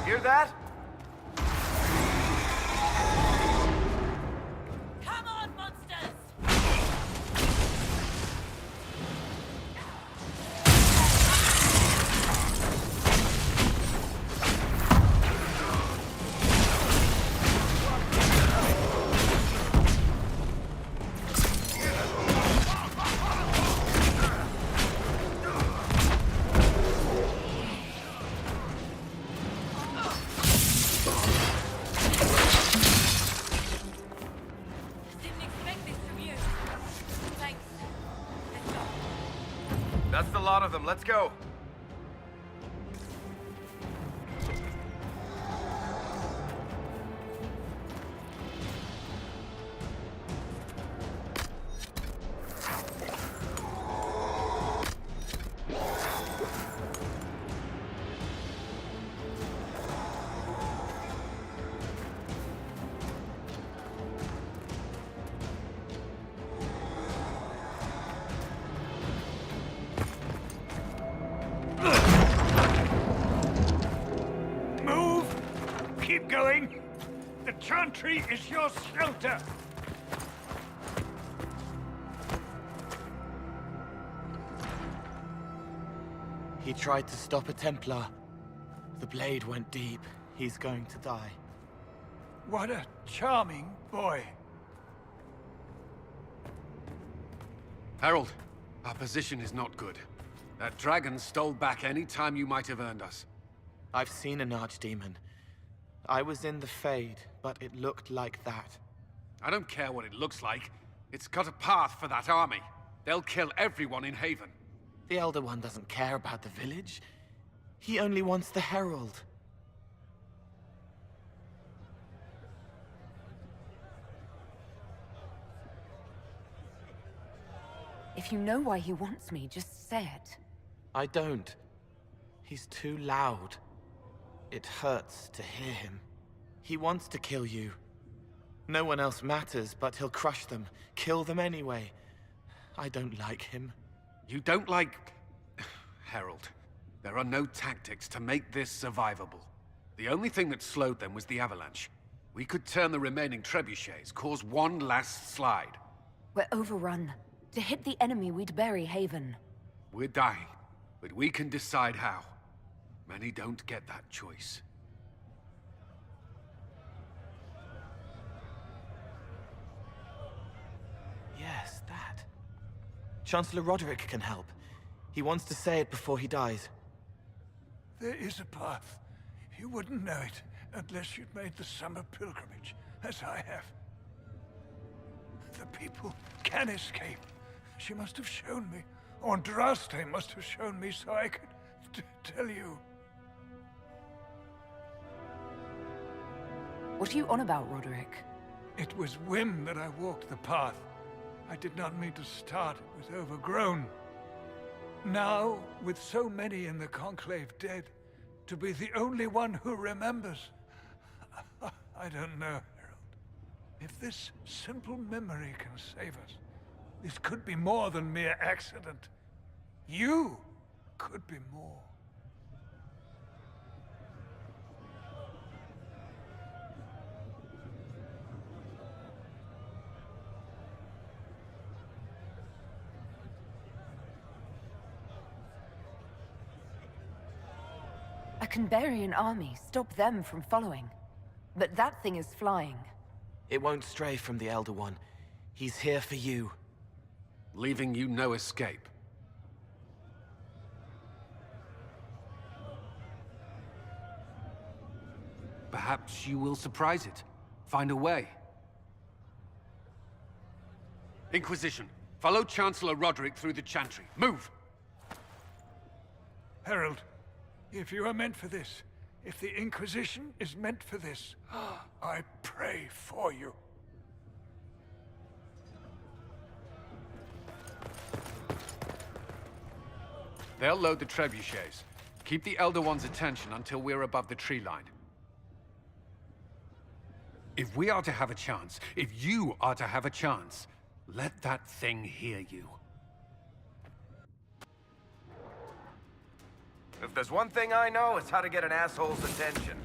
Hear that? Come on, monsters! That's the lot of them. Let's go. going? The Chantry is your shelter! He tried to stop a Templar. The blade went deep. He's going to die. What a charming boy. Harold, our position is not good. That dragon stole back any time you might have earned us. I've seen an archdemon. I was in the Fade, but it looked like that. I don't care what it looks like. It's got a path for that army. They'll kill everyone in Haven. The Elder One doesn't care about the village. He only wants the Herald. If you know why he wants me, just say it. I don't. He's too loud. It hurts to hear him. He wants to kill you. No one else matters, but he'll crush them, kill them anyway. I don't like him. You don't like... Harold, there are no tactics to make this survivable. The only thing that slowed them was the avalanche. We could turn the remaining trebuchets, cause one last slide. We're overrun. To hit the enemy, we'd bury Haven. We're dying, but we can decide how. Many don't get that choice. Yes, that. Chancellor Roderick can help. He wants to say it before he dies. There is a path. You wouldn't know it unless you'd made the summer pilgrimage, as I have. The people can escape. She must have shown me. Or Andraste must have shown me so I could tell you. What are you on about, Roderick? It was whim that I walked the path. I did not mean to start. It was overgrown. Now, with so many in the Conclave dead, to be the only one who remembers... I don't know, Harold. If this simple memory can save us, this could be more than mere accident. You could be more. I can bury an army, stop them from following. But that thing is flying. It won't stray from the Elder One. He's here for you. Leaving you no escape. Perhaps you will surprise it. Find a way. Inquisition, follow Chancellor Roderick through the Chantry. Move! Harold, if you are meant for this, if the Inquisition is meant for this, I pray for you. They'll load the trebuchets. Keep the Elder One's attention until we're above the tree line. If we are to have a chance, if you are to have a chance, let that thing hear you. If there's one thing I know, it's how to get an asshole's attention.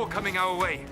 more coming our way.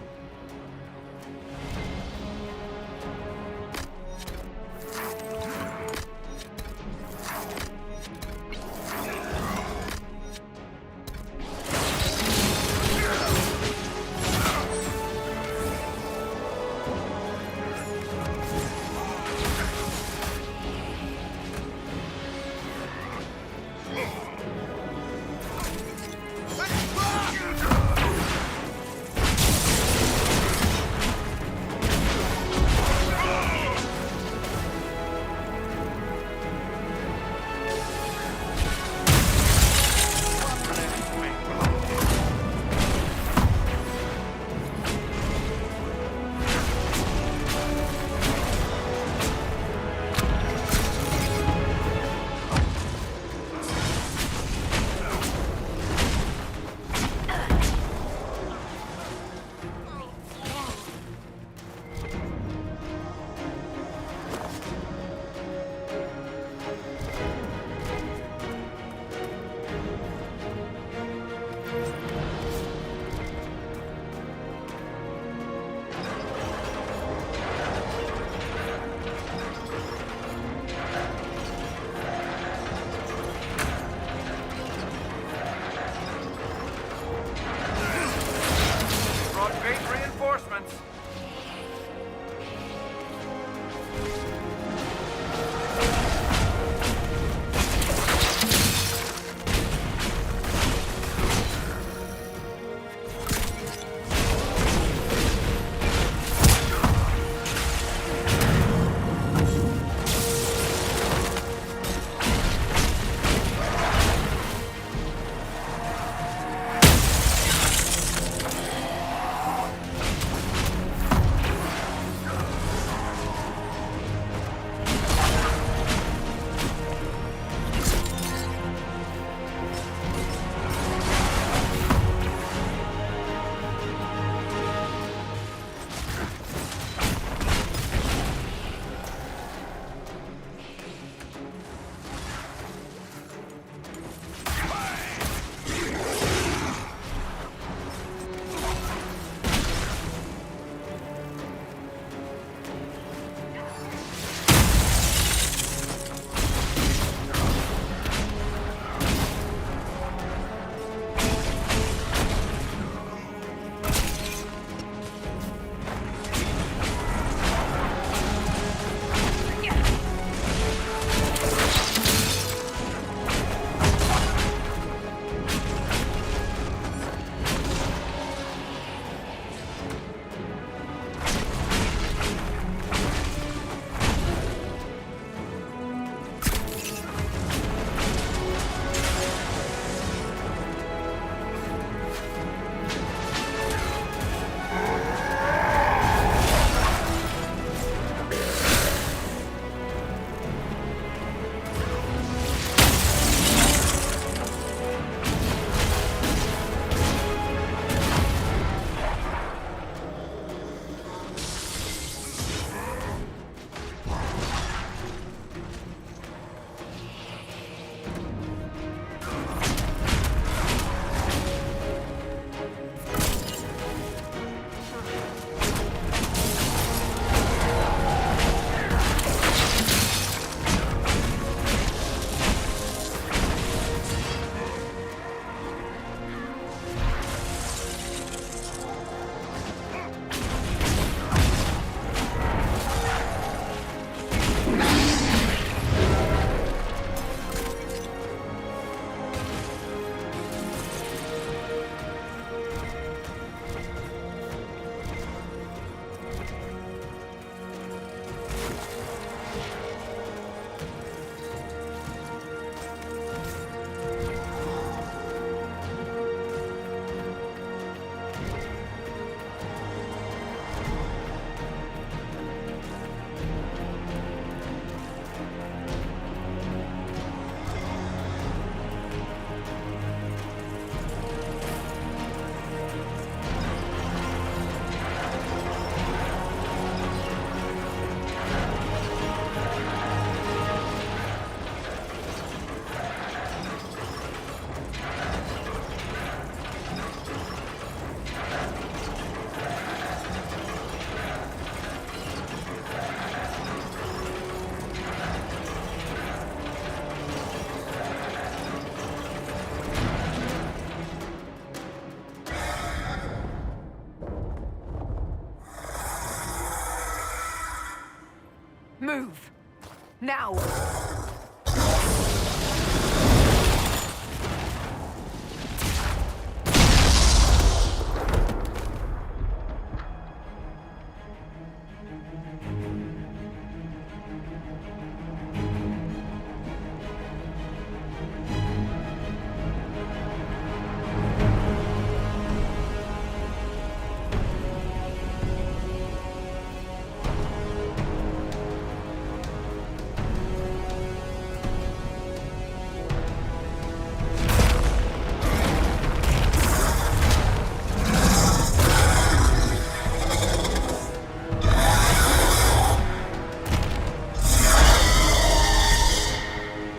Now!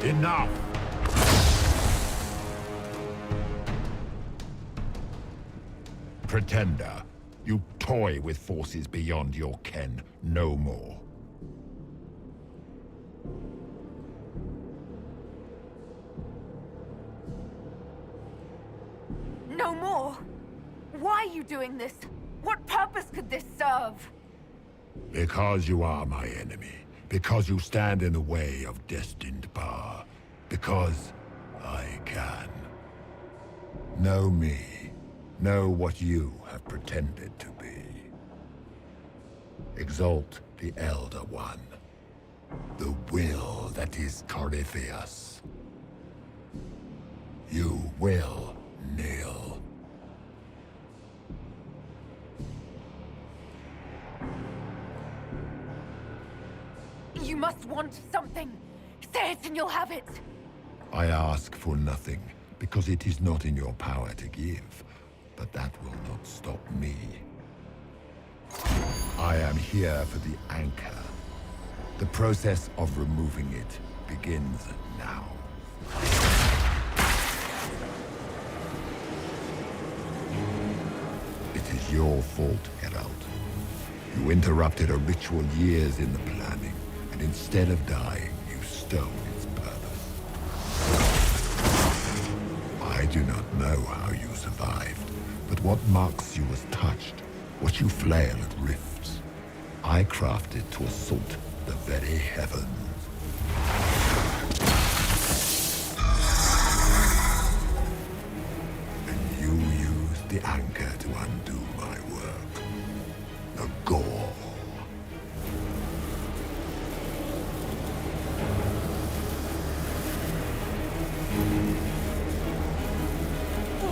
Enough! Pretender, you toy with forces beyond your ken. No more. No more! Why are you doing this? What purpose could this serve? Because you are my enemy. Because you stand in the way of destined power. Because I can. Know me. Know what you have pretended to be. Exalt the Elder One. The will that is Corypheus. You will kneel. You must want something. Say it and you'll have it. I ask for nothing, because it is not in your power to give. But that will not stop me. I am here for the anchor. The process of removing it begins now. It is your fault, Herald. You interrupted a ritual years in the planning, and instead of dying, you stole its purpose. I do not know how you survived, but what marks you as touched, what you flail at rifts, I crafted to assault the very heavens. And you used the anchor to undo my work. The gore.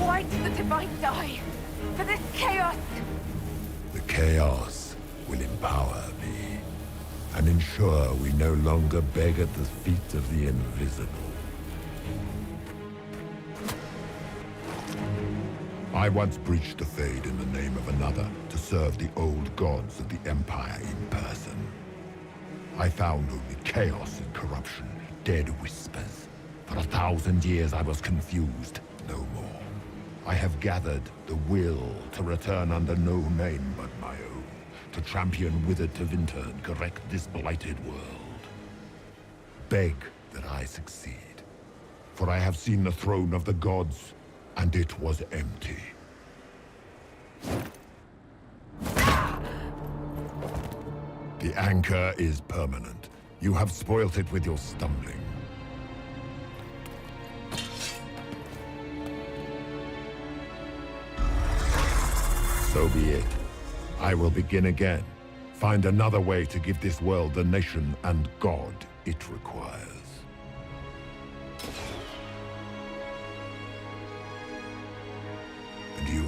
Why did the Divine die? For this chaos! The chaos will empower me, and ensure we no longer beg at the feet of the invisible. I once breached the Fade in the name of another to serve the old gods of the Empire in person. I found only chaos and corruption, dead whispers. For 1,000 years I was confused, no more. I have gathered the will to return under no name but my own, to champion Wither to Winter and correct this blighted world. Beg that I succeed, for I have seen the throne of the gods, and it was empty. The anchor is permanent. You have spoilt it with your stumbling. So be it. I will begin again. Find another way to give this world the nation and God it requires. And you,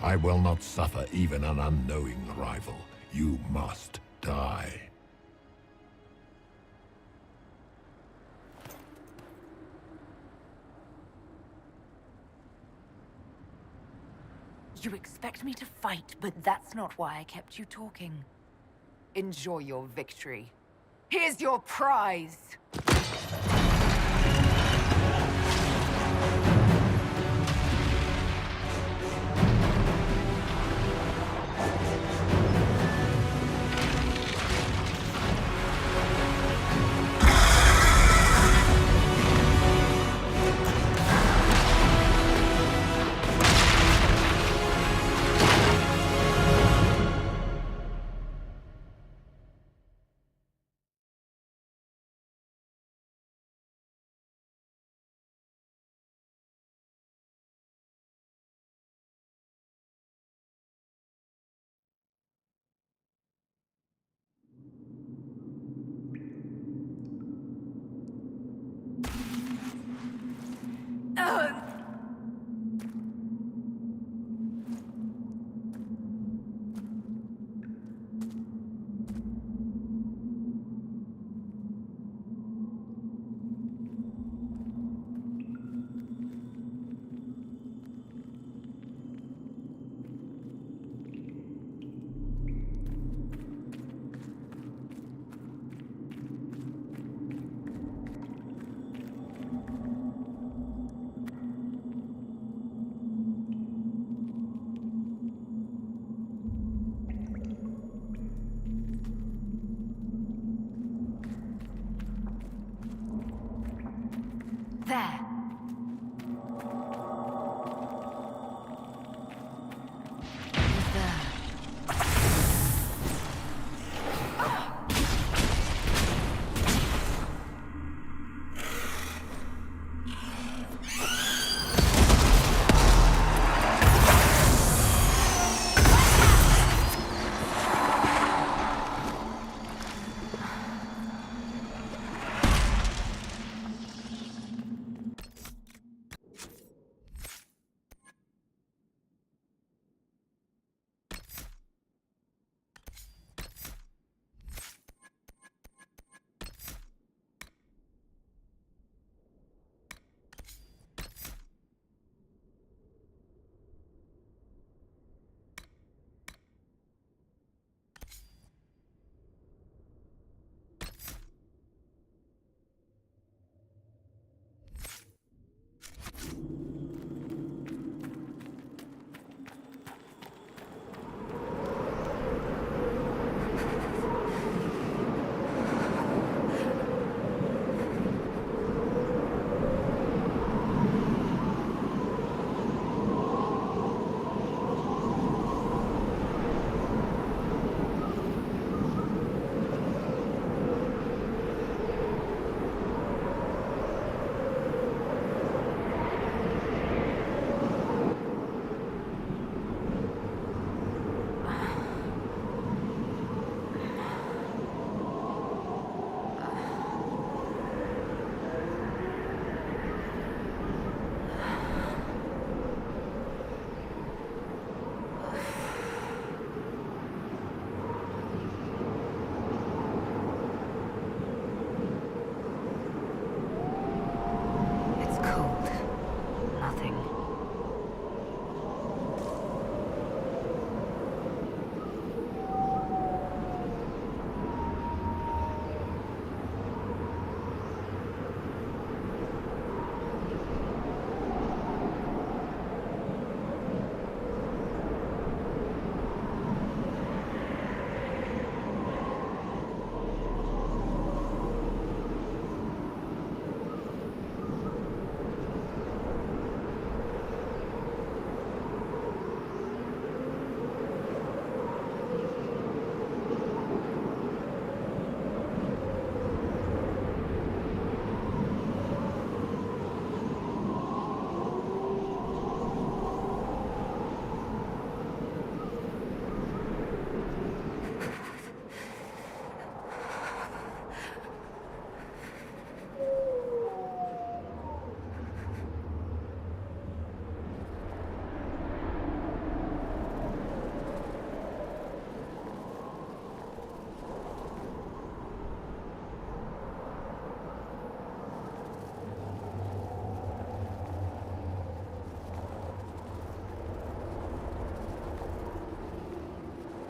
I will not suffer even an unknowing rival. You must die. You expect me to fight, but that's not why I kept you talking. Enjoy your victory. Here's your prize! There.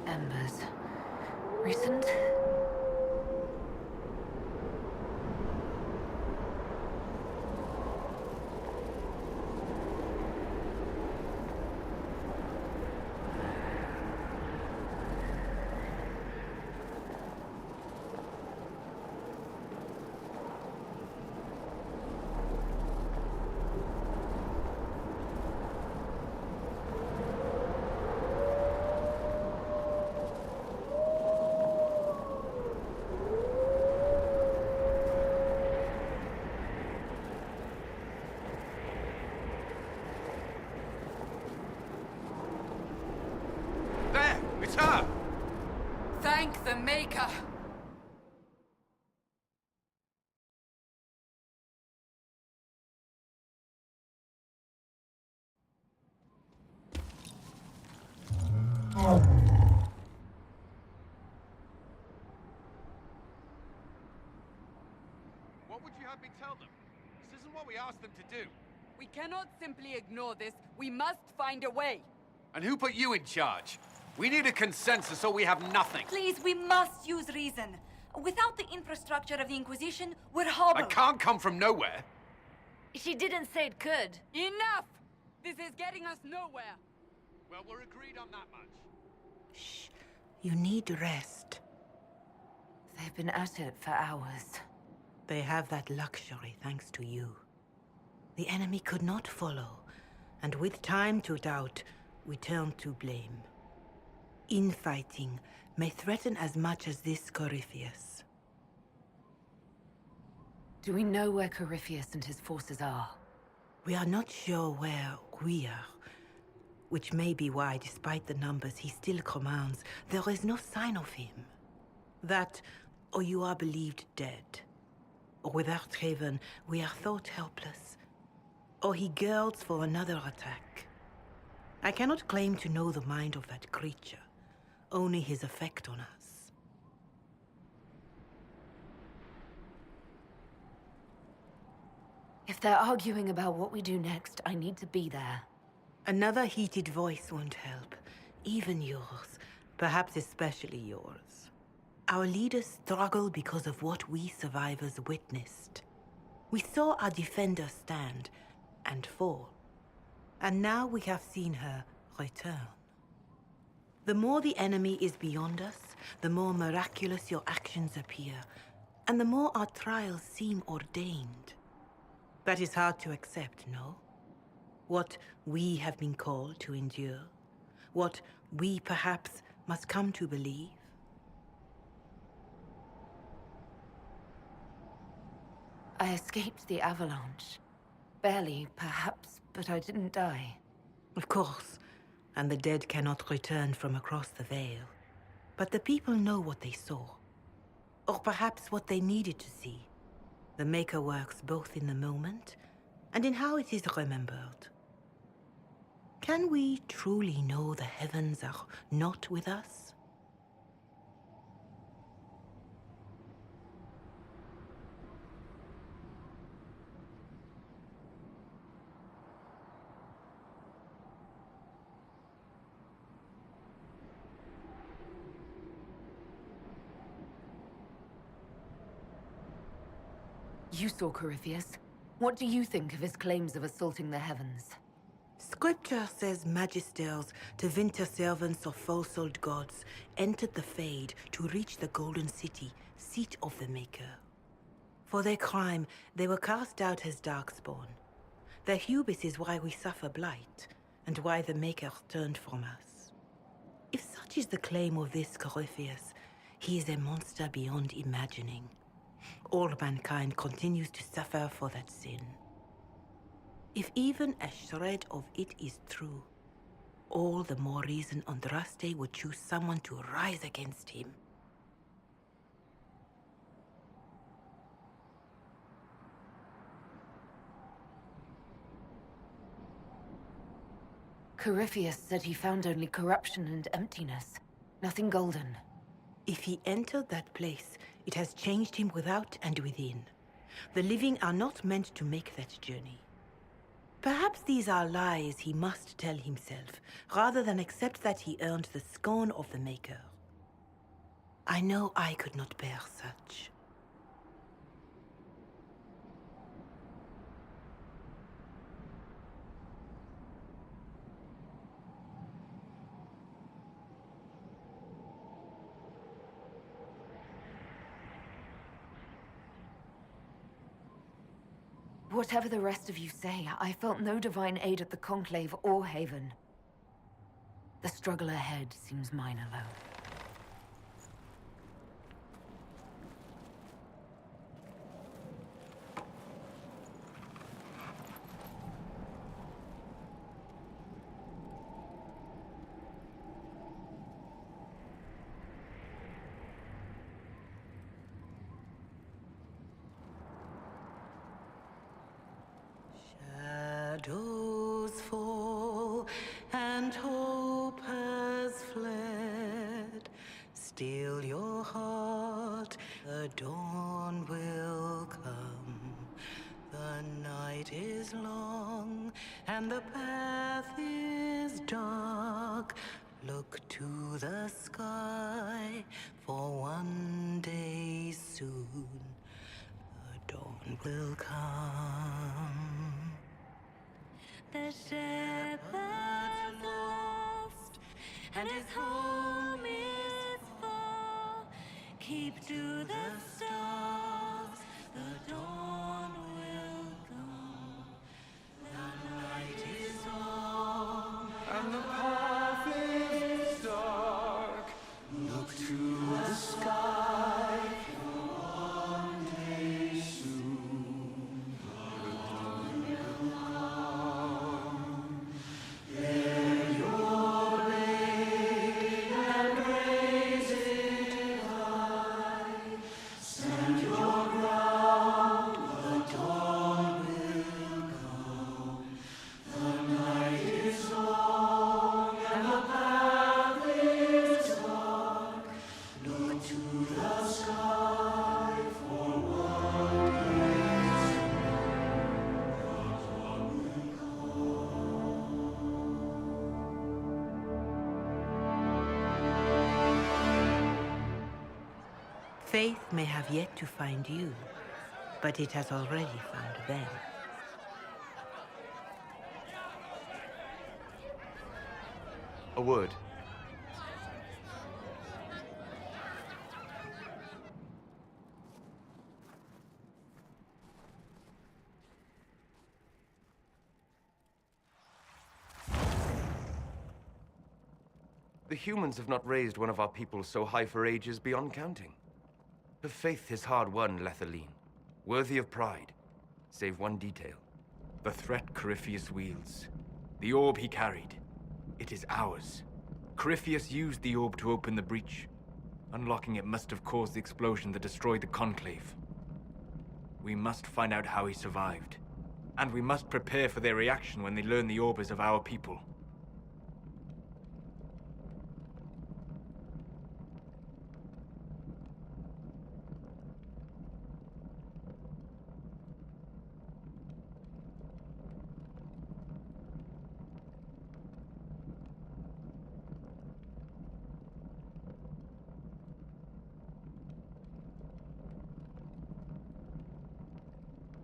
Embers. Recent? What would you have me tell them? This isn't what we asked them to do. We cannot simply ignore this. We must find a way. And who put you in charge? We need a consensus or we have nothing. Please, we must use reason. Without the infrastructure of the Inquisition, we're hobbled. It can't come from nowhere. She didn't say it could. Enough! This is getting us nowhere. Well, we're agreed on that much. Shh. You need rest. They've been at it for hours. They have that luxury thanks to you. The enemy could not follow, and with time to doubt, we turn to blame. Infighting may threaten as much as this Corypheus. Do we know where Corypheus and his forces are? We are not sure where we are, which may be why, despite the numbers he still commands, there is no sign of him. That, or you are believed dead. Or without Haven, we are thought helpless. Or he girds for another attack. I cannot claim to know the mind of that creature, only his effect on us. If they're arguing about what we do next, I need to be there. Another heated voice won't help. Even yours. Perhaps especially yours. Our leaders struggle because of what we survivors witnessed. We saw our defender stand and fall. And now we have seen her return. The more the enemy is beyond us, the more miraculous your actions appear, and the more our trials seem ordained. That is hard to accept, no? What we have been called to endure, what we perhaps must come to believe. I escaped the avalanche. Barely, perhaps, but I didn't die. Of course, and the dead cannot return from across the veil. But the people know what they saw. Or perhaps what they needed to see. The Maker works both in the moment and in how it is remembered. Can we truly know the heavens are not with us? You saw Corypheus. What do you think of his claims of assaulting the heavens? Scripture says magisters, divinter servants of false-old gods, entered the Fade to reach the Golden City, seat of the Maker. For their crime, they were cast out as Darkspawn. Their hubris is why we suffer blight, and why the Maker turned from us. If such is the claim of this Corypheus, he is a monster beyond imagining. All mankind continues to suffer for that sin. If even a shred of it is true, all the more reason Andraste would choose someone to rise against him. Corypheus said he found only corruption and emptiness. Nothing golden. If he entered that place, it has changed him without and within. The living are not meant to make that journey. Perhaps these are lies he must tell himself, rather than accept that he earned the scorn of the Maker. I know I could not bear such. Whatever the rest of you say, I felt no divine aid at the Conclave or Haven. The struggle ahead seems mine alone. Shadows fall and hope has fled. Still your heart, the dawn will come. route is long and the path is dark. Look to the sky, for one day soon the dawn will come. The shepherd's lost, and his home is far. Keep to the stars, the dawn will come. The night is long, and the path is dark. Look to the sky, for one day soon the dawn will come. Bear your blade and raise it high. Stand your ground, the dawn will come. The night is long and the path is dark. Look to the sky, for one day soon the dawn will Faith may have yet to find you, but it has already found them. A word. The humans have not raised one of our people so high for ages beyond counting. Her faith is hard-won, Lawellan, worthy of pride, save one detail. The threat Corypheus wields. The orb he carried. It is ours. Corypheus used the orb to open the breach. Unlocking it must have caused the explosion that destroyed the Conclave. We must find out how he survived. And we must prepare for their reaction when they learn the orb is of our people.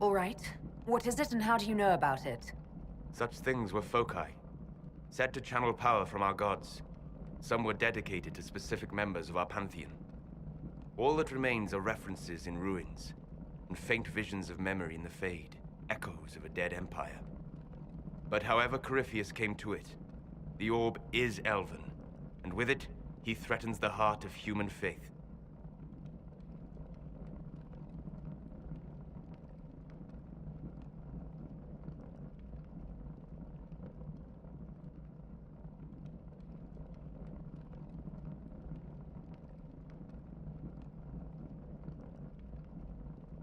All right. What is it and how do you know about it? Such things were foci, said to channel power from our gods. Some were dedicated to specific members of our pantheon. All that remains are references in ruins, and faint visions of memory in the Fade, echoes of a dead empire. But however Corypheus came to it, the orb is elven, and with it, he threatens the heart of human faith.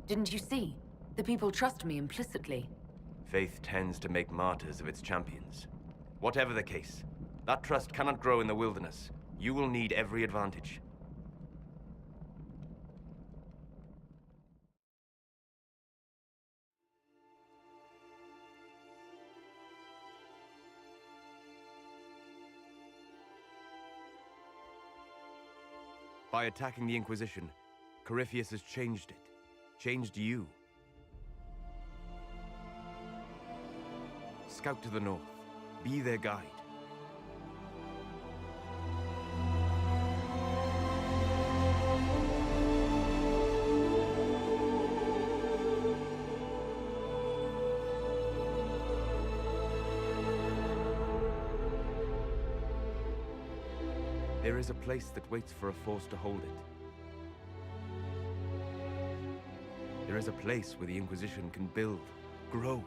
Didn't you see? The people trust me implicitly. Faith tends to make martyrs of its champions. Whatever the case, that trust cannot grow in the wilderness. You will need every advantage. By attacking the Inquisition, Corypheus has changed it. Changed you. Scout to the north. Be their guide. There is a place that waits for a force to hold it. There is a place where the Inquisition can build, grow.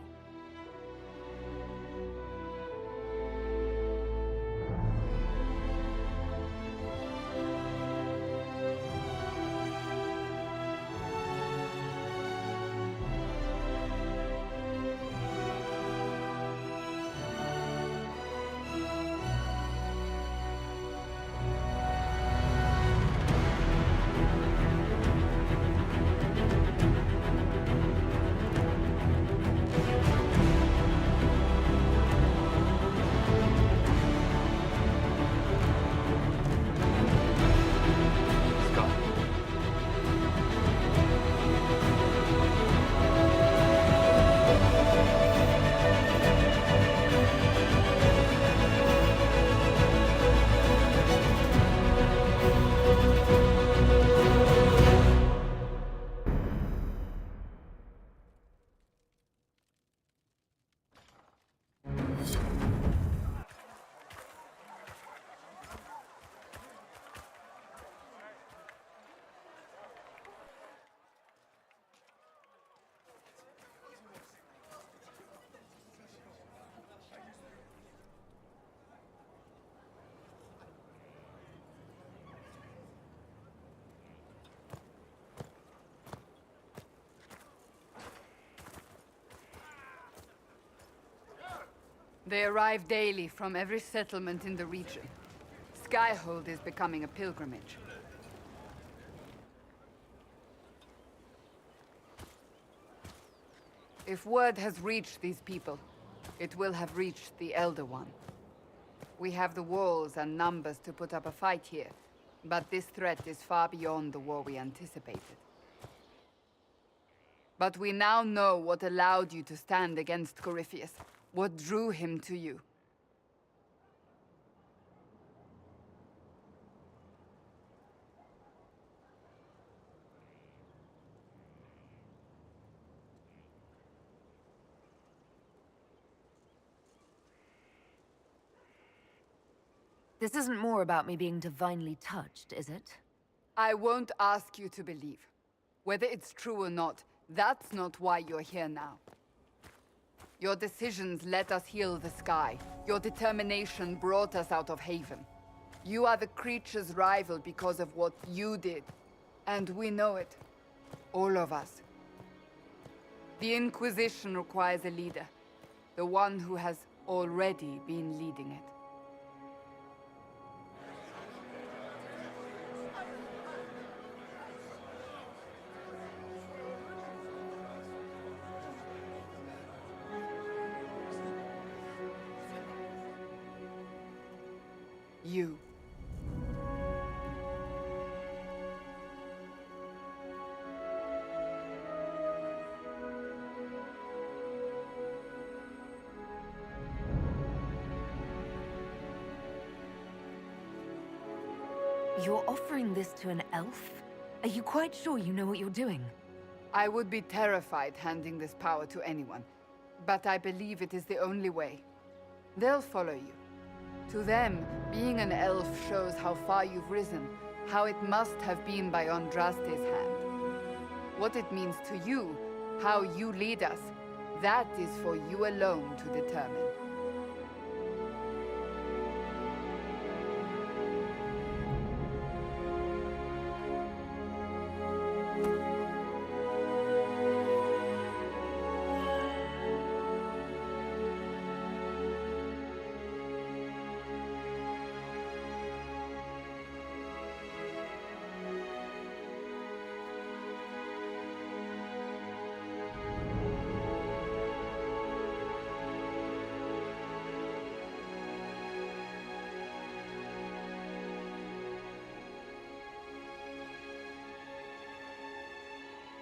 They arrive daily from every settlement in the region. Skyhold is becoming a pilgrimage. If word has reached these people, it will have reached the Elder One. We have the walls and numbers to put up a fight here, but this threat is far beyond the war we anticipated. But we now know what allowed you to stand against Corypheus, what drew him to you. This isn't more about me being divinely touched, is it? I won't ask you to believe. Whether it's true or not, that's not why you're here now. Your decisions let us heal the sky. Your determination brought us out of Haven. You are the creature's rival because of what you did. And we know it. All of us. The Inquisition requires a leader. The one who has already been leading it. You. You're offering this to an elf? Are you quite sure you know what you're doing? I would be terrified handing this power to anyone, but I believe it is the only way. They'll follow you. To them, being an elf shows how far you've risen, how it must have been by Andraste's hand. What it means to you, how you lead us, that is for you alone to determine.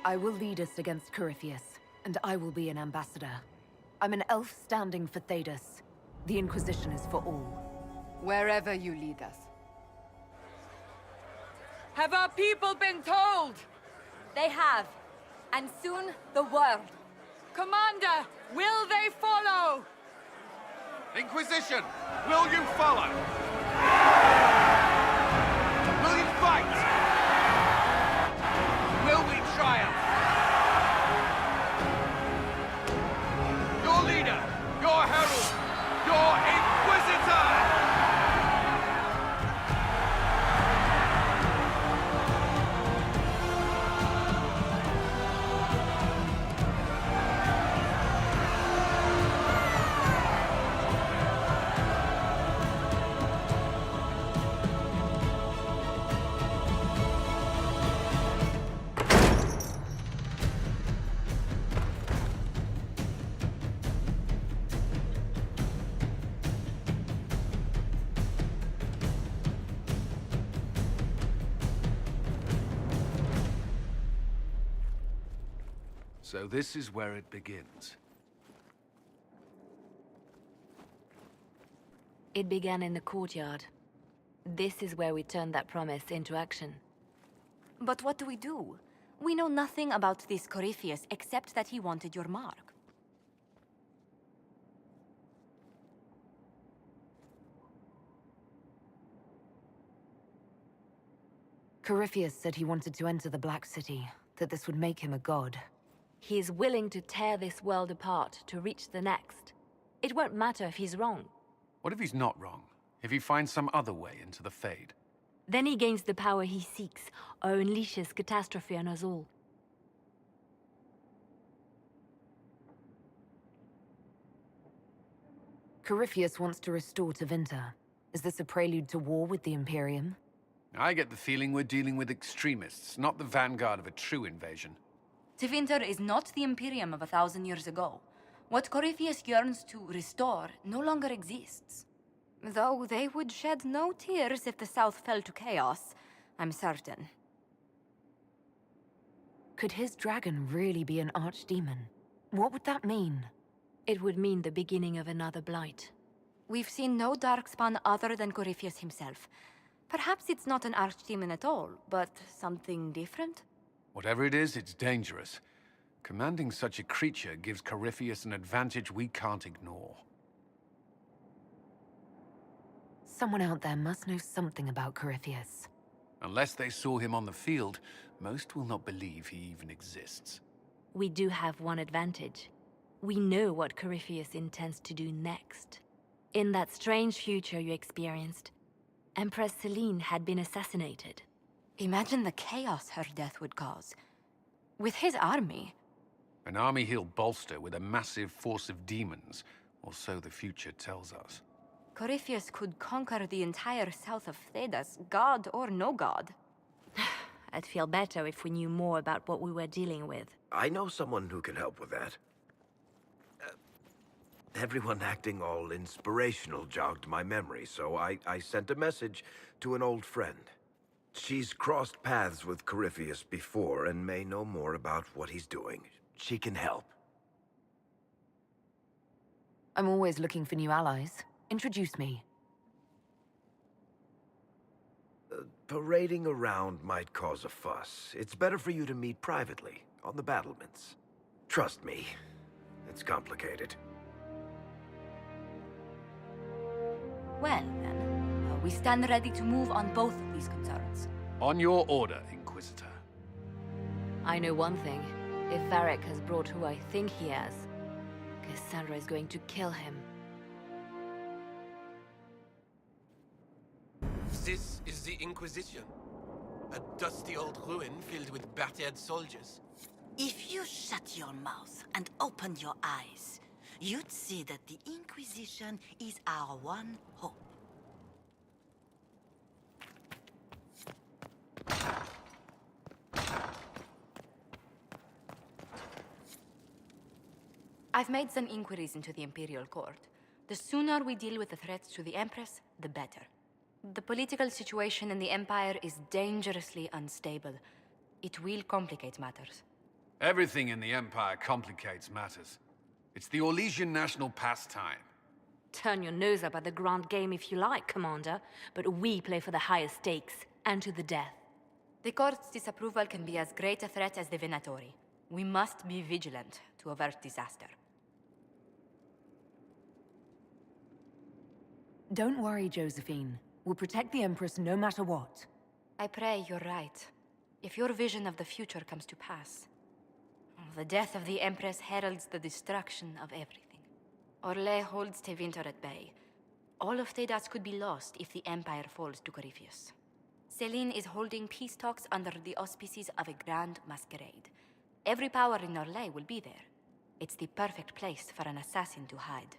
I will lead us against Corypheus, and I will be an ambassador. I'm an elf standing for Thedas. The Inquisition is for all. Wherever you lead us. Have our people been told? They have. And soon, the world. Commander, will they follow? Inquisition, will you follow? Will you fight? Will we triumph? Your leader, your herald, your Inquisitor! So this is where it begins. It began in the courtyard. This is where we turned that promise into action. But what do we do? We know nothing about this Corypheus except that he wanted your mark. Corypheus said he wanted to enter the Black City, that this would make him a god. He is willing to tear this world apart to reach the next. It won't matter if he's wrong. What if he's not wrong? If he finds some other way into the Fade? Then he gains the power he seeks, or unleashes catastrophe on us all. Corypheus wants to restore Tevinter. Is this a prelude to war with the Imperium? I get the feeling we're dealing with extremists, not the vanguard of a true invasion. Tevinter is not the Imperium of 1,000 years ago. What Corypheus yearns to restore no longer exists. Though they would shed no tears if the South fell to chaos, I'm certain. Could his dragon really be an archdemon? What would that mean? It would mean the beginning of another blight. We've seen no darkspawn other than Corypheus himself. Perhaps it's not an archdemon at all, but something different? Whatever it is, it's dangerous. Commanding such a creature gives Corypheus an advantage we can't ignore. Someone out there must know something about Corypheus. Unless they saw him on the field, most will not believe he even exists. We do have one advantage. We know what Corypheus intends to do next. In that strange future you experienced, Empress Celine had been assassinated. Imagine the chaos her death would cause. With his army. An army he'll bolster with a massive force of demons, or so the future tells us. Corypheus could conquer the entire south of Thedas, god or no god. I'd feel better if we knew more about what we were dealing with. I know someone who can help with that. Everyone acting all inspirational jogged my memory, so I sent a message to an old friend. She's crossed paths with Corypheus before and may know more about what he's doing. She can help. I'm always looking for new allies. Introduce me. Parading around might cause a fuss. It's better for you to meet privately, on the battlements. Trust me, it's complicated. Well, then, we stand ready to move on both of these concerns. On your order, Inquisitor. I know one thing. If Varric has brought who I think he has, Cassandra is going to kill him. This is the Inquisition. A dusty old ruin filled with battered soldiers. If you shut your mouth and opened your eyes, you'd see that the Inquisition is our one hope. I've made some inquiries into the Imperial Court. The sooner we deal with the threats to the Empress, the better. The political situation in the Empire is dangerously unstable. It will complicate matters. Everything in the Empire complicates matters. It's the Orlesian national pastime. Turn your nose up at the grand game if you like, Commander, but we play for the highest stakes, and to the death. The Court's disapproval can be as great a threat as the Venatori. We must be vigilant to avert disaster. Don't worry, Josephine. We'll protect the Empress no matter what. I pray you're right. If your vision of the future comes to pass. The death of the Empress heralds the destruction of everything. Orlais holds Tevinter at bay. All of Thedas could be lost if the Empire falls to Corypheus. Celine is holding peace talks under the auspices of a grand masquerade. Every power in Orlais will be there. It's the perfect place for an assassin to hide.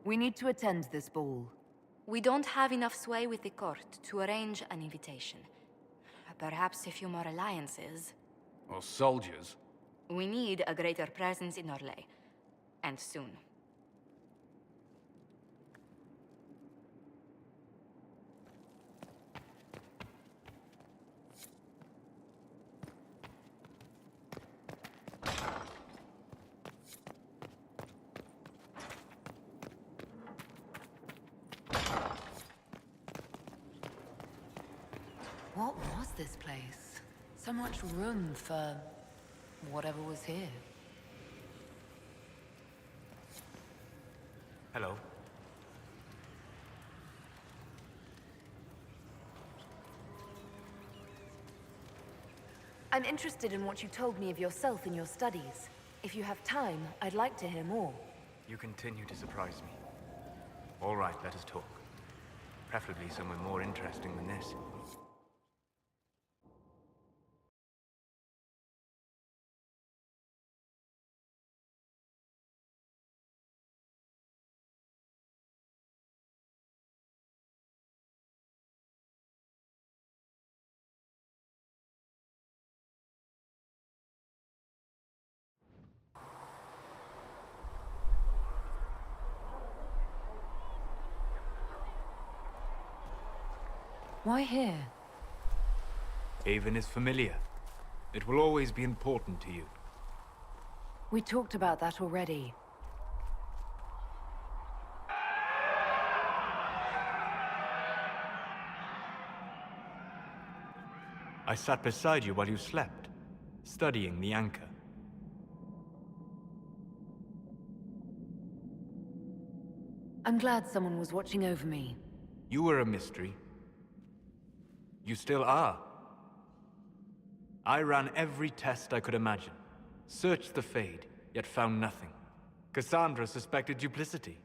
We need to attend this ball. We don't have enough sway with the court to arrange an invitation. Perhaps a few more alliances. Or soldiers. We need a greater presence in Orlais. And soon. What was this place? So much room for whatever was here. Hello. I'm interested in what you told me of yourself in your studies. If you have time, I'd like to hear more. You continue to surprise me. All right, let us talk. Preferably somewhere more interesting than this. Why here? Haven is familiar. It will always be important to you. We talked about that already. I sat beside you while you slept, studying the anchor. I'm glad someone was watching over me. You were a mystery. You still are. I ran every test I could imagine. Searched the Fade, yet found nothing. Cassandra suspected duplicity.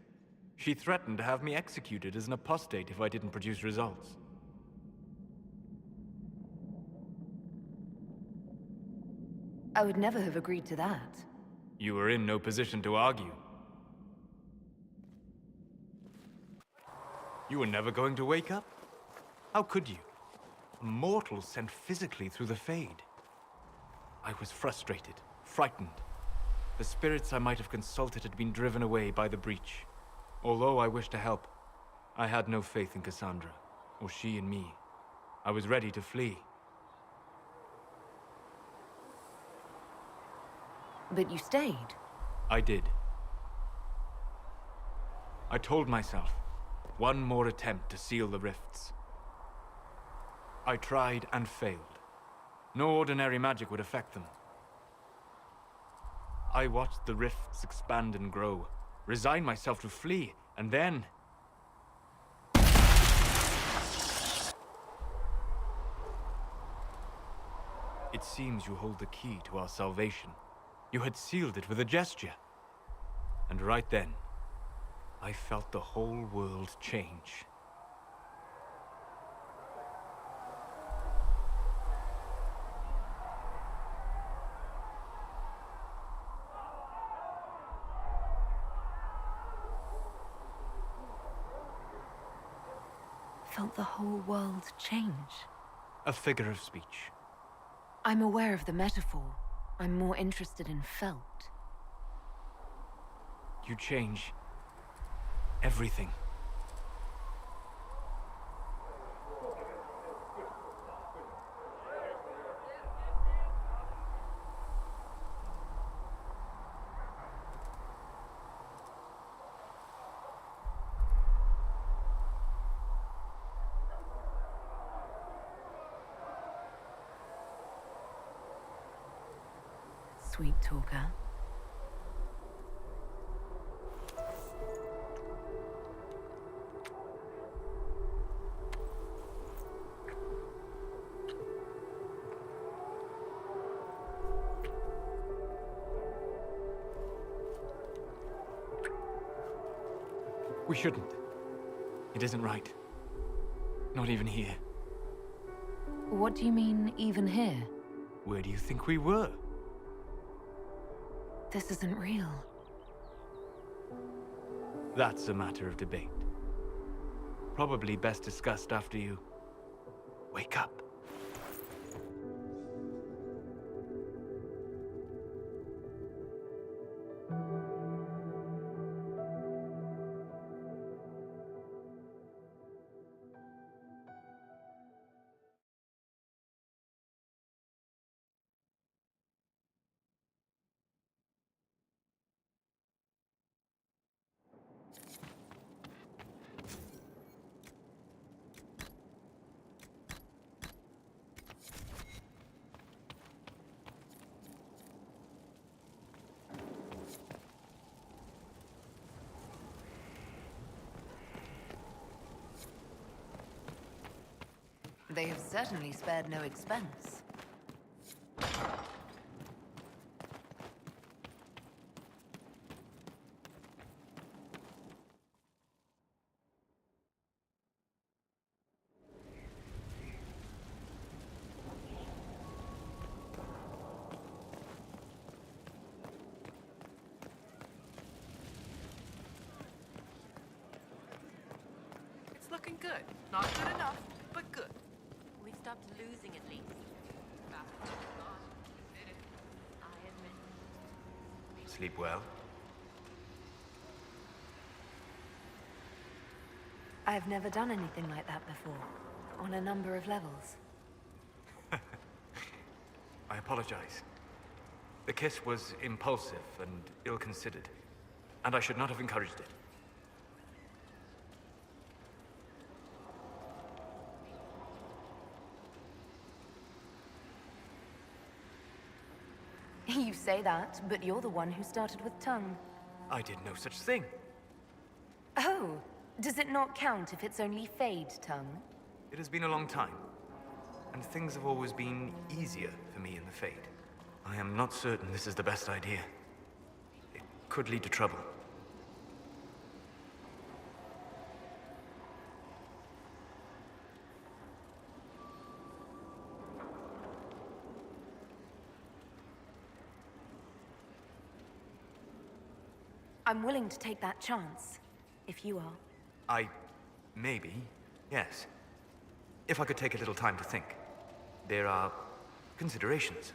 She threatened to have me executed as an apostate if I didn't produce results. I would never have agreed to that. You were in no position to argue. You were never going to wake up? How could you? A mortal sent physically through the Fade. I was frustrated, frightened. The spirits I might have consulted had been driven away by the breach. Although I wished to help, I had no faith in Cassandra, or she in me. I was ready to flee. But you stayed. I did. I told myself, one more attempt to seal the rifts. I tried and failed. No ordinary magic would affect them. I watched the rifts expand and grow, resigned myself to flee, and then... It seems you hold the key to our salvation. You had sealed it with a gesture. And right then, I felt the whole world change. Felt the whole world change. A figure of speech. I'm aware of the metaphor. I'm more interested in felt. You change everything. Sweet talker. We shouldn't. It isn't right. Not even here. What do you mean, even here? Where do you think we were? This isn't real. That's a matter of debate. Probably best discussed after you wake up. They have certainly spared no expense. It's looking good. Not good enough, but good. We've stopped losing at least. Sleep well? I've never done anything like that before. on a number of levels. I apologize. The kiss was impulsive and ill-considered, and I should not have encouraged it. You say that, but you're the one who started with tongue. I did no such thing. Oh, does it not count if it's only Fade tongue? It has been a long time, and things have always been easier for me in the Fade. I am not certain this is the best idea. It could lead to trouble. I'm willing to take that chance, if you are. Maybe, yes. If I could take a little time to think. There are considerations.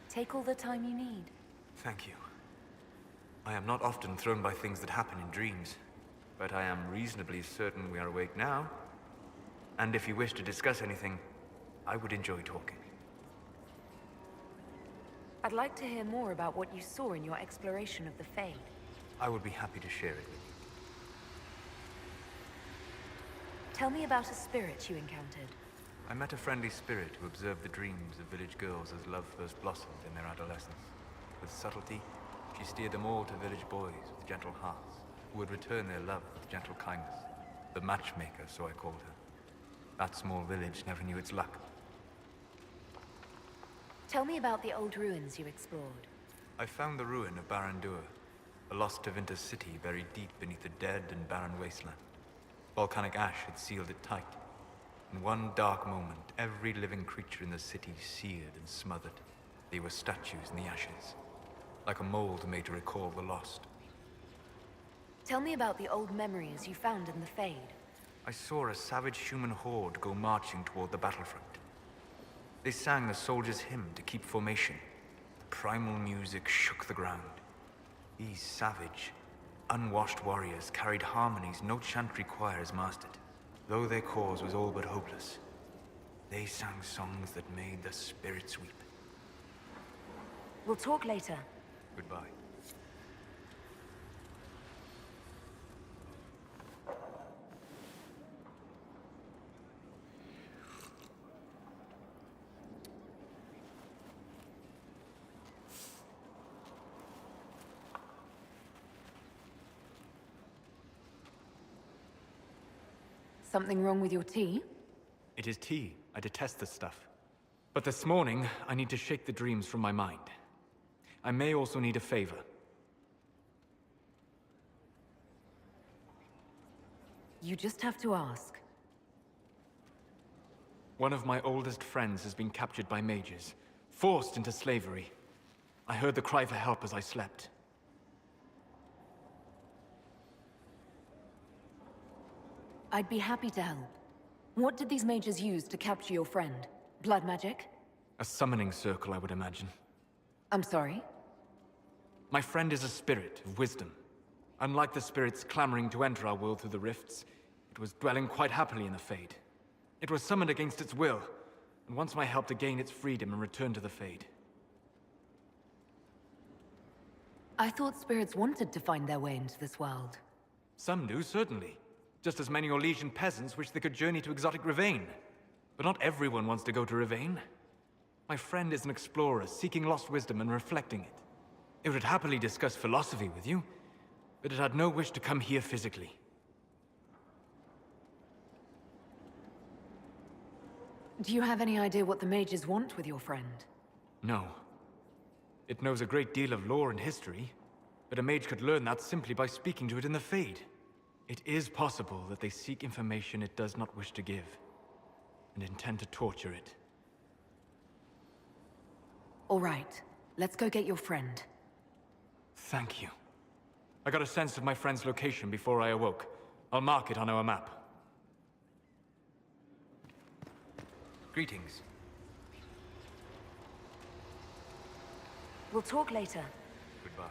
Take all the time you need. Thank you. I am not often thrown by things that happen in dreams, but I am reasonably certain we are awake now. And if you wish to discuss anything, I would enjoy talking. I'd like to hear more about what you saw in your exploration of the Fade. I would be happy to share it with you. Tell me about a spirit you encountered. I met a friendly spirit who observed the dreams of village girls as love first blossomed in their adolescence. With subtlety, she steered them all to village boys with gentle hearts, who would return their love with gentle kindness. The matchmaker, so I called her. That small village never knew its luck. Tell me about the old ruins you explored. I found the ruin of Barandur, a lost Tevinter city buried deep beneath a dead and barren wasteland. Volcanic ash had sealed it tight. In one dark moment, every living creature in the city seared and smothered. They were statues in the ashes, like a mold made to recall the lost. Tell me about the old memories you found in the Fade. I saw a savage human horde go marching toward the battlefront. They sang the soldiers' hymn to keep formation. The primal music shook the ground. These savage, unwashed warriors carried harmonies no chantry choirs mastered. Though their cause was all but hopeless, they sang songs that made the spirits weep. We'll talk later. Goodbye. Something wrong with your tea? It is tea. I detest this stuff. But this morning, I need to shake the dreams from my mind. I may also need a favor. You just have to ask. One of my oldest friends has been captured by mages, forced into slavery. I heard the cry for help as I slept. I'd be happy to help. What did these mages use to capture your friend? Blood magic? A summoning circle, I would imagine. I'm sorry? My friend is a spirit of wisdom. Unlike the spirits clamoring to enter our world through the rifts, it was dwelling quite happily in the Fade. It was summoned against its will, and wants my help to gain its freedom and return to the Fade. I thought spirits wanted to find their way into this world. Some do, certainly. Just as many Orlesian peasants wish they could journey to exotic Rivain. But not everyone wants to go to Rivain. My friend is an explorer, seeking lost wisdom and reflecting it. It would happily discuss philosophy with you, but it had no wish to come here physically. Do you have any idea what the mages want with your friend? No. It knows a great deal of lore and history, but a mage could learn that simply by speaking to it in the Fade. It is possible that they seek information it does not wish to give, and intend to torture it. All right, let's go get your friend. Thank you. I got a sense of my friend's location before I awoke. I'll mark it on our map. Greetings. We'll talk later. Goodbye.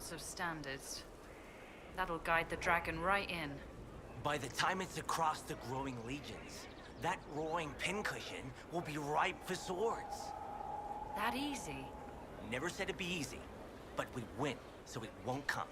lots of standards. That'll guide the dragon right in. By the time it's across the growing legions, that roaring pincushion will be ripe for swords. That easy? Never said it'd be easy, but we win, so it won't come.